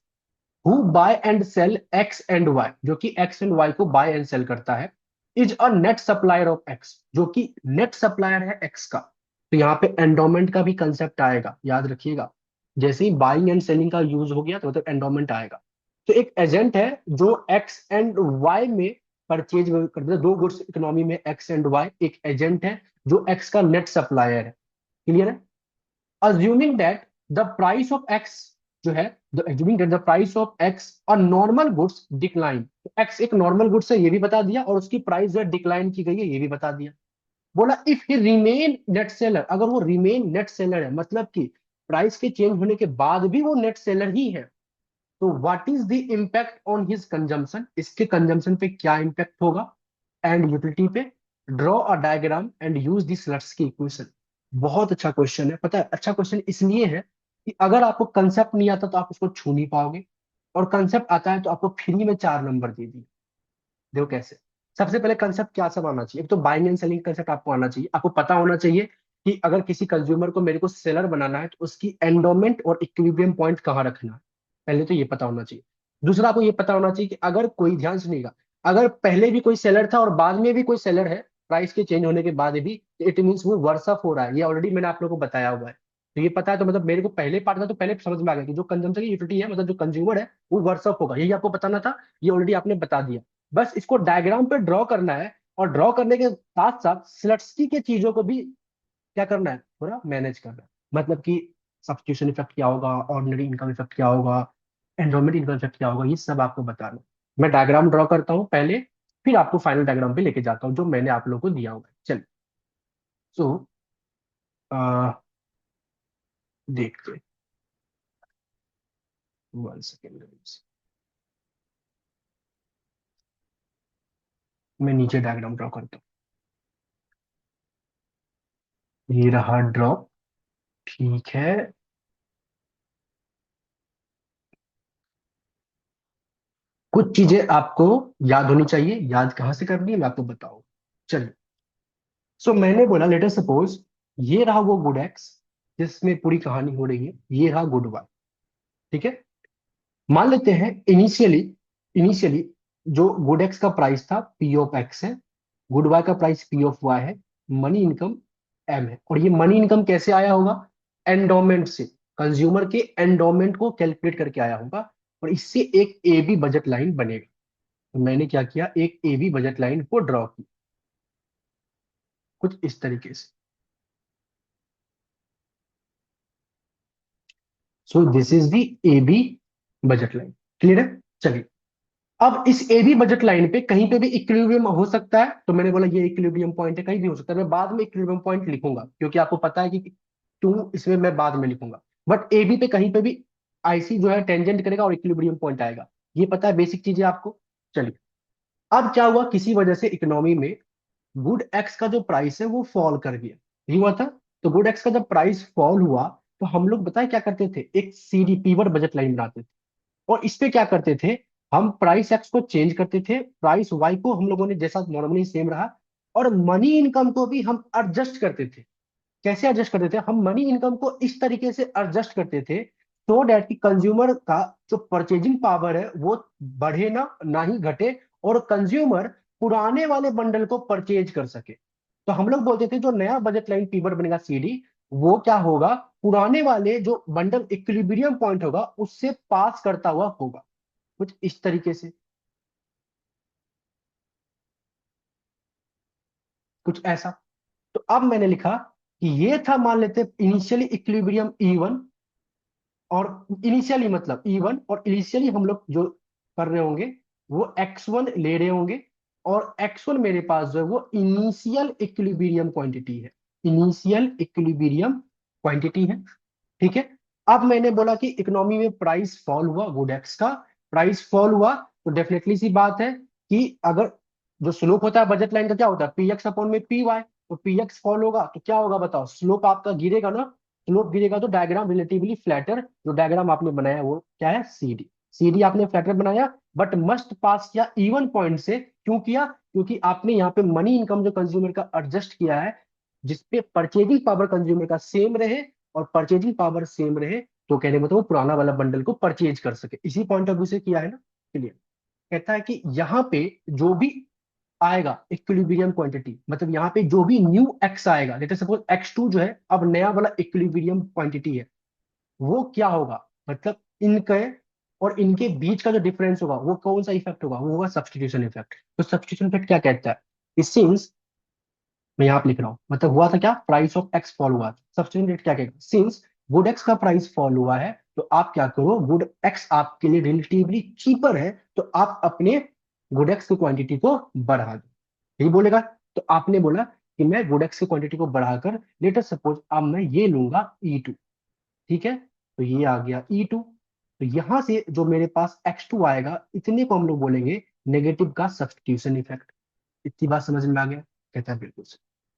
Who buy and sell x and y, जो कि एक्स एंड वाई को बाय एंड सेल करता है, is a net supplier of x, जो कि नेट सप्लायर है एक्स का। तो यहाँ पे एंडोमेंट का भी कंसेप्ट आएगा, याद रखिएगा। जैसे ही बाइंग एंड सेलिंग का यूज हो गया तो मतलब एंडोमेंट आएगा। तो एक एजेंट है जो एक्स एंड वाई में परचेज करता है, दो गुड्स इकोनॉमी में एक्स एंड वाई, एक एजेंट है जो एक्स का नेट सप्लायर है। क्लियर है? assuming that the price of x जो है, assuming that the price of x a normal goods decline, तो x एक नॉर्मल गुड्स है ये भी बता दिया, और उसकी प्राइस जो डिक्लाइन की गई है ये भी बता दिया। बोला if he remain net seller, अगर वो रिमेन नेट सेलर है, मतलब कि प्राइस के चेंज होने के बाद भी वो नेट सेलर ही है, तो what is the impact on his consumption, इसके कंजम्पशन पे क्या इम्पैक्ट होगा, एंड यूटिलिटी पे draw a diagram and use this Slutsky equation. बहुत अच्छा क्वेश्चन है। पता है अच्छा क्वेश्चन इसलिए है कि अगर आपको कंसेप्ट नहीं आता तो आप उसको छू नहीं पाओगे, और कंसेप्ट आता है तो आपको फ्री में 4 नंबर दे दिए। देखो कैसे। सबसे पहले कंसेप्ट क्या सब आना चाहिए, एक तो बाइंग एंड सेलिंग कंसेप्ट आपको आना चाहिए। आपको पता होना चाहिए कि अगर किसी कंज्यूमर को मेरे को सेलर बनाना है तो उसकी एंडोमेंट और इक्विलिब्रियम पॉइंट कहाँ रखना है, पहले तो ये पता होना चाहिए। दूसरा आपको ये पता होना चाहिए कि अगर कोई, ध्यान सुनिएगा, अगर पहले भी कोई सेलर था और बाद में भी कोई सेलर है, प्राइस के चेंज होने के बाद भी, इट मीन्स वो वर्स अप हो रहा है। ये ऑलरेडी मैंने आप लोगों को बताया हुआ है। तो ये पता है तो मतलब मेरे को पहले पार्ट था तो पहले समझ में आ गया कि जो कंजम्पशन की यूटिलिटी है, मतलब जो कंज्यूमर है वो वर्स अप होगा, यही आपको बताना था। ये ऑलरेडी आपने बता दिया। बस इसको डायग्राम पे ड्रॉ करना है, और ड्रॉ करने के साथ साथ स्लट्सकी के चीजों को भी क्या करना है, थोड़ा मैनेज करना है। मतलब कि सब्स्टिट्यूशन इफेक्ट क्या होगा, ऑर्डिनरी इनकम इफेक्ट क्या होगा, एंडोमेंट इनकम इफेक्ट क्या होगा, ये सब आपको बताना है। मैं डायग्राम ड्रॉ करता हूँ पहले, फिर आपको फाइनल डायग्राम पे लेके जाता हूँ जो मैंने आप लोगों को दिया हुआ है। चलिए। सो देखते हैं। वन सेकेंड, मैं नीचे डायग्राम ड्रॉ करता हूँ। ये रहा ड्रॉप, ठीक है। कुछ चीजें आपको याद होनी चाहिए, याद कहाँ से करनी है मैं आपको बताऊं। चलिए, सो मैंने बोला लेटर सपोज ये रहा वो गुड एक्स जिसमें पूरी कहानी हो रही है, ये रहा गुड वाई, ठीक है। मान लेते हैं इनिशियली इनिशियली जो गुड एक्स का प्राइस था पी ऑफ एक्स है, गुड वाई का प्राइस पी ऑफ वाई है, मनी इनकम एम है। और ये मनी इनकम कैसे आया होगा? एंडोमेंट से, कंज्यूमर के एंडोमेंट को कैलकुलेट करके आया होगा। और इससे एक ए बी बजट लाइन बनेगा। तो मैंने क्या किया, एक ए बी बजट लाइन को ड्रॉ की कुछ इस तरीके से। So this is the A B budget line. Clear है? चलिए, अब इस ए बी बजट लाइन पे कहीं पे भी इक्विलिब्रियम हो सकता है, तो मैंने बोला ये इक्विलिब्रियम पॉइंट है, कहीं भी हो सकता है। मैं बाद में इक्विलिब्रियम पॉइंट लिखूंगा क्योंकि आपको पता है कि क्यों, इसमें मैं बाद में लिखूंगा। बट ए बी पे कहीं पे भी आईसी जो है टेंजेंट करेगा और इक्विलिब्रियम पॉइंट आएगा, ये पता है, बेसिक चीजें आपको। चलिए, अब क्या हुआ, किसी वजह से इकोनॉमी में गुड एक्स का जो प्राइस है वो फॉल कर गया, ये हुआ था। तो गुड एक्स का जब प्राइस फॉल हुआ तो हम लोग बताए क्या करते थे, एक सीडी पीवट बजट लाइन बनाते थे। और इस पे क्या करते थे, हम प्राइस एक्स को चेंज करते थे, प्राइस वाई को हम लोगों ने जैसा नॉर्मली सेम रहा, और मनी इनकम को भी हम एडजस्ट करते थे। कैसे एडजस्ट करते थे, हम मनी इनकम को इस तरीके से एडजस्ट करते थे सो डैट कि कंज्यूमर का जो परचेजिंग पावर है वो बढ़े ना ही घटे, और कंज्यूमर पुराने वाले बंडल को परचेज कर सके। तो हम लोग बोलते थे जो नया बजट लाइन पीवट बनेगा सीडी, वो क्या होगा, पुराने वाले जो बंडल इक्विलिब्रियम पॉइंट होगा उससे पास करता हुआ होगा, कुछ इस तरीके से, कुछ ऐसा। तो अब मैंने लिखा कि ये था, मान लेते इनिशियली इक्विलिब्रियम E1, और इनिशियली मतलब E1, और इनिशियली हम लोग जो कर रहे होंगे वो X1 ले रहे होंगे। और X1 मेरे पास जो है वो इनिशियल इक्विलिब्रियम क्वांटिटी है, इनिशियल इक्विलिब्रियम क्वांटिटी है, ठीक है। अब मैंने बोला कि इकोनॉमी में प्राइस फॉल हुआ, गुड एक्स का प्राइस फॉल हुआ, तो डेफिनेटली सी बात है कि अगर जो स्लोप होता है बजट लाइन का क्या होता है, पी एक्स अपॉन में पी वाई, तो पी एक्स फॉल होगा तो क्या होगा बताओ, स्लोप आपका गिरेगा ना। स्लोप गिरेगा तो डायग्राम रिलेटिवली फ्लैटर, जो डायग्राम आपने बनाया वो क्या है, सीडी। सीडी आपने फ्लैटर बनाया, बट मस्ट पास किया इवन पॉइंट से। क्यों किया? क्योंकि आपने यहाँ पे मनी इनकम जो कंज्यूमर का एडजस्ट किया है, जिसपे परचेजिंग पावर कंज्यूमर का सेम रहे, और परचेजिंग पावर सेम रहे, तो कहने मतलब वो पुराना वाला बंडल को परचेज कर सके, इसी पॉइंट ऑफ व्यू से किया है ना। क्लियर? कहता है कि यहाँ पे जो भी आएगा इक्विलिब्रियम क्वांटिटी, मतलब यहाँ पे जो भी न्यू एक्स आएगा, लेट अस सपोज X2 जो है अब नया वाला इक्विलिब्रियम क्वांटिटी है, वो क्या होगा, मतलब इनके और इनके बीच का जो डिफरेंस होगा वो कौन सा इफेक्ट होगा, वो होगा सब्सटीट्यूशन इफेक्ट। तो सब्सटीट्यूशन इफेक्ट क्या कहता है, इट सीन्स, मैं यहाँ पे लिख रहा हूँ, मतलब हुआ था क्या, प्राइस ऑफ एक्स फॉल हुआ था। सब्सटीट्यूशन रेट क्या कहेगा, सिंस गुड एक्स का प्राइस फॉल हुआ है तो आप क्या करो, गुड एक्स आपके लिए रिलेटिवली चीपर है, तो आप अपने गुड एक्स की क्वांटिटी को बढ़ा दो, यही बोलेगा। तो आपने बोला कि मैं गुड एक्स की क्वांटिटी को बढ़ाकर, लेटर सपोज अब मैं ये लूंगा E2, ठीक है। तो ये आ गया E2। तो यहां से जो मेरे पास X2 आएगा, इतने को हम लोग बोलेंगे नेगेटिव का सब्सटीट्यूशन इफेक्ट। इतनी बात समझ में आ गया? कहता है बिल्कुल सही।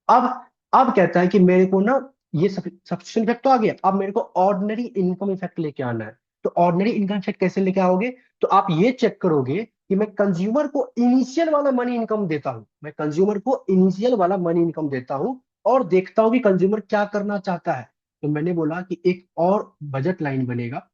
अब अब कहता है कि मेरे को ना, ये सब्सटीट्यूशन इफेक्ट तो आ गया, अब मेरे को ऑर्डिनरी इनकम इफेक्ट लेके आना है। तो ऑर्डिनरी इनकम इफेक्ट कैसे लेके आओगे, तो आप ये चेक करोगे कि मैं कंज्यूमर को इनिशियल वाला मनी इनकम देता हूं, मैं कंज्यूमर को इनिशियल वाला मनी इनकम देता हूं, और देखता हूं कि कंज्यूमर क्या करना चाहता है। तो मैंने बोला कि एक और बजट लाइन बनेगा,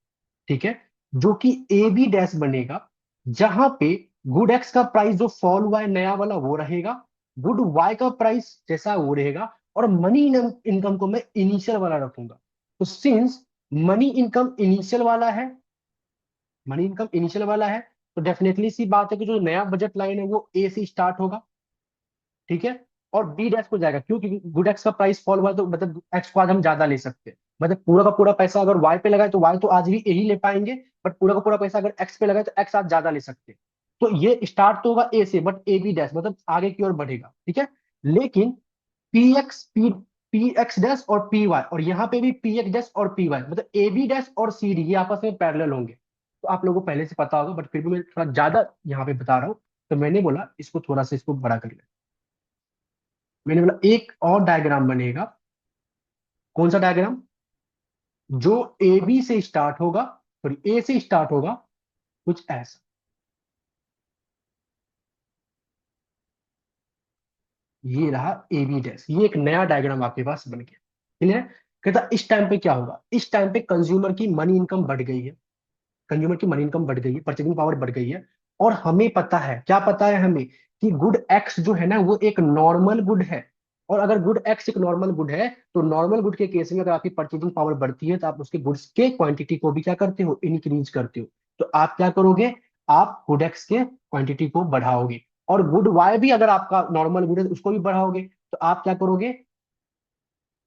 ठीक है, जो कि ए बी डैश बनेगा, जहां पे गुड एक्स का प्राइस जो फॉल हुआ है नया वाला वो रहेगा, गुड वाई का प्राइस जैसा वो रहेगा, और मनी इनकम को मैं इनिशियल वाला रखूंगा। तो सिंस मनी इनकम इनिशियल वाला है, मनी इनकम इनिशियल वाला है, तो डेफिनेटली सी बात है कि जो नया बजट लाइन है वो ए से स्टार्ट होगा, ठीक है, और बी डैश को जाएगा। क्यों? क्योंकि गुड एक्स का प्राइस फॉल हुआ है, तो मतलब एक्स को आज हम ज्यादा ले सकते हैं, मतलब पूरा का पूरा पैसा अगर वाई पे लगाए तो वाई तो आज भी यही ले पाएंगे, बट पूरा का पूरा पैसा अगर एक्स पे लगाए तो एक्स आज ज्यादा ले सकते हैं। तो ये स्टार्ट तो होगा ए से, बट ए बी डैश मतलब आगे की ओर बढ़ेगा, ठीक है। लेकिन पी एक्स डैश और पी वाई, और यहाँ पे भी पी एक्स डैश और पी वाई, मतलब ए बी डैश और सी डी ये आपस में पैरेलल होंगे। तो आप लोगों को पहले से पता होगा, बट फिर भी मैं थोड़ा ज्यादा यहाँ पे बता रहा हूँ। तो मैंने बोला इसको थोड़ा सा इसको बड़ा कर ले। मैंने बोला एक और डायग्राम बनेगा। कौन सा डायग्राम? जो ए बी से स्टार्ट होगा, सॉरी ए से स्टार्ट होगा, कुछ ऐसा। ये रहा ए बी डैश, ये एक नया डायग्राम आपके पास बन गया। क्लियर? कहता इस टाइम पे क्या होगा, इस टाइम पे कंज्यूमर की मनी इनकम बढ़ गई है। कंज्यूमर की मनी इनकम बढ़ गई है, परचेजिंग पावर बढ़ गई है। और हमें पता है, क्या पता है हमें, कि गुड एक्स जो है ना वो एक नॉर्मल गुड है। और अगर गुड एक्स एक नॉर्मल गुड है, तो नॉर्मल गुड के केस में अगर आपकी परचेजिंग पावर बढ़ती है, तो आप उसके गुड्स के क्वांटिटी को भी क्या करते हो, इंक्रीज करते हो। तो आप क्या करोगे, आप गुड एक्स के क्वांटिटी को बढ़ाओगे। और गुड वाई भी अगर आपका नॉर्मल गुड है, तो उसको भी बढ़ाओगे। तो आप क्या करोगे,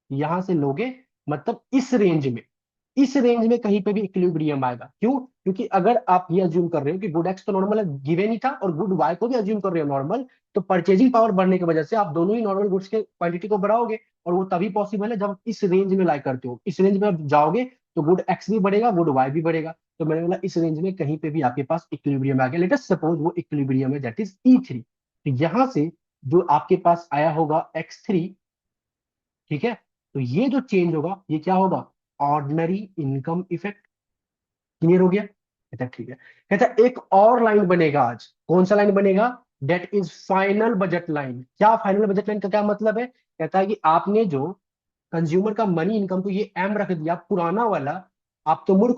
यहां से लोगे, मतलब इस रेंज में कहीं पे भी इक्विलिब्रियम आएगा। क्यों? क्योंकि अगर आप ये अज्यूम कर रहे हो कि गुड एक्स तो नॉर्मल गिवन ही था, और गुड वाई को भी अज्यूम कर रहे हो नॉर्मल, तो परचेजिंग पावर बढ़ने की वजह से आप दोनों ही नॉर्मल गुड्स के क्वांटिटी को बढ़ाओगे। और वो तभी पॉसिबल है जब इस रेंज में लाई करते हो। इस रेंज में आप जाओगे तो गुड एक्स भी बढ़ेगा, गुड वाई भी बढ़ेगा। तो मैंने बोला इस रेंज में कहीं पे भी आपके पास इक्विलिब्रियम आ गया। लेट अस सपोज वो इक्विलिब्रियम है, दैट इज E3। तो यहां से जो आपके पास आया होगा X3, ठीक है, तो ये जो चेंज होगा ये क्या होगा, ऑर्डिनरी इनकम इफेक्ट। क्लियर हो गया? कहता है, ठीक है। कहता है, एक और लाइन बनेगा आज। कौन सा लाइन बनेगा? That is final budget line. क्या फाइनल बजट लाइन का क्या मतलब है? कहता है कि आपने जो कंज्यूमर का मनी इनकम को ये एम रख दिया पुराना वाला, आप तो मूर्ख।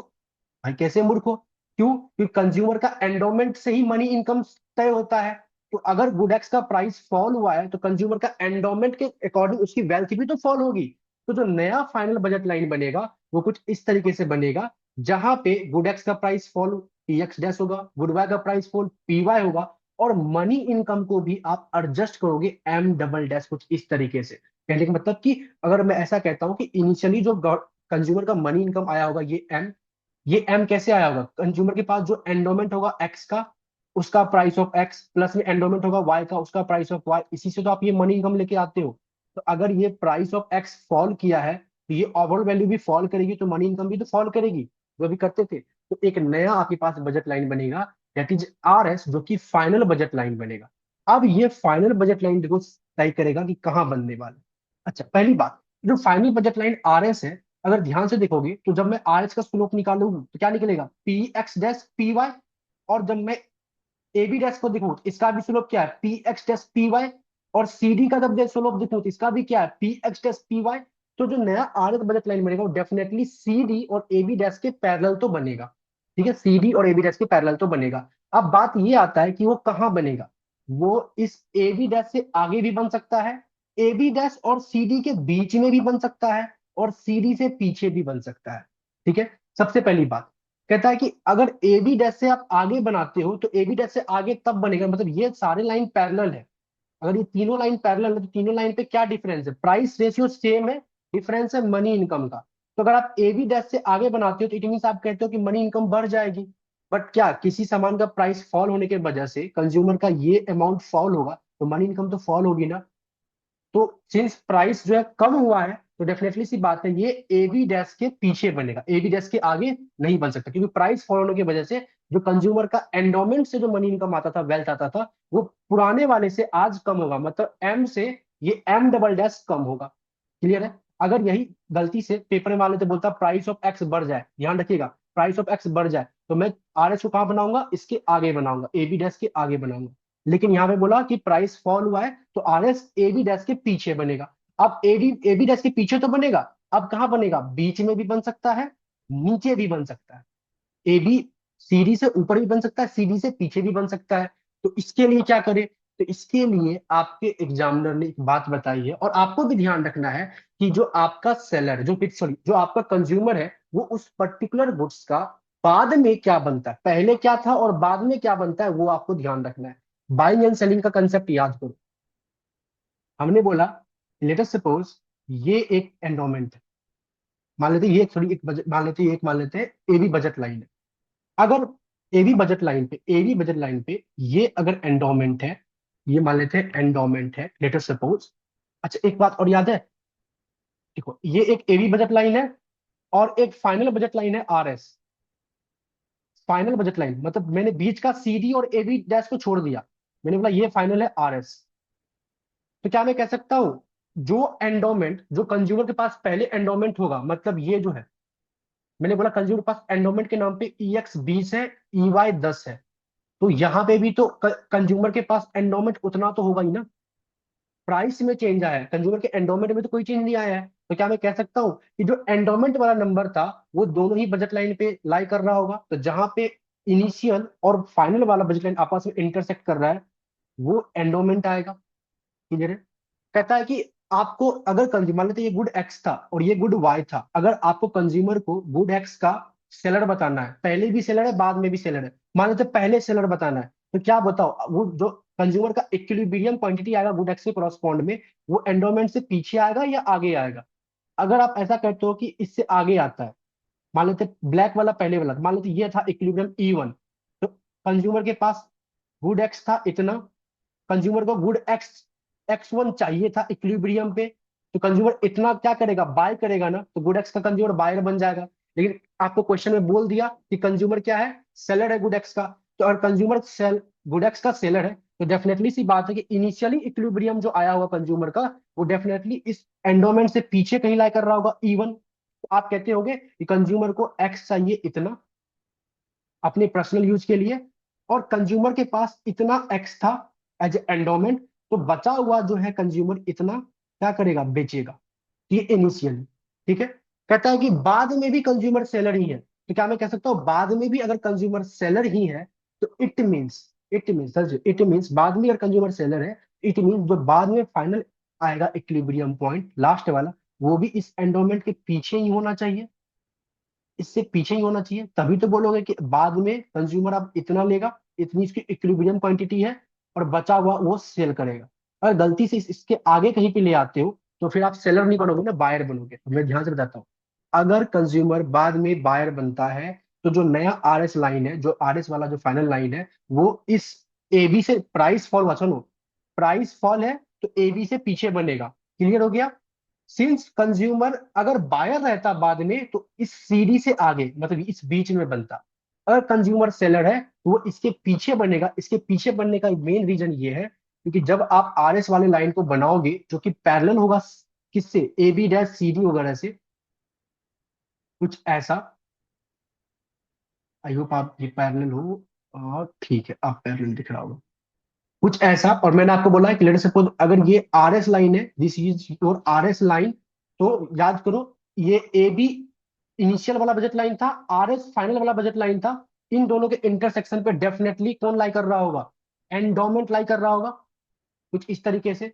भाई कैसे मूर्ख हो? क्यों? क्योंकि कंज्यूमर का एंडोमेंट से ही मनी इनकम तय होता है। तो अगर गुडेक्स का प्राइस फॉल हुआ है, तो कंज्यूमर का एंडोमेंट के अकॉर्डिंग उसकी वेल्थ भी तो फॉल होगी। तो जो नया फाइनल बजट लाइन बनेगा, वो कुछ इस तरीके से बनेगा, जहां पे गुडेक्स का प्राइस फॉल पीएक्स डैश होगा, गुडवाई का प्राइस फॉल पीवाई होगा, और मनी इनकम को भी आप एडजस्ट करोगे एम डबल डैश, कुछ इस तरीके से। कहने का मतलब कि अगर मैं ऐसा कहता हूं कि इनिशियली जो कंज्यूमर का मनी इनकम आया होगा, ये एम कैसे आया होगा, कंज्यूमर के पास जो एंडोमेंट होगा एक्स का, उसका प्राइस ऑफ एक्स, प्लस में एंडोमेंट होगा वाई का, उसका प्राइस ऑफ वाई। इसी से तो आप ये मनी इनकम लेके आते हो। तो अगर ये प्राइस ऑफ एक्स फॉल किया है, तो ये ओवरऑल वैल्यू भी फॉल करेगी, तो मनी इनकम भी तो फॉल करेगी, जो भी करते थे। तो एक नया आपके पास बजट लाइन बनेगा, दैट इज RS, जो कि फाइनल बजट लाइन बनेगा। अब ये फाइनल बजट लाइन देखो तय करेगा कि कहाँ बनने वाला है। अच्छा, पहली बात, जो फाइनल बजट लाइन RS है, अगर ध्यान से देखोगे तो जब मैं RS का स्लोप निकालूंगा तो क्या निकलेगा, PX डैश PY। और जब मैं AB डैश को देखूं तो इसका भी स्लोप क्या है, PX डैश PY। और CD का जब स्लोप देखूं तो इसका भी क्या है, PX डैश PY। तो जो नया RS बजट लाइन बनेगा वो डेफिनेटली CD और AB डैश के पैरेलल तो बनेगा। ठीक है, CD और AB डैश के पैरेलल तो बनेगा। अब बात ये आता है कि वो कहाँ बनेगा। वो इस AB डैश से आगे भी बन सकता है, AB डैश और CD के बीच में भी बन सकता है, और CD से पीछे भी बन सकता है। ठीक है। सबसे पहली बात, कहता है कि अगर AB डैश से आप आगे बनाते हो, तो AB डैश से आगे तब बनेगा, मतलब ये सारे लाइन पैरेलल है। अगर ये तीनों लाइन पैरेलल है, तो तीनों लाइन पे क्या डिफरेंस है, प्राइस रेशियो सेम है, डिफरेंस है मनी इनकम का। तो अगर आप AB डैश से आगे बनाते हो, तो इट मीन आप कहते हो कि मनी इनकम बढ़ जाएगी। बट क्या किसी सामान का प्राइस फॉल होने की वजह से कंज्यूमर का ये अमाउंट फॉल होगा, तो मनी इनकम तो फॉल होगी ना। तो सिंस प्राइस जो है कम हुआ है, तो डेफिनेटली सी बात है ये AB डैश के पीछे बनेगा, AB डैश के आगे नहीं बन सकता, क्योंकि प्राइस फॉल होने की वजह से जो कंज्यूमर का एंडोमेंट से जो मनी इनकम आता था, वेल्थ आता था, वो पुराने वाले से आज कम होगा, मतलब M से ये M डबल डैश कम होगा। क्लियर है? अगर यही गलती से पेपर में मान लेते, बोलता प्राइस ऑफ एक्स बढ़ जाए, ध्यान रखिएगा, प्राइस ऑफ एक्स बढ़ जाए, तो मैं RS को कहां बनाऊंगा, इसके आगे बनाऊंगा, AB डैश के आगे बनाऊंगा। लेकिन यहाँ पे बोला कि प्राइस फॉल हुआ है, तो RS AB डैश के पीछे बनेगा। अब AB डैश के पीछे तो बनेगा, अब कहां बनेगा, बीच में भी बन सकता है, नीचे भी बन सकता है। AB CD से ऊपर भी बन सकता है, CD से पीछे भी बन सकता है। तो इसके लिए क्या करें, तो इसके लिए आपके एग्जामिनर ने एक बात बताई है, और आपको भी ध्यान रखना है कि जो आपका सेलर, जो सॉरी जो आपका कंज्यूमर है, वो उस पर्टिकुलर गुड्स का बाद में क्या बनता है, पहले क्या था और बाद में क्या बनता है, वो आपको ध्यान रखना है। बाइंग एंड सेलिंग का कंसेप्ट याद करो। हमने बोला, लेट अस सपोज ये एक एंडोमेंट है, मान लेते हैं ये सॉरी एक बजट, मान लेते हैं एक, मान लेते हैं एबी बजट लाइन है। अगर एबी बजट लाइन पे ये अगर एंडोमेंट है, ये मान लेते हैं एंडोमेंट है, लेट अस सपोज। अच्छा, एक बात और याद है, देखो ये एक एबी बजट लाइन है, और एक फाइनल बजट लाइन है RS। फाइनल बजट लाइन, मतलब मैंने बीच का CD और AB डैश को छोड़ दिया, मैंने बोला ये फाइनल है RS। तो क्या मैं कह सकता हूं, जो एंडोमेंट, जो कंज्यूमर के पास पहले एंडोमेंट होगा, मतलब ये जो है, मैंने बोला कंज्यूमर के पास एंडोमेंट के नाम पे EX 20 है, EY 10 है, तो यहाँ पे भी तो कंज्यूमर के पास एंडोमेंट उतना तो होगा ही ना। प्राइस में चेंज आया है, कंज्यूमर के एंडोमेंट में तो कोई चेंज नहीं आया है, तो क्या मैं कह सकता हूँ कि जो एंडोमेंट वाला नंबर था वो दोनों ही बजट लाइन पे लाई कर रहा होगा, तो जहां पे इनिशियल और फाइनल वाला बजट लाइन आपस में इंटरसेक्ट कर रहा है वो एंडोमेंट आएगा। क्लियर है? कहता है कि आपको अगर कंज्यूमर, मान लेते ये गुड एक्स था और ये गुड वाई था, अगर आपको कंज्यूमर को गुड एक्स का सेलर बताना है, पहले भी सेलर है बाद में भी सेलर है, मान लेते पहले सेलर बताना है, तो क्या बताओ, वो जो कंज्यूमर का इक्विलिब्रियम क्वांटिटी आएगा गुड एक्स के कॉरस्पॉन्ड में, वो एंडोमेंट से पीछे आएगा या आगे आएगा? अगर आप ऐसा कहते हो कि इससे आगे आता है, मान लेते ब्लैक वाला पहले वाला, मान लेते ये था इक्विलिब्रियम E1, तो कंज्यूमर के पास गुड एक्स था इतना, कंज्यूमर को गुड एक्स X1 चाहिए था इक्विलिब्रियम पे, तो कंज्यूमर इतना क्या करेगा, बाय करेगा ना, तो गुड एक्स का कंज्यूमर बायर बन जाएगा। लेकिन आपको क्वेश्चन में बोल दिया कि कंज्यूमर क्या है, सेलर है गुड एक्स का, तो अगर कंज्यूमर सेल गुड एक्स का सेलर है, तो डेफिनेटली सी बात है कि इनिशियली इक्विलिब्रियम जो आया होगा कंज्यूमर का, वो डेफिनेटली इस एंडोमेंट से पीछे कहीं लाई कर रहा होगा E1। तो आप कहते होगे कि कंज्यूमर को एक्स चाहिए इतना अपने पर्सनल यूज के लिए, और कंज्यूमर के पास इतना एक्स था एज एंडोमेंट, तो बचा हुआ जो है कंज्यूमर इतना क्या करेगा, बेचेगा। ये इनिशियली, ठीक है। कहता है कि बाद में भी कंज्यूमर सेलर ही है, तो क्या मैं कह सकता हूँ बाद में भी अगर कंज्यूमर सेलर ही है, तो इट मीन्स बाद में अगर कंज्यूमर सेलर है, इट मीन्स जो बाद में फाइनल आएगा इक्विलिब्रियम पॉइंट लास्ट वाला, वो भी इस एंडोमेंट के पीछे ही होना चाहिए, इससे पीछे ही होना चाहिए, तभी तो बोलोगे कि बाद में कंज्यूमर अब इतना लेगा, इतनी इसकी इक्विलिब्रियम क्वांटिटी है, और बचा हुआ वो सेल करेगा। अगर गलती से इसके आगे कहीं पे ले आते हो, तो फिर आप सेलर नहीं बनोगे ना, बायर बनोगे। तो मैं ध्यान से बताता हूँ, अगर कंज्यूमर बाद में बायर बनता है, तो जो नया RS लाइन है, जो RS वाला जो फाइनल लाइन है, वो इस AB से प्राइस फॉल, वाचन हो, प्राइस फॉल है तो AB से पीछे बनेगा। क्लियर हो गया? सिंस कंज्यूमर अगर बायर रहता बाद में, तो इस CD से आगे, मतलब इस बीच में बनता। अगर कंज्यूमर सेलर है तो वो इसके पीछे बनेगा। इसके पीछे बनने का मेन रीजन ये है क्योंकि जब आप RS वाले लाइन को बनाओगे जो कि पैरेलल होगा किससे, AB-CD वगैरह से, कुछ ऐसा, आई होप आप ये पैरेलल हो, और ठीक है आप पैरेलल दिख रहा होगा कुछ ऐसा। और मैंने आपको बोला है कि लेट सपोज अगर ये RS लाइन है, this is your RS line, तो याद करो ये AB इनिशियल वाला बजट लाइन था, RS फाइनल वाला बजट लाइन था, इन दोनों के इंटरसेक्शन पे डेफिनेटली कौन लाई कर रहा होगा, एंडोमेंट लाई कर रहा होगा, कुछ इस तरीके से।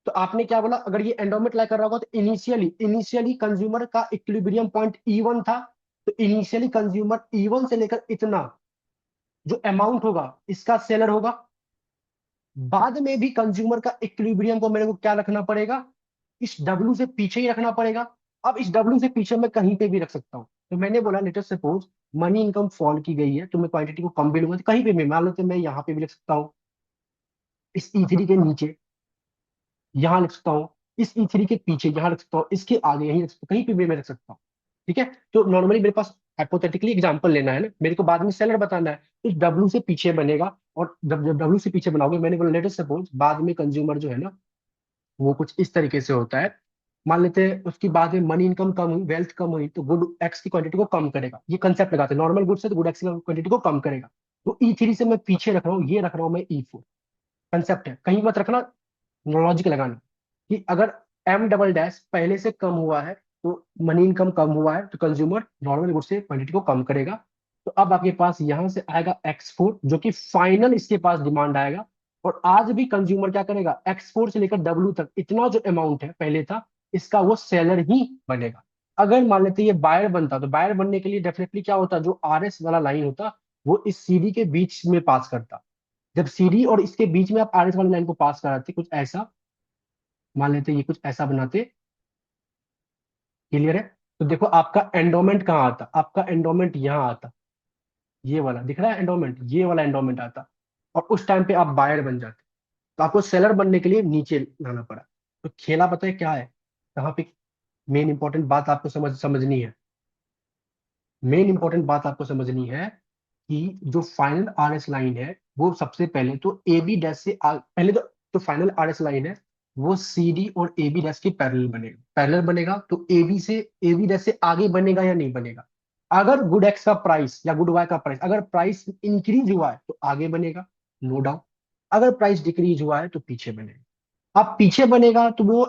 तो आपने क्या बोला, अगर ये एंडोमेंट लाई कर रहा होगा तो इनिशियली कंज्यूमर का इक्विलिब्रियम पॉइंट E1 था, तो इनिशियली कंज्यूमर E1 से लेकर इतना जो अमाउंट होगा इसका सेलर होगा। बाद में भी कंज्यूमर का इक्विलिब्रियम को मेरे को क्या रखना पड़ेगा, इस W से पीछे ही रखना पड़ेगा। अब इस W से पीछे मैं कहीं पे भी रख सकता हूँ। तो मैंने बोला later suppose money income fall की गई है, तो मैं क्वांटिटी को कम भी लूंगा, तो कहीं पे भी मान लो, तो मैं यहाँ पे भी लिख सकता हूँ, इस E3 के नीचे यहाँ लिख सकता हूँ, इस E3 के पीछे यहाँ लिख सकता हूँ, इसके आगे यहीं लिख सकता हूँ, कहीं पे भी मैं रख सकता हूँ। ठीक है। तो नॉर्मली मेरे पास हाइपोथेटिकली एग्जांपल लेना है ना, मेरे को बाद में सेलर बताना है, तो इस W से पीछे बनेगा। और जब जब W से पीछे बनाओगे, मैंने बोला लेटर सपोज बाद में कंज्यूमर जो है ना, वो कुछ इस तरीके से होता है। मान लेते हैं उसकी बाद में मनी इनकम कम हुई, वेल्थ कम हुई, तो गुड एक्स की क्वांटिटी को कम करेगा। ये कंसेप्ट लगाते हैं, नॉर्मल गुड से तो गुड एक्स की क्वांटिटी को कम करेगा। तो E3 से मैं पीछे रख रहा हूँ, ये रख रहा हूँ मैं E4। कंसेप्ट है, कहीं मत रखना, लॉजिक लगाना कि अगर M डबल डैश पहले से कम हुआ है, तो मनी इनकम कम हुआ है, तो कंज्यूमर नॉर्मल गुड से क्वांटिटी को कम करेगा। तो अब आपके पास यहां से आएगा X4 जो कि फाइनल इसके पास डिमांड आएगा। और आज भी कंज्यूमर क्या करेगा, X4 से लेकर W तक इतना जो अमाउंट है पहले था, इसका वो सेलर ही बनेगा। अगर मान लेते ये बायर बनता, तो बायर बनने के लिए डेफिनेटली क्या होता, जो RS वाला लाइन होता वो इस CD के बीच में पास करता। जब CD और इसके बीच में आप RS वाली लाइन को पास कराते, कुछ ऐसा मान लेते, ये कुछ ऐसा बनाते। क्लियर है? तो देखो आपका एंडोमेंट कहाँ आता, आपका एंडोमेंट यहाँ आता, ये वाला दिख रहा है एंडोमेंट, ये वाला एंडोमेंट आता। और उस टाइम पे आप बायर बन जाते, तो आपको सेलर बनने के लिए नीचे लाना पड़ा। तो खेला पता है क्या है, कहाँ पे मेन इंपॉर्टेंट बात आपको समझनी है, मेन इंपॉर्टेंट बात आपको समझनी है कि जो फाइनल आर एस लाइन है वो सबसे पहले तो ए बी डैश से पहले तो जो फाइनल आर एस लाइन है वो सी डी और ए बी डैश के पैरेलल बनेगा। पैरेलल बनेगा तो ए बी डैश से आगे बनेगा या नहीं बनेगा। अगर गुड एक्स का प्राइस या गुड वाई का प्राइस, अगर प्राइस इंक्रीज हुआ है तो आगे बनेगा, नो डाउट। अगर प्राइस डिक्रीज हुआ है तो पीछे बनेगा। अब पीछे बनेगा तो वो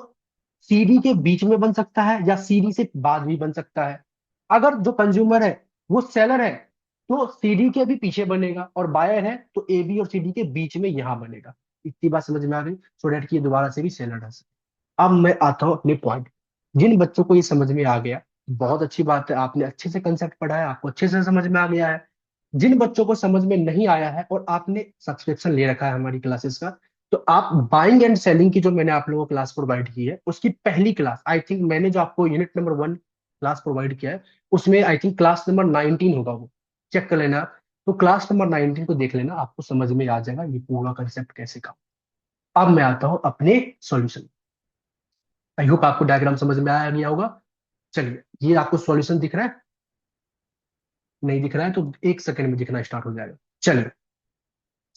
सीडी के बीच में बन सकता है या सीडी से बाद भी बन सकता है। अगर जो कंज्यूमर है वो सेलर है तो सीडी के भी पीछे बनेगा, और बायर है तो ए बी और सीडी के बीच में यहां बनेगा। इतनी बात समझ में आ गई, सो डेट कि ये दोबारा से भी सेलर है। अब मैं आता हूँ अपने पॉइंट। जिन बच्चों को ये समझ में आ गया, बहुत अच्छी बात है, आपने अच्छे से कंसेप्ट पढ़ा है, आपको अच्छे से समझ में आ गया है। जिन बच्चों को समझ में नहीं आया है और आपने सब्सक्रिप्शन ले रखा है हमारी क्लासेस का, तो आप बाइंग एंड सेलिंग की जो मैंने आप लोगों को क्लास प्रोवाइड की है उसकी पहली क्लास, आई थिंक मैंने जो आपको यूनिट नंबर 1 क्लास प्रोवाइड किया है उसमें आई थिंक क्लास नंबर 19 होगा, वो चेक कर लेना। तो क्लास नंबर 19 को देख लेना, आपको समझ में आ जाएगा ये पूरा कंसेप्ट कैसे काम। अब मैं आता हूं अपने सॉल्यूशन। आई होप आपको डायग्राम समझ में आया गया होगा। चलिए, ये आपको सॉल्यूशन दिख रहा है? नहीं दिख रहा है तो एक सेकंड में दिखना स्टार्ट हो जाएगा। चलिए,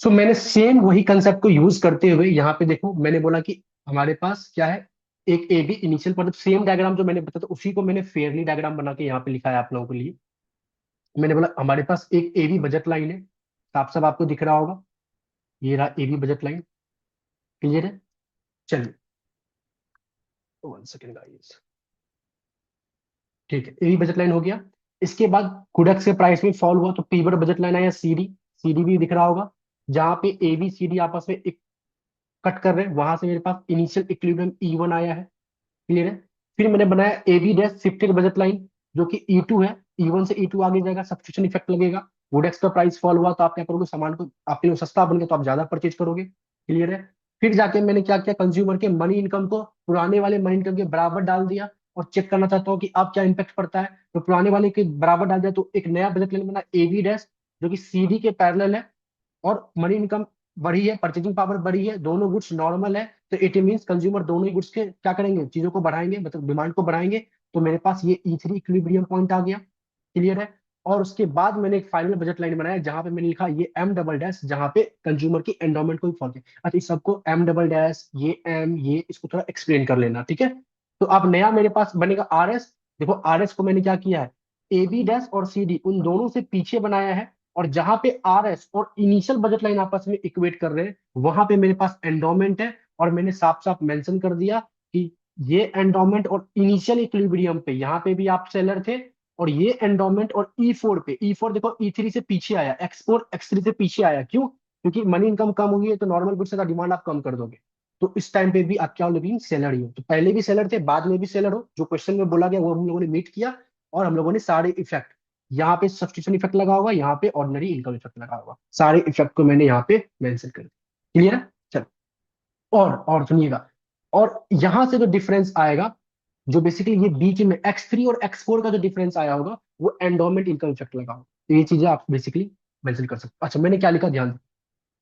सो मैंने सेम वही कंसेप्ट को यूज करते हुए यहाँ पे देखो, मैंने बोला कि हमारे पास क्या है, एक ए बी इनिशियल पर सेम डायग्राम जो मैंने बताया था उसी को मैंने फेयरली डायग्राम बना के यहाँ पे लिखा है आप लोगों के लिए। मैंने बोला हमारे पास एक ए बी बजट लाइन है, साफ साफ आपको दिख रहा होगा, ये रहा A B budget line. Clear है? चलिए, 1 सेकेंड गाइस। ठीक है, ए बी बजट लाइन हो गया। इसके बाद गुडक्स के प्राइस में फॉल हुआ तो पी बट बजट लाइन आया सी डी। सी डी भी दिख रहा होगा, जहां पे ए बी सी डी आपस में एक कट कर रहे हैं, वहां से मेरे पास इनिशियल इक्विलिब्रियम ई वन आया है। क्लियर है? फिर मैंने बनाया A B dash shifted budget line, जो कि ई टू है, ई वन से ई टू आगे जाएगा, सब्स्टिट्यूशन इफेक्ट लगेगा। वुडेक्स का प्राइस फॉल हुआ तो आप क्या करोगे, सामान को आपके लिए सस्ता बन गया तो आप ज्यादा परचेज करोगे। क्लियर है? फिर जाके मैंने क्या किया, कंज्यूमर के मनी इनकम को पुराने वाले मनी इनकम के बराबर डाल दिया, और चेक करना चाहता हूँ कि अब क्या इम्पैक्ट पड़ता है। तो पुराने वाले के बराबर डाल दिया तो एक नया बजट लाइन बना ए बी डैश, जो कि सी डी के पैरेलल है, और मनी इनकम बढ़ी है, परचेजिंग पावर बढ़ी है, दोनों गुड्स नॉर्मल है, तो इट मीन्स कंज्यूमर दोनों ही गुड्स के क्या करेंगे, चीजों को बढ़ाएंगे, मतलब डिमांड को बढ़ाएंगे। तो मेरे पास ये ई थ्री इक्विलिब्रियम पॉइंट आ गया। क्लियर है? और उसके बाद मैंने एक फाइनल बजट लाइन बनाया जहां पे मैंने लिखा ये एम डबल डैश, जहां पे कंज्यूमर की एंडोमेंट को भी फॉलो किया। अच्छा, इस सबको एम डबल डैश, ये एम, ये इसको थोड़ा एक्सप्लेन कर लेना, ठीक है? तो अब नया मेरे पास बनेगा आर एस। देखो आर एस को मैंने क्या किया है, ए बी डैश और सी डी उन दोनों से पीछे बनाया है, और जहां पे आर एस और इनिशियल बजट लाइन आपस में इक्वेट कर रहे हैं वहां पे मेरे पास एंडोमेंट है। और मैंने साफ साफ मेंशन कर दिया कि ये एंडोमेंट और इनिशियल इक्विलिब्रियम पे यहाँ पे भी आप सेलर थे, और ये एंडोमेंट और ई फोर पे, ई फोर देखो ई थ्री से पीछे आया, एक्स फोर एक्स थ्री से पीछे आया, क्यों? क्योंकि मनी इनकम कम हुई है तो नॉर्मल गुड्स का डिमांड आप कम कर दोगे। तो इस टाइम पे भी आप क्या हो, लेकिन सेलर ही हो, तो पहले भी सेलर थे बाद में भी सेलर हो, जो क्वेश्चन में बोला गया वो हम लोगों ने मीट किया। और हम लोगों ने सारे इफेक्ट, यहाँ पे सब्स्टिट्यूशन इफेक्ट लगा होगा, यहाँ पे ऑर्डिनरी इनकम इफेक्ट लगा होगा, सारे इफेक्ट को मैंने यहाँ पे मेंशन कर दिया। क्लियर है? चलो, और सुनिएगा, और यहां से जो डिफरेंस आएगा, जो बेसिकली ये बीच में एक्स थ्री और एक्स फोर का जो डिफरेंस आया होगा वो एंडोमेंट इनकम इफेक्ट लगा होगा। तो ये चीजें आप बेसिकली मेंशन कर सकते हो। अच्छा, मैंने क्या लिखा ध्यान दो।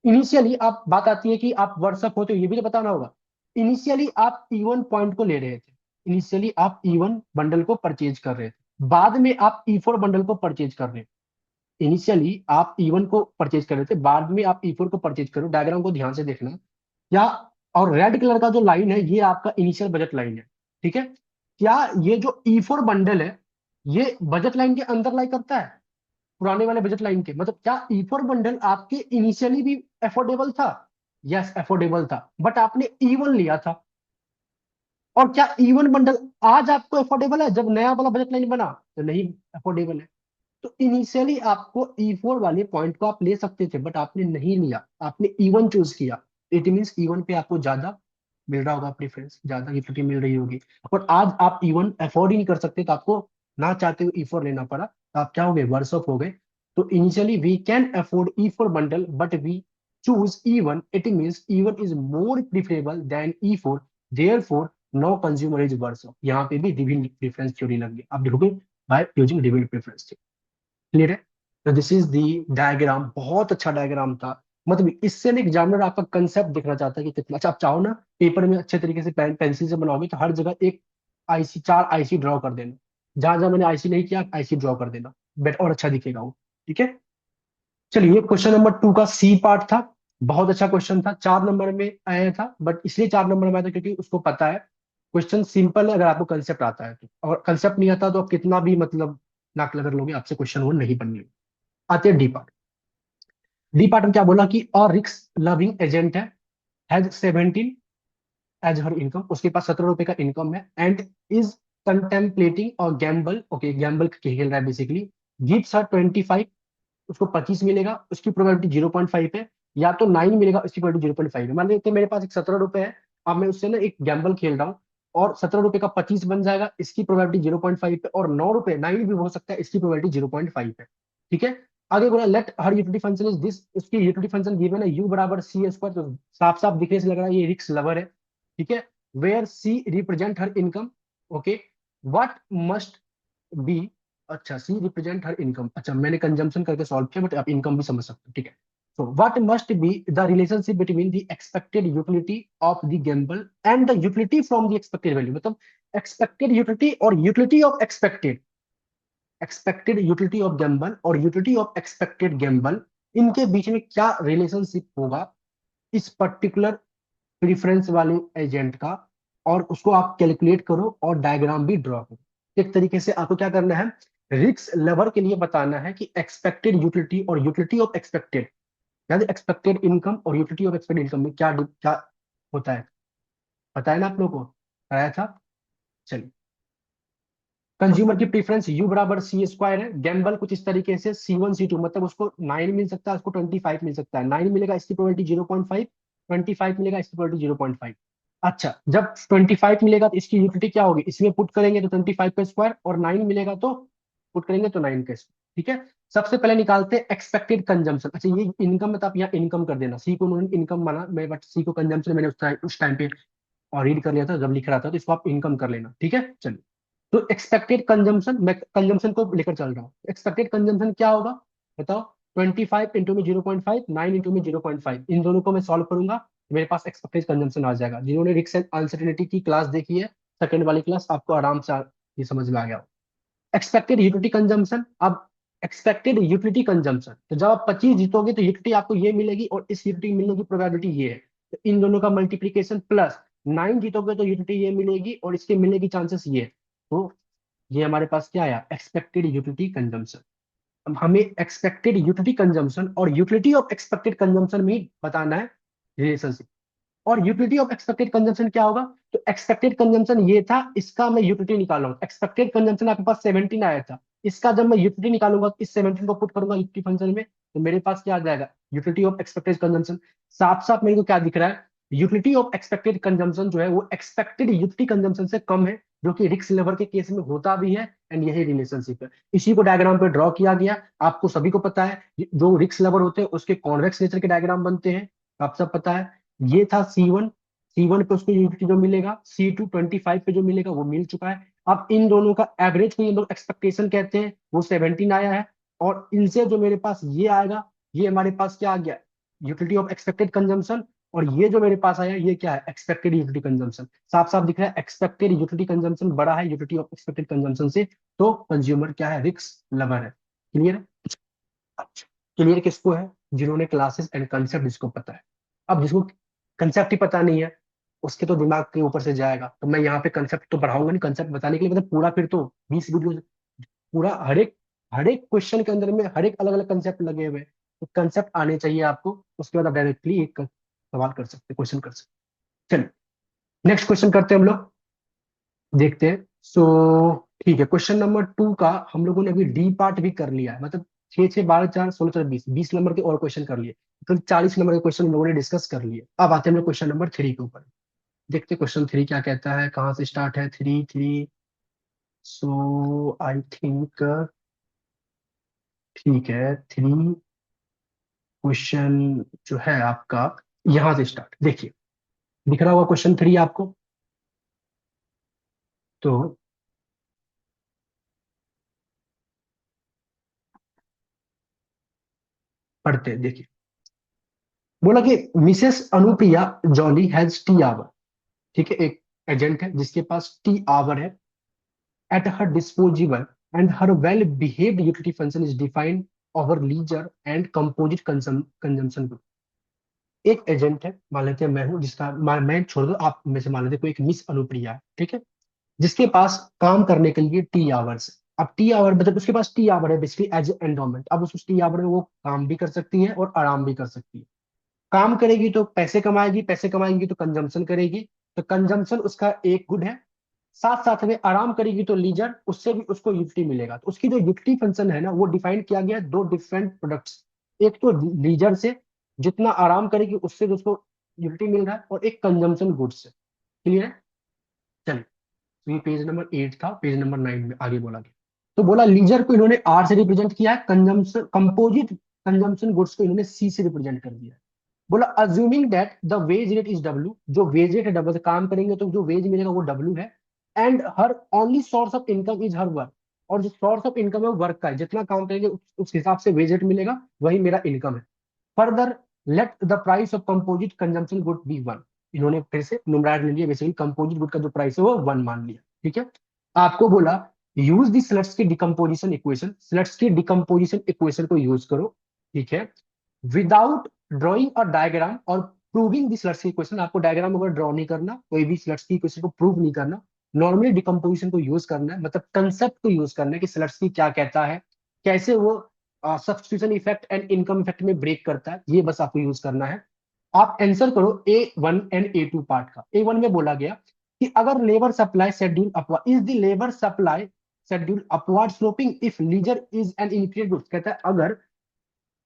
इनिशियली आप बात आती है कि आप व्हाट्सअप होते हो, ये भी तो बताना होगा। इनिशियली आप E1 पॉइंट को ले रहे थे, इनिशियली आप E1 बंडल को परचेज कर रहे थे, बाद में आप E4 बंडल को परचेज कर रहे हो। इनिशियली आप E1 को परचेज कर रहे थे, बाद में आप E4 को परचेज करो, डायग्राम को ध्यान से देखना क्या। और रेड कलर का जो लाइन है ये आपका इनिशियल बजट लाइन है, ठीक है? क्या ये जो E4 बंडल है ये बजट लाइन के अंदर लाई करता है, पुराने वाले बजट लाइन के? मतलब क्या E4 बंडल आपके इनिशियली भी अफोर्डेबल था? यस, अफोर्डेबल था, बट आपने E1 लिया था। और क्या E1 बंडल आज आपको अफोर्डेबल है जब नया वाला बजट लाइन बना? तो नहीं अफोर्डेबल है। तो इनिशियली आपको E4 वाले पॉइंट को आप ले सकते थे, बट आपने नहीं लिया, आपने E1 चूज किया। इट मीन्स E1 पे आपको ज्यादा मिल रहा होगा प्रेफरेंस, ज्यादा इक्विटी मिल रही होगी। और आज आप E1 अफोर्ड ही नहीं कर सकते तो आपको ना चाहते हुए E4 लेना पड़ा, तो आप क्या हो गए, वर्स ऑफ हो गए। तो initially we can afford E4 bundle but we choose E1, it means E1 is more preferable than E4, therefore no consumer is worse off। यहाँ पे भी डिविडेंड प्रेफरेंस थ्योरी लग गई, आप देखोगे by using dividend preference. Clear है? तो this is the diagram, बहुत अच्छा डायग्राम था। मतलब इससे ना एग्जामिनर आपका कंसेप्ट देखना चाहता है कि कितना अच्छा, आप चाहो ना पेपर में अच्छे तरीके से पेंसिल से बनाओगे तो हर जगह एक आईसी, 4 आईसी ड्रॉ कर देना, जहां जहां मैंने आईसी नहीं किया आईसी ड्रॉ कर देना, बेट और अच्छा दिखेगा वो। ठीक है? चलिए, क्वेश्चन नंबर 2 का सी पार्ट था। बहुत अच्छा क्वेश्चन था, 4 नंबर में आया था, बट इसलिए 4 नंबर में आया था क्योंकि उसको पता है क्वेश्चन सिंपल है, अगर आपको कंसेप्ट आता है तो। और कंसेप्ट नहीं आता तो आप कितना भी मतलब नाक लगन लोगे, आपसे क्वेश्चन वो नहीं बनने। आते हैं डी पार्ट। डी पार्ट में क्या बोला कि अ रिस्क लविंग एजेंट है, हैज 17 एज हर इनकम, उसके पास 17 रुपए का इनकम है, एंड इज कंटेम्पलेटिंग और गैम्बल, ओके गैम्बल खेल रहा है बेसिकली, गिव्स हर 25, उसको 25 मिलेगा, उसकी प्रोबेबिलिटी 0.5 है, या तो 9 मिलेगा, उसकी प्रोबेबिलिटी 0.5 है। मान लेते हैं मेरे पास एक 17 रुपए है, अब मैं उससे ना एक गैम्बल खेल रहा हूँ, और 17 रुपए का 25 बन जाएगा, इसकी प्रोबेबिलिटी 0.5 है, और 9 रुपए 9 भी हो सकता है, इसकी प्रोबेबिलिटी 0.5 है। ठीक है। आगे बोला let her utility function is this, उसकी यूटिलिटी फंक्शन गिवन है यू बराबर सी स्क्वायर, तो साफ साफ दिखने से लग रहा है ये रिक्स लवर है। ठीक है। Where c represent her income, okay, what must be, अच्छा सी रिप्रेजेंट हर इनकम, अच्छा मैंने कंजम्पशन करके सॉल्व किया, बट आप इनकम भी समझ सकते हो। ठीक है। So what must be the relationship between the expected utility of the Gamble and the utility from the expected value, मतलब एक्सपेक्टेड यूटिलिटी और utility of expected, expected utility of Gamble और यूटिलिटी ऑफ एक्सपेक्टेड गैम्बल, इनके बीच में क्या relationship होगा इस particular preference वाले agent का, और उसको आप कैलकुलेट करो और डायग्राम भी ड्रॉ करो। एक तरीके से आपको क्या करना है, रिस्क लेवर के लिए बताना है कि एक्सपेक्टेड यूटिलिटी और यूटिलिटी ऑफ एक्सपेक्टेड, यानी एक्सपेक्टेड इनकम और यूटिलिटी ऑफ एक्सपेक्टेड इनकम में क्या क्या होता है। पता है ना आप लोगों को, आया था। चलिए, कंज्यूमर की प्रीफरेंस यू बराबर सी स्क्वायर है, गैम्बल कुछ इस तरीके से C1 C2, मतलब उसको 9 मिल सकता है, उसको 25 मिल सकता है, 9 मिलेगा इसकी प्रोबेबिलिटी 0.5, 25 मिलेगा इसकी प्रोबेबिलिटी 0.5। अच्छा, जब 25 मिलेगा तो इसकी यूटिलिटी क्या होगी, इसमें पुट करेंगे तो 25 का स्क्वायर, और 9 मिलेगा तो पुट करेंगे तो 9 का स्क्वायर। ठीक है। सबसे पहले निकालते हैं एक्सपेक्टेड कंजम्पशन। अच्छा, ये इनकम में तो आप यहाँ इनकम कर देना, सी को उन्होंने इनकम माना, मैं बट सी को कंजम्पशन मैंने उस टाइम पे और रीड कर लिया था जब लिख रहा था, तो इसको आप इनकम कर लेना। ठीक है। चलिए, तो एक्सपेक्टेड कंजम्पशन, मैं कंजम्पशन को लेकर चल रहा हूँ, एक्सपेक्टेड कंजम्पशन क्या होगा बताओ। 25 इंटू में 0.5, 9 इंटू में 0.5, इन दोनों को मैं सॉल्व करूंगा तो मेरे पास एक्सपेक्टेड कंजम्पशन आ जाएगा। जिन्होंने रिस्क एंड अनसर्टेनिटी की क्लास देखी है, सेकंड वाली क्लास, आपको आराम से ये समझ में आ गया। एक्सपेक्टेड यूटिलिटी कंजम्पशन, अब एक्सपेक्टेड यूटिलिटी कंजम्पशन, तो जब आप 25 जीतोगे तो यूटिलिटी आपको ये मिलेगी, और इस यूटिलिटी मिलने की प्रोबेबिलिटी ये है, तो इन दोनों का मल्टीप्लीकेशन प्लस 9 जीतोगे तो यूटिलिटी ये मिलेगी, और इसके मिलने की चांसेस ये है। तो ये हमारे पास क्या आया, एक्सपेक्टेड यूटिलिटी कंजम्पशन। अब हमें एक्सपेक्टेड यूटिलिटी कंजम्पशन और यूटिलिटी ऑफ एक्सपेक्टेड कंजम्पशन में ही बताना है रिलेशनशिप। और यूटिलिटी ऑफ एक्सपेक्टेड कंजम्पशन क्या होगा, तो एक्सपेक्टेड कंजम्पशन ये था, इसका मैं यूटिलिटी निकाल रहा हूँ, एक्सपेक्टेड कंजम्पशन आपके पास 17 आया था, इसका जब मैं यूटिलिटी निकालूंगा, इस 17 को पुट करूंगा यूटिलिटी फंक्शन में, तो मेरे पास क्या आ जाएगा, यूटिलिटी ऑफ एक्सपेक्टेड कंजम्पशन। साफ साफ मेरे को क्या दिख रहा है, यूटिलिटी ऑफ एक्सपेक्टेड कंजम्पशन जो है वो एक्सपेक्टेड यूटिलिटी कंजम्पशन से कम है, जो कि रिस्क लेवर के केस में होता भी है, एंड यही रिलेशनशिप है। इसी को डायग्राम पे ड्रॉ किया गया। आपको सभी को पता है जो रिस्क लेवर होते हैं उसके कॉन्वेक्स नेचर के डायग्राम बनते हैं, आप सब पता है। ये था C1, C1 पे उसको यूनिटी जो मिलेगा, C2 25 पे जो मिलेगा वो मिल चुका है। अब इन दोनों का एवरेज को ये लोग एक्सपेक्टेशन कहते हैं, वो 17 आया है, और इनसे जो मेरे पास ये आएगा, ये हमारे पास क्या आ गया, यूटिलिटी ऑफ एक्सपेक्टेड कंजम्पशन, और ये जो मेरे पास आया ये क्या है, एक्सपेक्टेड यूटिलिटी कंजम्पशन। साफ साफ दिख रहा है एक्सपेक्टेड यूटिलिटी कंजम्पशन बड़ा है यूटिलिटी ऑफ एक्सपेक्टेड कंजम्पशन से, तो कंज्यूमर क्या है, रिस्क लवर है। क्लियर है। क्लियर किसको है, जिन्होंने क्लासेस एंड कंसेप्ट जिसको पता है। अब जिसको कंसेप्ट ही पता नहीं है, उसके तो दिमाग के ऊपर से जाएगा, तो मैं यहाँ पे कंसेप्ट तो बढ़ाऊंगा नहीं, कंसेप्ट बताने के लिए मतलब पूरा फिर तो 20 वीडियो, पूरा हर एक क्वेश्चन के अंदर में हर एक अलग अलग कंसेप्ट लगे हुए हैं, तो कंसेप्ट आने चाहिए आपको, उसके बाद आप डायरेक्टली एक सवाल कर सकते, क्वेश्चन कर सकते। चलिए, नेक्स्ट क्वेश्चन करते हैं हम लोग, देखते हैं। सो ठीक है, क्वेश्चन नंबर 2 का हम लोगों ने अभी डी पार्ट भी कर लिया है, मतलब 6 6 12 4 16 4 20 नंबर के और क्वेश्चन कर लिए, तो 40 नंबर के क्वेश्चन हम लोगों ने डिस्कस कर लिए। अब आते हैं हम लोग क्वेश्चन नंबर 3 के ऊपर, देखते हैं क्वेश्चन 3 क्या कहता है, कहाँ से स्टार्ट है 3 3। सो आई थिंक ठीक है, 3 क्वेश्चन जो है आपका यहाँ से स्टार्ट, देखिए दिख रहा होगा क्वेश्चन 3 आपको, तो पढ़ते हैं, देखिए। बोला कि Mrs Anupriya Jolly has T hour, ठीक है, एक एजेंट है जिसके पास टी आवर है, at her disposable, and her well behaved utility function is defined over leisure and composite consumption. एक एजेंट है, मान लेते हैं मैं हूँ, जिसका मैं छोड़ दो, आप में से मान लेते हैं कोई एक मिस अनुप्रिया है, ठीक है, जिसके पास काम करने के लिए टी आवर्स। अब टी आवर मतलब उसके पास टी आवर है बेसिकली एज एंडोमेंट। अब उस टी आवर में वो काम भी कर सकती है और आराम भी कर सकती है। काम करेगी तो पैसे कमाएगी, पैसे कमाएगी तो कंजम्पशन करेगी, तो कंजम्पशन उसका एक गुड है। साथ साथ में आराम करेगी तो लीजर, उससे भी उसको यूटिलिटी मिलेगा। तो उसकी जो यूटिलिटी फंक्शन है ना, वो डिफाइन किया गया है दो डिफरेंट प्रोडक्ट्स। एक तो लीजर से, जितना आराम करेगी उससे जो उसको यूटिलिटी मिल रहा है, और एक कंजम्पशन गुड्स से। क्लियर है? चलिए, तो ये पेज नंबर 8 था। पेज नंबर 9 में आगे बोला गया। तो बोला लीजर को इन्होंने आर से रिप्रेजेंट किया है, कंजम्पशन कंपोजिट कंजम्पशन गुड्स को इन्होंने सी से रिप्रेजेंट कर दिया है। बोला assuming that the ways rate is W, जो वेज रेट है डब्ल्यू से काम करेंगे तो जो वेज मिलेगा वो डब्ल्यू है। And her only source of income is her work, और जो सोर्स ऑफ इनकम है वो वर्क का है, जितना काम करेंगे उस हिसाब से वेज रेट मिलेगा, वही मेरा इनकम है। Further, let the price of composite consumption good be one. इन्होंने फिर से न्यूमराइटर ले लिया, बेसिकली कंपोजिट गुड का जो प्राइस है वो वन मान लिया, ठीक है। आपको बोला यूज दी स्लट्स की डिकम्पोजिशन इक्वेशन, स्लट्स की डिकम्पोजिशन इक्वेशन को यूज करो, ठीक है, विदाउट ड्रॉइंग और डायग्राम और प्रूविंग दी स्लट्स की इक्वेशन। आपको डायग्राम वगैरह ड्रॉ नहीं करना, कोई भी स्लट्स की इक्वेशन को प्रूव नहीं करना, नॉर्मली डिकम्पोजिशन को यूज करना है, मतलब कंसेप्ट को यूज करना है कि स्लट्स की क्या कहता है, कैसे वो substitution effect and income effect में ब्रेक करता है, ये बस आपको यूज करना है। आप आंसर करो A1 एंड A2 पार्ट का। A1 में बोला गया कि अगर labour supply schedule upward is the labour supply schedule upward sloping if leisure is an inferior goods. कहता है अगर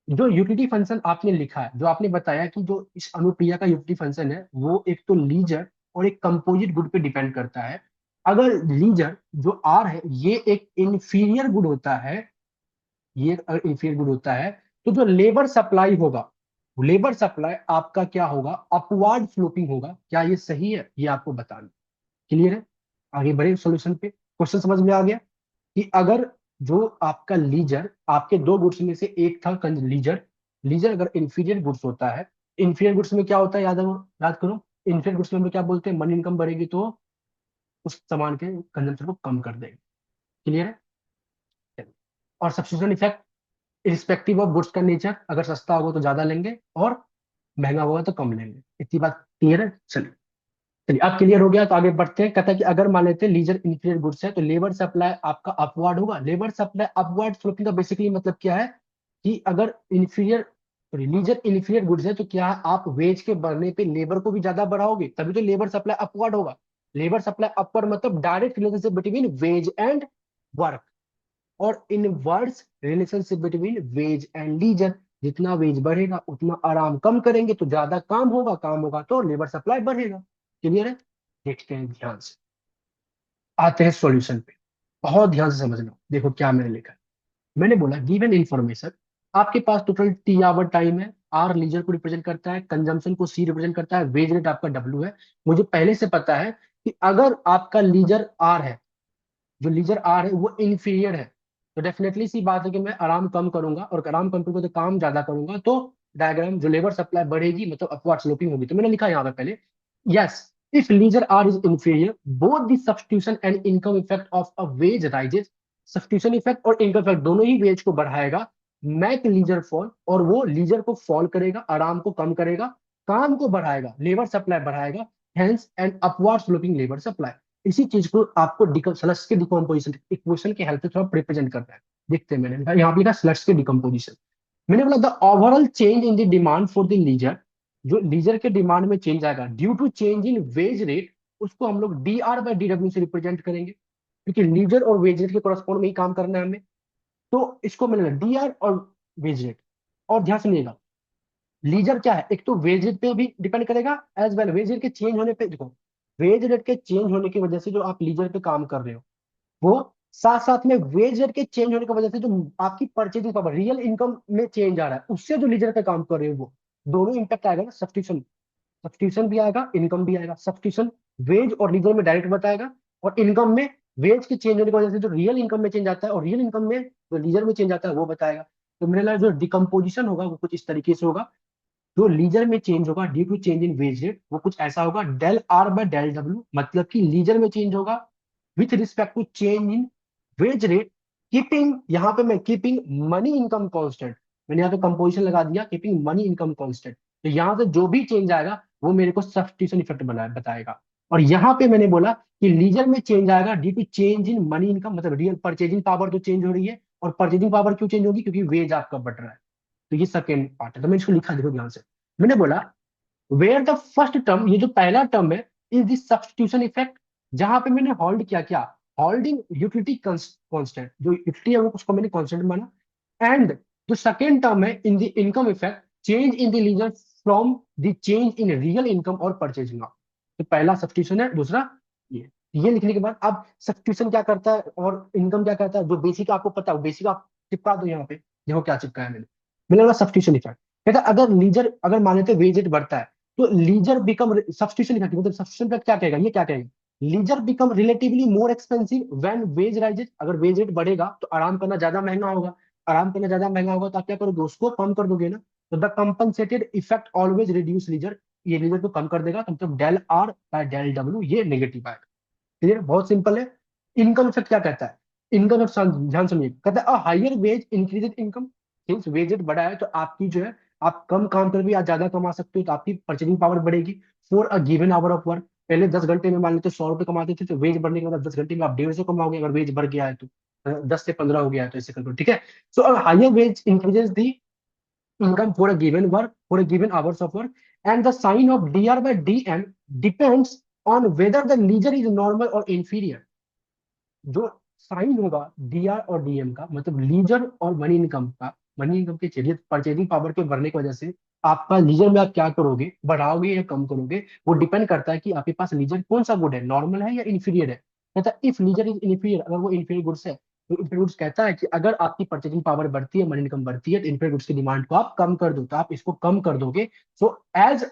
जो यूटिलिटी फंक्शन आपने लिखा है, जो आपने बताया कि जो इस अनुप्रिया का यूटिलिटी फंक्शन है वो एक तो लीजर और एक कंपोजिट गुड पे डिपेंड करता है। अगर लीजर जो आर है ये एक इंफीरियर गुड होता है, ये इंफीरियर गुड होता है, तो जो लेबर सप्लाई होगा, लेबर सप्लाई आपका क्या होगा, अपवार्ड स्लोपिंग होगा। क्या ये सही है? ये आपको बताना। क्लियर है? आगे बढ़े सॉल्यूशन पे। क्वेश्चन समझ में आ गया कि अगर जो आपका लीजर, आपके दो गुड्स में से एक था लीजर, लीजर अगर इंफीरियर गुड्स होता है, इंफीरियर गुड्स में क्या होता है, याद करो, इंफीरियर गुड्स में हम लोग क्या बोलते हैं, मन इनकम बढ़ेगी तो उस सामान के कंजम्पशन को कम कर देगी। क्लियर है? और substitution effect respective of goods का नेचर, अगर सस्ता होगा तो ज्यादा लेंगे और महंगा होगा तो कम लेंगे। इतनी बात क्लियर है? चलिए, चलिए अब क्लियर हो गया तो आगे बढ़ते हैं। कहता है कि अगर मान लेते हैं लीजर इंफीरियर गुड्स है तो लेबर सप्लाई आपका अपवर्ड होगा। लेबर सप्लाई अपवर्ड स्लोपिंग का बेसिकली मतलब क्या है कि अगर इंफीरियर लीजर इंफीरियर गुड्स है तो क्या है, आप वेज के बढ़ने पे लेबर को भी ज्यादा बढ़ाओगे, तभी तो लेबर सप्लाई अपवर्ड होगा। लेबर सप्लाई अपवर्ड मतलब direct relationship between wage and work, और inverse relationship between wage and leisure. जितना वेज बढ़ेगा उतना आराम कम करेंगे तो ज्यादा काम होगा तो लेबर सप्लाई बढ़ेगा। क्लियर है? देखते हैं ध्यान से, आते हैं सॉल्यूशन पे। बहुत ध्यान से समझना, देखो क्या मैंने लिखा है। मैंने बोला गिवन इंफॉर्मेशन, आपके पास टोटल टी आवर टाइम है, आर लीजर को रिप्रेजेंट करता है, कंजम्पशन को सी रिप्रेजेंट करता है, वेज रेट आपका डब्ल्यू है। मुझे पहले से पता है कि अगर आपका लीजर आर है, जो लीजर आर है वो इंफीरियर है, तो डेफिनेटली सी बात है कि मैं आराम कम करूंगा, और आराम कम करूंगा तो काम ज्यादा करूंगा, तो डायग्राम जो लेबर सप्लाई बढ़ेगी मतलब अपवर्ड स्लोपिंग होगी। तो मैंने लिखा यहाँ पे पहले, yes, if leisure R is inferior both the substitution and income effect of a wage rises. Substitution effect और इनकम इफेक्ट दोनों ही वेज को बढ़ाएगा। मैक लीजर फॉल, और वो लीजर को फॉल करेगा, आराम को कम करेगा, काम को बढ़ाएगा, लेबर सप्लाई बढ़ाएगा, hence and upward sloping labour supply. इसी चीज को आपको स्लट्स के डिकम्पोजिशन इक्वेशन के हेल्प से थोड़ा रिप्रेजेंट करना है। देखते हैं, मैंने लिखा यहाँ पे लिखा स्लट्स के डिकम्पोजिशन। मैंने बोला the overall change in the demand for the leisure, जो लीजर के डिमांड में चेंज आएगा due to change in wage rate, उसको हम लोग डी आर बाई डी डब्ल्यू से रिप्रेजेंट करेंगे, क्योंकि लीजर और वेज रेट के कॉरस्पॉन्ड में ही काम करना है हमें। तो इसको मिलेगा डी आर और वेज रेट। और ध्यान सुनिएगा, लीजर क्या है, एक तो वेज रेट पे भी डिपेंड करेगा, एज वेल वेज रेट के चेंज होने पे। देखो, वेज रेट के चेंज होने की वजह से जो आप लीजर पे काम कर रहे हो, वो साथ साथ में वेज रेट के चेंज होने की वजह से जो आपकी परचेजिंग पावर, रियल इनकम में चेंज आ रहा है, उससे जो लीजर पे काम कर रहे हो वो दोनों इंपैक्ट आएगा ना। सब्सटीट्यूशन, सब्सटीट्यूशन भी आएगा, इनकम भी आएगा। सब्सटीट्यूशन वेज और लीजर में डायरेक्ट बताएगा, और इनकम में वेज के चेंज होने की वजह से जो रियल इनकम में चेंज आता है, और रियल इनकम में जो लीजर में चेंज आता है वो बताएगा। तो मेरे लिए जो डिकम्पोजिशन होगा वो कुछ इस तरीके से होगा। जो लीजर में चेंज होगा due to change in wage rate, वो कुछ ऐसा होगा, डेल आर बाय डेल डब्ल्यू, मतलब कि लीजर में चेंज होगा with respect to change in wage rate, keeping, यहाँ पे मैं कीपिंग मनी इनकम कांस्टेंट, मैंने यहाँ पे कंपोजिशन लगा दिया कीपिंग मनी इनकम कांस्टेंट। तो यहाँ से जो भी चेंज आएगा वो मेरे को सब्स्टिट्यूशन इफेक्ट बना बताएगा। और यहाँ पे मैंने बोला कि लीजर में चेंज आएगा due to change in money income, मतलब रियल परचेजिंग पावर तो चेंज हो रही है। और परचेजिंग पावर क्यों चेंज होगी, क्योंकि वेज आपका बढ़ रहा है। तो ये सेकेंड पार्ट है, तो मैंने इसको लिखा, देखो ध्यान से। मैंने बोला वेयर द फर्स्ट टर्म, ये जो पहला टर्म है, इज दिस सब्स्टिट्यूशन इफेक्ट। जहां पे मैंने होल्ड किया, क्या होल्डिंग यूटिलिटी कांस्टेंट, जो यूटिलिटी है वो उसको मैंने कांस्टेंट माना। एंड जो सेकेंड टर्म है in the income effect, change in the leisure from the change in real income और परचेजिंग। तो पहला सब्स्टिट्यूशन है, दूसरा ये लिखने के बाद अब सब्स्टिट्यूशन क्या करता है और इनकम क्या करता है, जो बेसिक आपको पता है वो बेसिक आप चिपका दो यहाँ पे। देखो क्या चिपकाया मैंने, मैंने बोला सब्स्टिट्यूशन इफेक्ट। कहता है अगर लीजर, अगर मान लेते वेज रेट बढ़ता है तो लीजर बिकम सब्स्टिट्यूशन इफेक्ट, मतलब सब्स्टिट्यूशन इफेक्ट क्या कहेगा, ये क्या कहेगा, leisure become relatively more expensive when wage rises. अगर वेज रेट बढ़ेगा तो आराम करना ज्यादा महंगा होगा, आराम करना ज्यादा महंगा होगा तो आप क्या करोगे, उसको कम कर दोगे ना। तो the compensated effect always reduce leisure, ये लीजर को कम कर देगा, तो मतलब del R by del W ये नेगेटिव आएगा। क्लियर, बहुत सिंपल है। इनकम इफेक्ट क्या कहता है, इनकम इफेक्ट ध्यान सुनिए, कहता है higher wage increased income. Means wage rate बढ़ा है तो आपकी जो है, आप कम काम कर भी आज ज्यादा कमा सकते हो, तो आपकी परचेजिंग पावर बढ़ेगी। For a given hour of work, पहले 10 घंटे में मान लेते 100 रुपए कमाते थे, तो वेज बढ़ने के बाद 10 घंटे में आप 150 कमाओगे, अगर वेज बढ़ गया है तो 10 से 15 हो गया है तो ऐसे कर, ठीक है। So higher wage increases the income for a given work, for a given hours of work, and the sign of dr by dm depends on whether the leisure is normal or inferior। जो sign होगा D R और DM का, मतलब leisure और money income का, money income के चलिए purchasing power के बढ़ने की वजह से आपका लीजर में आप क्या करोगे, बढ़ाओगे या कम करोगे, वो डिपेंड करता है कि आपके पास लीजर कौन सा गुड है, नॉर्मल है या इन्फीरियर है। कहता है इफ लीजर इज इन्फीरियर, अगर वो इन्फीरियर गुड्स है, तो इन्फीरियर गुड्स कहता है कि अगर आपकी परचेजिंग पावर बढ़ती है, मनी इनकम बढ़ती है, तो इन्फीरियर गुड्स की डिमांड को आप कम कर दो, तो आप इसको कम कर दोगे। सो एज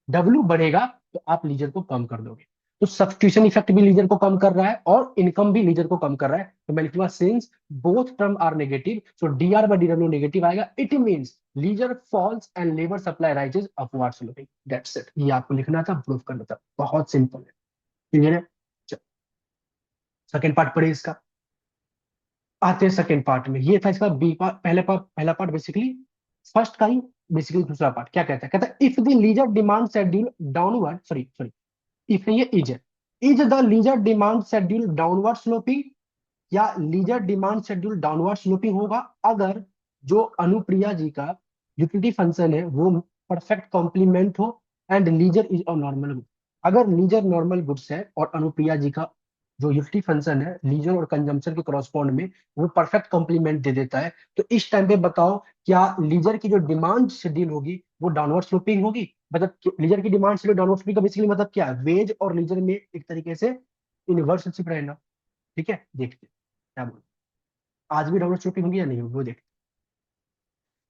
डब्ल्यू बढ़ेगा तो आप लीजर को कम कर दोगे। तो सब्स्टिट्यूशन इफेक्ट भी लीजर को कम कर रहा है और इनकम भी लीजर को कम कर रहा है। तो मैंने लिखा since both term are negative, so D R by D W negative आएगा, it means leisure falls and labour supply rises upward sloping. That's it, ये आपको लिखना था, प्रूफ करना था, बहुत सिंपल है। क्लियर है। सेकेंड पार्ट पढ़े इसका, आते हैं सेकेंड पार्ट में। ये था इसका बी पार्ट, पहला पार्ट बेसिकली फर्स्ट का ही, बेसिकली दूसरा पार्ट क्या कहता है, कहता है if the leisure demand schedule downward, sorry sorry, if ये is the leisure demand schedule downward sloping, या leisure demand schedule downward sloping होगा अगर जो अनुप्रिया जी का यूटिलिटी फंक्शन है वो परफेक्ट कॉम्प्लीमेंट हो and leisure is a normal good. अगर लीजर नॉर्मल गुड्स है और अनुप्रिया जी का जो यूटिलिटी फंक्शन है लीजर और कंजम्पशन के करस्पॉन्ड में वो परफेक्ट कॉम्प्लीमेंट दे देता है, तो इस टाइम पे बताओ क्या लीजर की जो डिमांड शेड्यूल होगी वो डाउनवर्ड स्लोपिंग होगी। मतलब लीजर की डिमांड शेड्यूल डाउनवर्ड स्लोपिंग का बेसिकली मतलब क्या है, वेज और लीजर में एक तरीके से इनवर्सशिप रहना। ठीक है, देखते हैं क्या बोल, आज भी डाउनलोड शॉपिंग होगी या नहीं होगी वो देख।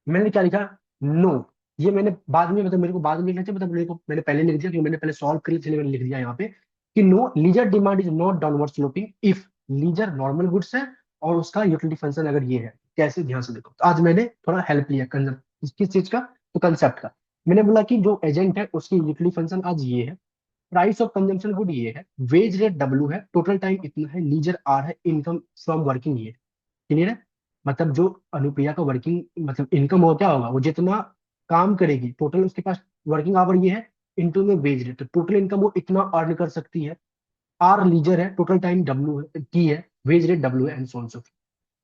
मैंने क्या लिखा, नो, ये मैंने बाद में, मतलब मेरे को बाद में लिखना चाहिए, मतलब मेरे को मैंने पहले लिख दिया क्योंकि मैंने पहले सॉल्व कर लिया, इसलिए मैंने लिख दिया यहाँ पे कि no leisure demand is not downward sloping if leisure normal goods है और उसका यूटिलिटी फंक्शन अगर ये है। कैसे, ध्यान से देखो, तो आज मैंने थोड़ा हेल्प लिया कंसेप्ट, किस चीज का, तो कंसेप्ट का। मैंने बोला कि जो एजेंट है उसकी यूटिलिटी फंक्शन आज ये है, प्राइस ऑफ कंजम्पशन गुड ये है, वेज रेट डब्ल्यू है, टोटल टाइम इतना है, लीजर आर है, इनकम फ्रॉम वर्किंग ये। क्लियर है। मतलब जो अनुप्रिया का वर्किंग मतलब इनकम हो क्या होगा, वो जितना काम करेगी टोटल उसके पास वर्किंग आवर ये है, इनटू में वेज रेट, तो टोटल इनकम वो इतना अर्न कर सकती है। आर लीजर है, टोटल टाइम डब्ल्यू है, टी है, वेज रेट डब्ल्यू है, एंड सो ऑन सो।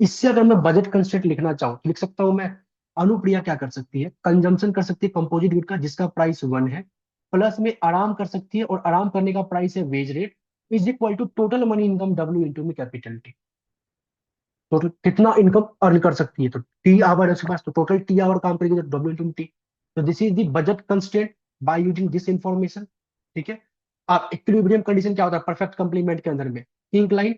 इससे अगर मैं बजट कंस्ट्रेंट लिखना चाहूँ तो लिख सकता हूँ मैं, अनुप्रिया क्या कर सकती है, कंजम्पशन कर सकती है कंपोजिट गुड का जिसका प्राइस 1 है, प्लस में आराम कर सकती है और आराम करने का प्राइस है wage rate, is equal to total money income डब्ल्यू इंटू में कैपिटल टी। टोटल कितना इनकम अर्न कर सकती है, तो टी आवर है उसके पास, तो टोटल टी आवर काम करेगी तो डब्ल्यू इंटू टी। तो this is the budget constraint by using this information. ठीक है। अब इक्विलिब्रियम कंडीशन क्या होता है परफेक्ट कंप्लीमेंट के अंदर में, incline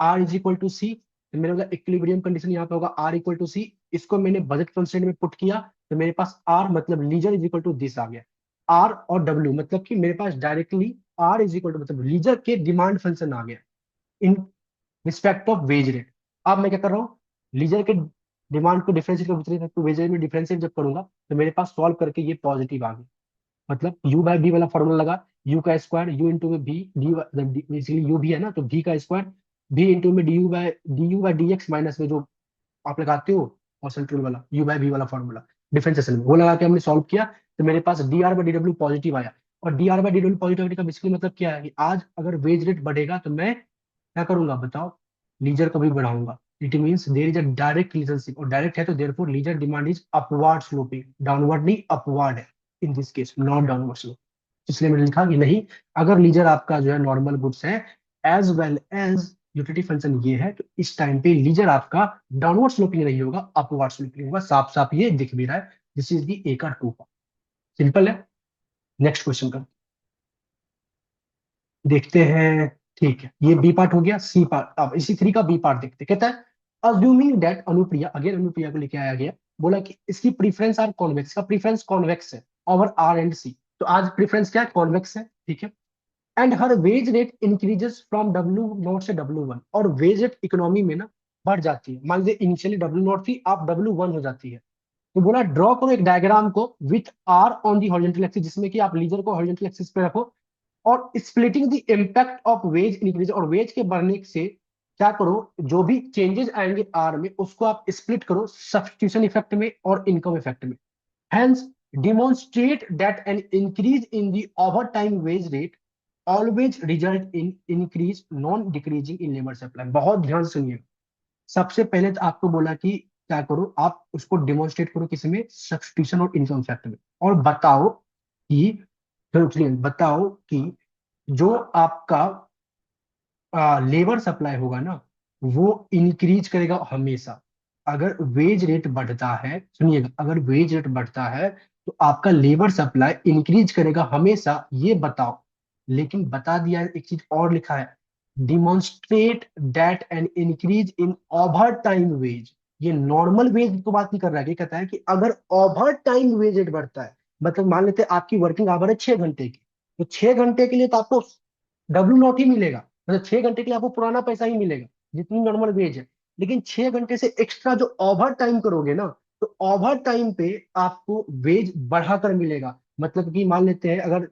R is equal to C, तो मेरे पास इक्विलिब्रियम कंडीशन यहाँ पे होगा आर इक्वल टू सी, इसको मैंने बजट कंस्ट्रेंट में पुट किया, तो मेरे पास आर मतलब leisure is equal to this आ गया। आर और डब्ल्यू मतलब कि मेरे पास directly R is equal to मतलब लीजर के डिमांड फंक्शन आ गया in respect of wage rate. अब मैं क्या कर रहा हूँ, लीजर के डिमांड को डिफरेंशिएट तो वेज रेट में डिफरेंशिएट जब करूंगा तो मेरे पास सॉल्व करके ये पॉजिटिव आ गया। मतलब यू बाय बी वाला फॉर्मूला लगा, यू का स्क्वायर यू इंटू में भी डी, बेसिकली यू भी है ना तो भी का स्क्वायर बी इंटू में D U by D X minus में जो आप लगाते हो परसेंट रूल वाला यू बाई बी वाला फॉर्मूला डिफरेंशिएशन में, वो लगा के हमने सॉल्व किया। तो मेरे पास D R by D W positive आया। और D R by D W positive का बेसिकली मतलब क्या है कि आज अगर वेज रेट बढ़ेगा तो मैं क्या करूंगा बताओ, लीजर कभी बढ़ाऊंगा। It means there is a direct relationship, और डायरेक्ट है तो therefore leisure demand is upward sloping, downward नहीं अपवार्ड है in this case, not downward slope. इसलिए मैंने लिखा कि नहीं, अगर लीजर आपका जो है नॉर्मल गुड्स है as well as utility function ये है, तो इस टाइम पे लीजर आपका डाउनवर्ड स्लोपिंग नहीं होगा, अपवर्ड स्लोपिंग होगा। साफ साफ ये दिख भी रहा है। दिस इज दी ए का टू का, सिंपल है। नेक्स्ट क्वेश्चन का देखते हैं। ठीक है, ये बी पार्ट हो गया। सी पार्ट, अब इसी थ्री का बी पार्ट देखते हैं। कहता है assuming that Anupriya, again Anupriya को लेके आया गया, बोला कि इसकी प्रीफरेंस आर कॉन्वेक्स, का प्रीफरेंस कॉन्वेक्स है ओवर आर एंड सी। तो आज प्रीफरेंस क्या है, कॉन्वेक्स है, ठीक है। And her wage rate increases from W not से डब्ल्यू वन, और वेज रेट इकोनॉमी में ना बढ़ जाती है। मान लीजिए इनिशियली डब्ल्यू नॉट थी, आप डब्ल्यू वन हो जाती है। तो बोला ड्रॉ करो एक डायग्राम को with R on the horizontal axis, जिसमें कि आप लीजर को हॉरिजॉन्टल एक्सिस पे रखो, और splitting the impact of ways increase, और वेज के बढ़ने से क्या करो, जो भी चेंजेस आएंगे आर में उसको आप स्प्लिट करो सब्स्टिट्यूशन इफेक्ट में और इनकम इफेक्ट में। Hence, demonstrate that an increase in the overtime wage rate always result in increase, non decreasing in labor supply। बहुत ध्यान से सुनिए। सबसे पहले तो आपको बोला कि क्या करो, आप उसको डिमोन्स्ट्रेट करो किसमें, सब्स्टिट्यूशन और इनकम फैक्टर में। और बताओ कि, चलो चलिए बताओ कि जो आपका लेबर सप्लाई होगा ना, वो इंक्रीज करेगा हमेशा। अगर वेज रेट बढ़ता है, सुनिएगा, अगर वेज रेट बढ़ता है तो आपका लेबर सप्लाई इंक्रीज करेगा हमेशा, ये बताओ। लेकिन बता दिया है, एक चीज और लिखा है, demonstrate that an increase in over time wage. ये नॉर्मल वेज तो बात नहीं कर रहा है, ये कहता है कि अगर ओवर टाइम वेज रेट बढ़ता है, मतलब मान लेते हैं आपकी वर्किंग आवर है 6 घंटे की, तो 6 घंटे के लिए तो आपको डब्ल्यू नॉट ही मिलेगा, मतलब 6 घंटे के लिए आपको पुराना पैसा ही मिलेगा जितनी नॉर्मल वेज है। लेकिन 6 घंटे से एक्स्ट्रा जो ओवर टाइम करोगे ना, तो ओवर टाइम पे आपको वेज बढ़ाकर मिलेगा। मतलब कि मान लेते हैं अगर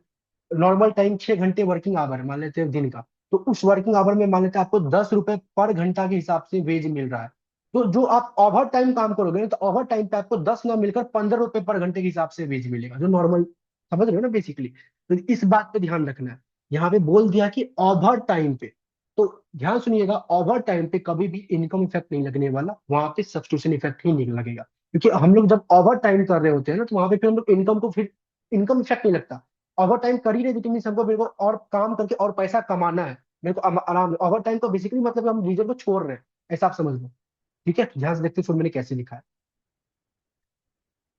नॉर्मल टाइम 6 घंटे वर्किंग आवर मान लेते हैं दिन का, तो उस वर्किंग आवर में मान लेते हैं आपको 10 रुपए पर घंटा के हिसाब से वेज मिल रहा है। तो जो आप ओवर टाइम काम करोगे ना, तो ओवर टाइम पे आपको 10 ना मिलकर 15 रुपए पर घंटे के हिसाब से वेज मिलेगा, जो नॉर्मल, समझ रहे हो ना बेसिकली। तो इस बात पे ध्यान रखना है। यहाँ पे बोल दिया कि ओवर टाइम पे, तो ध्यान सुनिएगा, ओवर टाइम पे कभी भी इनकम इफेक्ट नहीं लगने वाला, वहां पे सब्स्टिट्यूशन इफेक्ट ही नहीं लगेगा। क्योंकि हम लोग जब ओवर टाइम कर रहे होते हैं ना, तो वहां पे फिर हम लोग इनकम को, फिर इनकम इफेक्ट नहीं लगता। ओवर टाइम कर ही रहे थे हमको, मेरे को और काम करके और पैसा कमाना है, मेरे को आराम। ओवर टाइम को बेसिकली मतलब हम रीजन को छोड़ रहे हैं, ऐसा आप समझ लो। ठीक है, ध्यान से देखते हैं फिर मैंने कैसे लिखा है।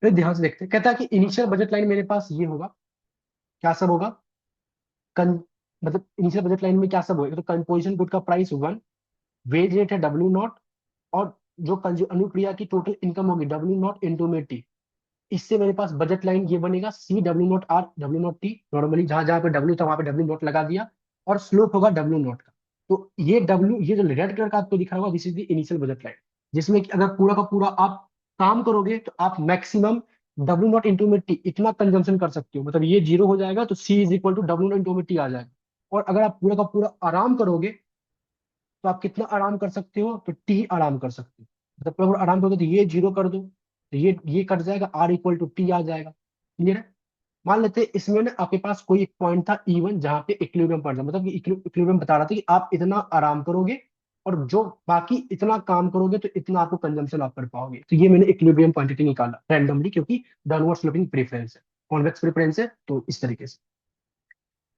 फिर ध्यान से देखते हैं, कहता है कि इनिशियल बजट लाइन मेरे पास ये होगा, क्या सब होगा, कन मतलब इनिशियल बजट लाइन में क्या सब होगा, तो कंपोजिशन गुड का प्राइस वन, वेज रेट है डब्ल्यू नॉट, और जो अनुक्रिया की टोटल इनकम होगी डब्ल्यू नॉट इंटू में टी। इससे मेरे पास बजट लाइन ये बनेगा C W naught R W naught T, normally जहां जहां पे डब्ल्यू था वहां पे डब्ल्यू नॉट लगा दिया, और स्लोप होगा डब्ल्यू नॉट का। तो ये जो रेड कलर का आपको दिखा होगा, this is the initial budget line, जिसमें कि अगर पूरा का पूरा आप काम करोगे तो आप मैक्सिमम डब्ल्यू नॉट इंटू में टी इतना कंजम्पशन कर सकते हो, मतलब ये जीरो हो जाएगा तो C is equal to W naught into में टी आ जाएगा। और अगर आप पूरा का पूरा आराम करोगे, तो आप कितना आराम कर सकते हो, तो टी आराम कर सकते हो। मतलब पूरा आराम करोगे तो ये जीरो कर दो, तो ये कट जाएगा, आर इक्वल टू टी आ जाएगा। क्लियर है। मान लेते हैं इसमें ना आपके पास कोई एक पॉइंट था E1 जहां पे इक्विलिब्रियम पड़ जाए, मतलब कि इक्विलिब्रियम बता रहा था कि आप इतना आराम करोगे, और जो बाकी इतना काम करोगे तो इतना आपको कंजम्पशन आप कर पाओगे। तो ये मैंने इक्विलिब्रियम क्वांटिटी निकाला रैंडमली, क्योंकि डाउनवर्ड स्लोपिंग प्रेफरेंस है, कॉन्वेक्स प्रेफरेंस है, तो इस तरीके से।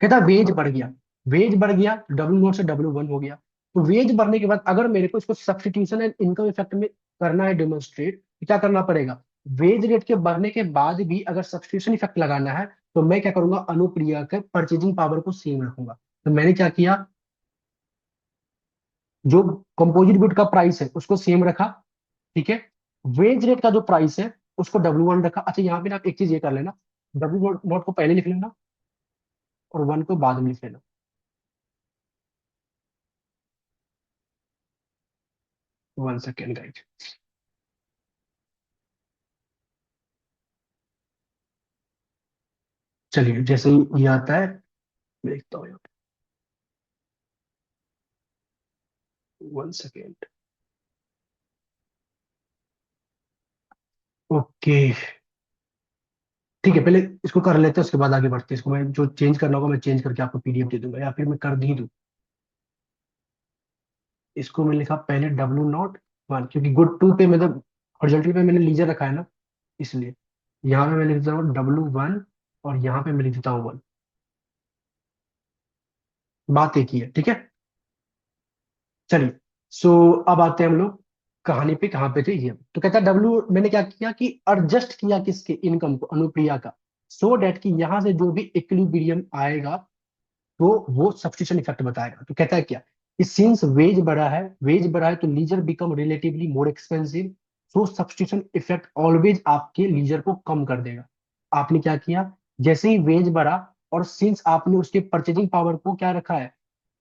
कहता वेज बढ़ गया, वेज बढ़ गया डब्ल्यू नॉट से डब्ल्यू वन हो गया। तो वेज बढ़ने के बाद अगर मेरे को इसको सब्स्टिट्यूशन एंड इनकम इफेक्ट में करना है डेमोन्स्ट्रेट, तो क्या करना पड़ेगा, वेज रेट के बढ़ने के बाद भी अगर सब्स्टिट्यूशन इफेक्ट लगाना है, तो मैं क्या करूंगा, अनुप्रिया के परचेजिंग पावर को सेम रखूंगा। तो मैंने क्या किया, जो कंपोजिट गुड का प्राइस है उसको सेम रखा, ठीक है। वेज रेट का जो प्राइस है उसको डब्ल्यू वन रखा। अच्छा, यहाँ पे आप एक चीज ये कर लेना, डब्ल्यू नॉट को पहले लिख लेना और वन को बाद में लिख लेना। 1 सेकेंड गाइड। चलिए, जैसे ही ये आता है मैं देखता हूँ यहाँ पे। One second. ओके, ठीक है, पहले इसको कर लेते हैं, उसके बाद आगे बढ़ते हैं। इसको मैं जो चेंज करना होगा मैं चेंज करके आपको पीडीएफ दे दूंगा, या फिर मैं कर दी दूँ। इसको मैं लिखा पहले W0 1, क्योंकि गुड टू पे मतलब हॉरिजॉन्टल पे मैंने लीजर रखा है ना, इसलिए यहाँ पे मैं लिख देता हूँ W1, और यहाँ पे मैं लिख देता हूँ 1। बात एक ही है, ठीक है। चलिए, सो अब आते हैं हम लोग कहानी पे, कहाँ पे थे ये। तो कहता है डब्ल्यू, मैंने क्या किया कि एडजस्ट किया किसके, इनकम को, अनुप्रिया का, सो डेट कि यहाँ से जो भी इक्विलिब्रियम आएगा तो वो सब्स्टिट्यूशन इफेक्ट बताएगा। तो कहता है क्या कि सिंस वेज बढ़ा है तो leisure become relatively more expensive, so substitution effect always आपके लीजर को कम कर देगा। आपने क्या किया, जैसे ही वेज बढ़ा और सिंस आपने उसके परचेजिंग पावर को क्या रखा है,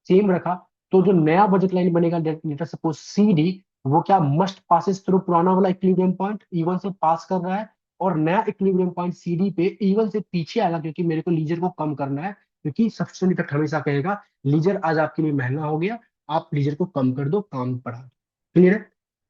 सेम रखा, तो जो नया बजट लाइन बनेगा, लेटर सपोज सी डी, वो क्या मस्ट पासिस थ्रू पुराना वाला इक्विलिब्रियम पॉइंट E1 से पास कर रहा है, और नया इक्विलिब्रियम पॉइंट सी डी पे E1 से पीछे आएगा, क्योंकि मेरे को लीजर को कम करना है। क्योंकि सब्स्टिट्यूशन इफेक्ट हमेशा कहेगा लीजर आज आपके लिए महंगा हो गया, आप लीजर को कम कर दो, काम बढ़ा दो। क्लियर है?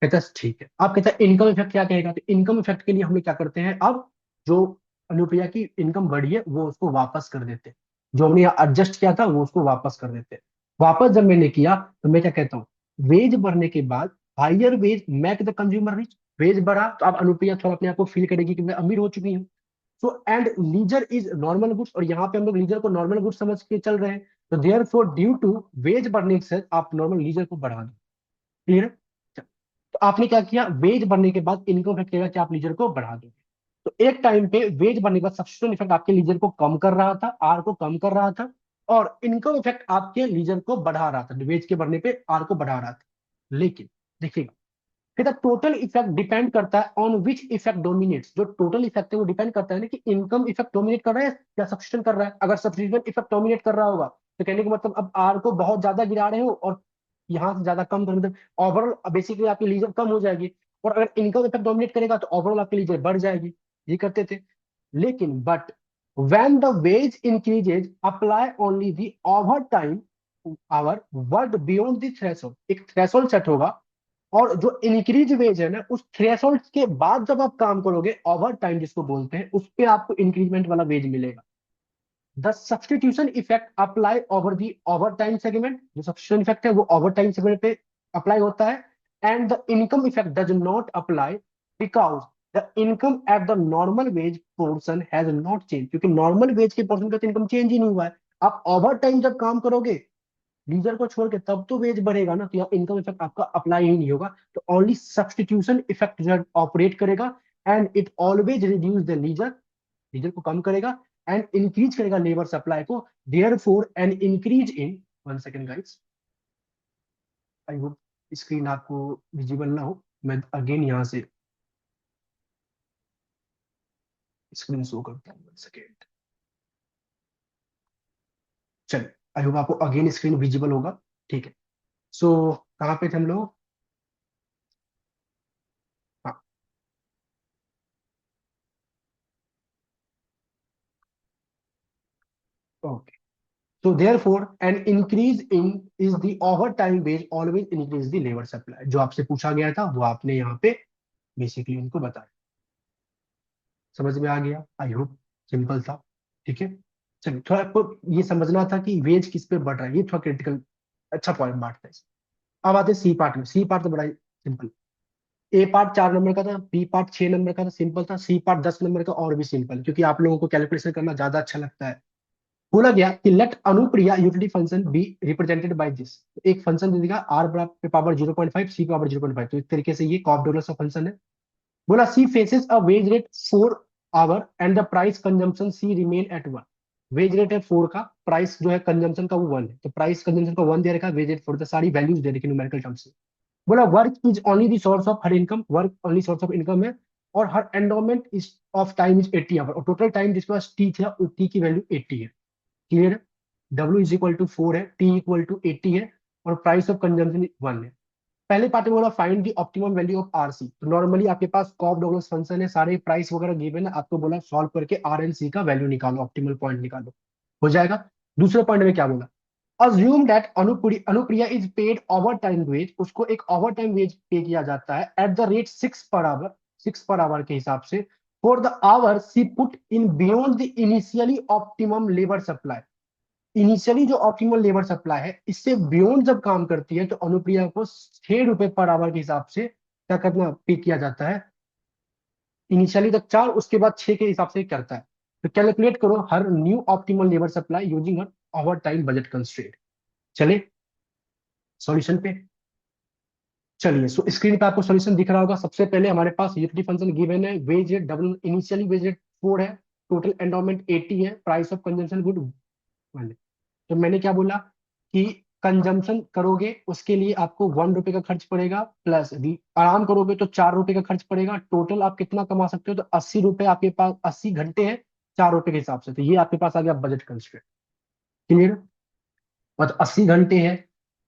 कहता है ठीक है। अब कहता है इनकम इफेक्ट क्या कहेगा, तो इनकम इफेक्ट के लिए हम लोग क्या करते हैं, अब जो अनुप्रिया की इनकम बढ़ी है वो उसको वापस कर देते हैं, जो हमने यहाँ एडजस्ट किया था वो उसको वापस कर देते हैं। वापस जब मैंने किया तो मैं क्या कहता हूँ, वेज बढ़ने के बाद higher wage make the consumer rich, wage बढ़ा तो अब अनुप्रिया थोड़ा अपने आप को फील करेगी कि मैं अमीर हो चुकी हूँ। So and leisure is normal goods, और यहाँ पे हम लोग लीजर को नॉर्मल गुड्स समझ के चल रहे हैं, तो therefore due to wage बढ़ने से आप नॉर्मल लीजर को बढ़ा दो। क्लियर है? तो आपने क्या किया, वेज बढ़ने के बाद इनकम इफेक्ट कहेगा कि आप लीजर को बढ़ा दोगे। तो एक टाइम पे वेज बढ़ने के बाद सब्स्टिट्यूशन इफेक्ट आपके लीजर को कम कर रहा था, आर को कम कर रहा था, और इनकम इफेक्ट आपके लीजर को बढ़ा रहा था, वेज के बढ़ने पे आर को बढ़ा रहा था। लेकिन देखिएगा, फिर टोटल इफेक्ट डिपेंड करता है ऑन विच इफेक्ट डोमिनेट्स, जो टोटल इफेक्ट है वो डिपेंड करता है ना कि इनकम इफेक्ट डोमिनेट कर रहा है या सब्स्टिट्यूशन कर रहा है। अगर सब्स्टिट्यूशन इफेक्ट डोमिनेट कर रहा होगा तो कहने का मतलब अब आर को बहुत ज्यादा गिरा रहे हो और यहाँ से ज्यादा कम कर, मतलब ओवरऑल बेसिकली आपकी लीजर कम हो जाएगी। और अगर इनकम इफेक्ट डोमिनेट करेगा तो ओवरऑल आपकी लीजर बढ़ जाएगी। ये करते थे। लेकिन but when the wage increases apply only the overtime hour worked beyond the threshold, एक थ्रेशोल्ड सेट होगा, और जो इंक्रीज वेज है ना, उस थ्रेशोल्ड के बाद जब आप काम करोगे ओवर टाइम जिसको बोलते हैं, उस पे आपको इंक्रीजमेंट वाला वेज मिलेगा। The substitution effect apply over the over time segment, जो सब्सटीट्यूशन इफेक्ट है वो ओवर टाइम सेगमेंट पे अप्लाई होता है। And the income effect does not apply because the income at the normal wage portion has not change, क्योंकि normal wage के portion का तो इनकम चेंज ही नहीं हुआ है। आप ओवर टाइम जब काम करोगे लीजर को छोड़ के, तब तो वेज बढ़ेगा ना, तो यहाँ इनकम इफेक्ट आपका अप्लाई ही नहीं होगा। तो ओनली सब्सटीट्यूशन इफेक्ट जो ऑपरेट करेगा, and it always reduce the leisure, leisure को कम करेगा, एंड इंक्रीज करेगा लेबर सप्लाई को। Therefore an increase in, one second guys, I hope screen आपको विजिबल ना हो, मैं अगेन यहाँ से स्क्रीन शो करता हूँ, वन सेकेंड। चलिए, आई होप आपको अगेन स्क्रीन विजिबल होगा। ठीक है, सो कहाँ पे थे हम लोग? हाँ, okay. So therefore, an increase in is the overtime wage always increase the labor supply, जो आपसे पूछा गया था वो आपने यहाँ पे बेसिकली उनको बताया। समझ में आ गया? आई होप सिंपल था। ठीक है, चलिए, थोड़ा आपको ये समझना था कि वेज किस पे बढ़ रहा है, ये थोड़ा क्रिटिकल, अच्छा पॉइंट बात था इसमें। अब आते हैं सी पार्ट में। सी पार्ट तो बड़ा ही सिंपल। ए पार्ट 4 नंबर का था, बी पार्ट 6 नंबर का था, सिंपल था। सी पार्ट 10 नंबर का, और भी सिंपल, क्योंकि आप लोगों को कैलकुलेशन करना ज्यादा अच्छा लगता है। बोला गया कि let Anupriya utility function be represented by this, एक फंक्शन दे देगा आर पे पावर 0.5, सी पावर 0.5, तो एक तरीके से ये कॉफ डॉलर का फंक्शन है। बोला C faces a wage rate 4 hour and the price consumption C remain at 1। Wage rate है 4 का, प्राइस जो है कंजम्पशन का वो 1 है, तो प्राइस कंजम्पशन का 1 दे रखा है, वेज रेट 4, सारी वैल्यूज दे रखी न्यूमेरिकल टर्म्स में। बोला work is only the source of her income, work only source of income है, और her endowment is of time is 80 hour, और टोटल टाइम जिसके पास टी था, टी की वैल्यू 80 है। क्लियर है? W इज इक्वल टू 4 है, T इक्वल टू 80 है, और प्राइस ऑफ कंजम्पशन 1 है। पहले पार्ट में बोला find the optimum value of RC, तो नॉर्मली आपके पास कॉफ डॉगलस फंक्शन है, सारे प्राइस वगैरह गिवन है, आपको बोला सॉल्व करके R एंड C का वैल्यू निकालो, ऑप्टिमल पॉइंट निकालो, हो जाएगा। दूसरे पॉइंट में क्या बोला, assume that Anupriya is paid over time wage, उसको एक ओवर टाइम वेज पे किया जाता है at the rate 6 per hour, 6 per hour के हिसाब से, for the hour she put in beyond the initially optimum labour supply. Initially जो ऑप्टिमल लेबर सप्लाई है, इससे बियॉन्ड जब काम करती है तो अनुप्रिया को 6 रुपए पर आवर के हिसाब से क्या करना, पे किया जाता है। इनिशियली तक 4, उसके बाद 6 के हिसाब से करता है। तो कैलकुलेट करो her new optimal labour supply using her over time budget constraint. चले सॉल्यूशन पे। चलिए, सो स्क्रीन पे आपको सॉल्यूशन दिख रहा होगा। सबसे पहले हमारे पास यूटिलिटी फंक्शन गिवन है, wage rate double, initially veg rate 4 है, टोटल एंडोमेंट 80 है, प्राइस ऑफ कंजम्पशन गुड 1। तो मैंने क्या बोला कि कंजम्पशन करोगे उसके लिए आपको 1 रुपए का खर्च पड़ेगा, प्लस आराम करोगे तो 4 रुपए का खर्च पड़ेगा। टोटल आप कितना कमा सकते हो, तो 80 रुपए आपके पास, 80 घंटे हैं 4 रुपए के हिसाब से, तो ये आपके पास आ गया बजट कंस्ट्रेंट। क्लियर। और 80 घंटे है,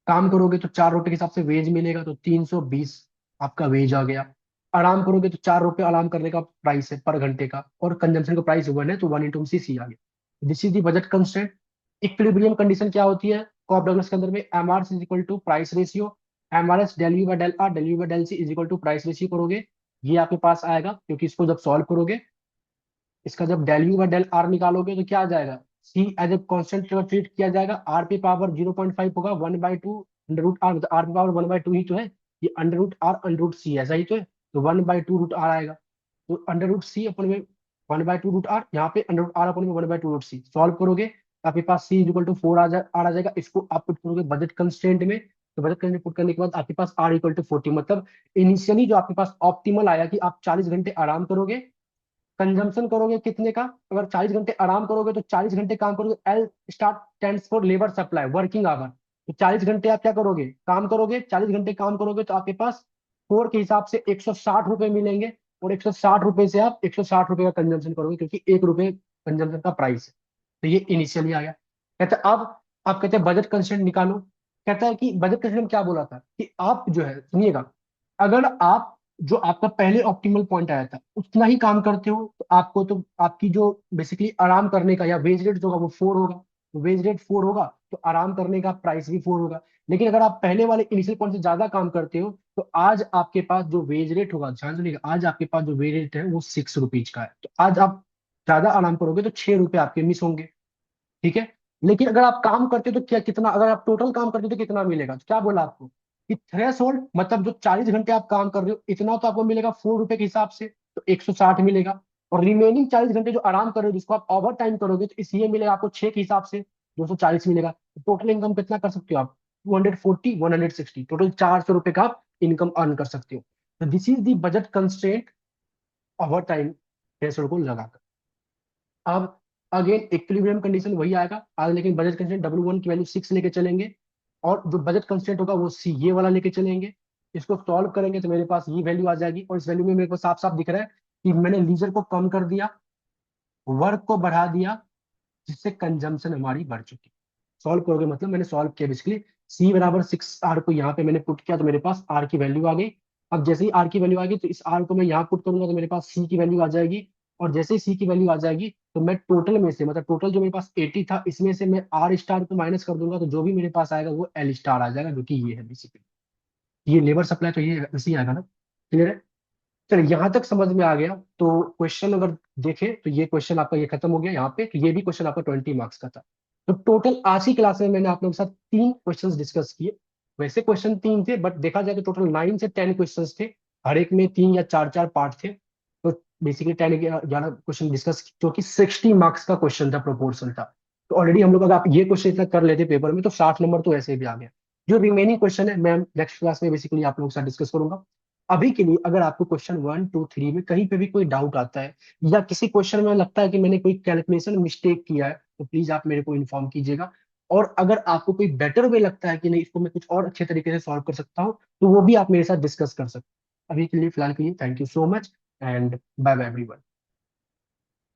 काम करोगे तो 4 रुपए के हिसाब से वेज मिलेगा, तो 320 आपका वेज आ गया। आराम करोगे तो 4 रुपए आराम करने का प्राइस है पर घंटे का, और कंजम्पशन का प्राइस 1 है, तो 1 इंटू सी आ गया। This is the budget constraint. Equilibrium condition क्या होती है कॉप डगलस के अंदर में, M R is equal to price ratio, M R S del U by del R, del U by del C is equal to price ratio करोगे, ये आपके पास आएगा, क्योंकि इसको जब सॉल्व करोगे, इसका जब del U by del R निकालोगे तो क्या आ जाएगा, C as a constant treat किया जाएगा, आर पे पावर 0.5 होगा, 1/2 अंडर रूट आर, मतलब आर पे पावर 1/2 ही तो है, ये under root R under root C ऐसा ही तो है, तो 1/2 रूट आर आएगा। तो अंडर रूट सी अपन में 1/2 रूट आर, यहाँ पे अंडर रूट आर अपन में 1/2 रूट सी, सॉल्व करोगे तो आपके पास सी इक्वल टू 4 आर आ जाएगा। इसको आप पुट करोगे बजट कंस्ट्रेंट में, तो बजट कंस्ट्रेंट पुट करने के बाद आपके पास आर इक्वल टू 40, मतलब इनिशियली जो आपके पास ऑप्टिमल आया कि आप 40 घंटे आराम करोगे, कंजम्पशन करोगे कितने का, अगर 40 घंटे आराम करोगे तो 40 घंटे काम करोगे, L start tends for labour supply working hour, तो 40 घंटे आप क्या करोगे, काम करोगे, 40 घंटे काम करोगे तो आपके पास 4 के हिसाब से 160 रुपए मिलेंगे, और 160 रुपए से आप 160 रुपए का कंजम्पशन करोगे, क्योंकि 1 रुपए कंजम्पशन का प्राइस है। तो ये इनिशियली आ गया। कहते हैं अब आप कहते हैं बजट कंस्ट्रेंट निकालो। कहता है कि बजट कंस्ट्रेंट में क्या बोला था कि आप जो है सुनिएगा, अगर आप जो आपका पहले ऑप्टिमल पॉइंट आया था उतना ही काम करते हो तो आपको, तो आपकी जो बेसिकली आराम करने का या वेज रेट जो होगा वो 4 होगा, तो वेज रेट 4 होगा तो आराम करने का प्राइस भी 4 होगा। लेकिन अगर आप पहले वाले इनिशियल पॉइंट से ज्यादा काम करते हो तो आज आपके पास जो वेज रेट होगा, ध्यान सुनिएगा, आज आपके पास जो वेज रेट है वो 6 रुपीज का है, तो आज आप ज्यादा आराम करोगे तो 6 रुपए आपके मिस होंगे। ठीक है। लेकिन अगर आप काम करते हो तो क्या, कितना, अगर आप टोटल काम करते हो तो कितना मिलेगा, तो क्या बोला आपको कि थ्रेश होल्ड, मतलब जो 40 घंटे आप काम कर रहे हो इतना तो आपको मिलेगा 4 रुपए के हिसाब से, तो 160 मिलेगा। और रिमेनिंग 40 घंटे जो आराम कर रहे हो जिसको आप ओवर टाइम करोगे तो इसलिए मिलेगा आपको 6 के हिसाब से 240 मिलेगा। तो टोटल इनकम कितना कर सकते हो आप, 240, 160, टोटल 400 रुपए का आप इनकम अर्न कर सकते हो। तो this is the budget constraint over time threshold को लगाकर। अब अगेन इक्विलिब्रियम कंडीशन वही आएगा आज, लेकिन बजट कंस्ट्रेंट W1 की वैल्यू 6 लेके चलेंगे, और जो बजट कंस्ट्रेंट होगा वो सी ये वाला लेके चलेंगे। इसको सॉल्व करेंगे तो मेरे पास ये वैल्यू आ जाएगी, और इस वैल्यू में मेरे को साफ साफ दिख रहा है कि मैंने लीजर को कम कर दिया, वर्क को बढ़ा दिया, जिससे कंजम्पशन हमारी बढ़ चुकी। सॉल्व करोगे मतलब मैंने सॉल्व किया बेसिकली, सी बराबर 6 आर को यहाँ पे मैंने पुट किया तो मेरे पास आर की वैल्यू आ गई। अब जैसे ही आर की वैल्यू आ गई तो इस आर को मैं यहाँ पुट करूंगा तो मेरे पास सी की वैल्यू आ जाएगी, और जैसे ही सी की वैल्यू आ जाएगी तो मैं टोटल में से, मतलब टोटल जो मेरे पास 80 था इसमें से मैं आर स्टार को माइनस कर दूंगा, तो जो भी मेरे पास आएगा वो एल स्टार आ जाएगा, जो कि ये है बेसिकली, ये लेबर सप्लाई, तो ये इसी आएगा ना। क्लियर है। चलिए यहाँ तक समझ में आ गया। तो क्वेश्चन अगर देखें तो ये क्वेश्चन आपका ये खत्म हो गया यहाँ पे, तो ये भी क्वेश्चन आपका 20 मार्क्स का था। तो टोटल आज की क्लास में मैंने आप लोगों के साथ 3 क्वेश्चंस डिस्कस किए। वैसे क्वेश्चन 3 थे, बट देखा जाए तो टोटल 9 से 10 क्वेश्चंस थे, हर एक में 3 या 4 4 पार्ट थे। तो बेसिकली 10 11 क्वेश्चन डिस्कस, जो कि 60 मार्क्स का क्वेश्चन था, प्रोपोर्शन था। तो ऑलरेडी हम लोग अगर आप ये क्वेश्चन इतना कर लेते पेपर में तो 60 नंबर तो ऐसे भी आ गया। जो रिमेनिंग क्वेश्चन है मैं नेक्स्ट क्लास में बेसिकली आप लोगों के साथ डिस्कस करूंगा। अभी के लिए अगर आपको क्वेश्चन 1 2 3 में कहीं पे भी कोई डाउट आता है, या किसी क्वेश्चन में लगता है कि मैंने कोई कैलकुलेशन मिस्टेक किया है, तो प्लीज आप मेरे को इन्फॉर्म कीजिएगा। और अगर आपको कोई बेटर वे लगता है कि नहीं इसको मैं कुछ और अच्छे तरीके से सॉल्व कर सकता हूँ, तो वो भी आप मेरे साथ डिस्कस कर सकते हैं। अभी के लिए फिलहाल के लिए thank you so much, and bye bye everyone.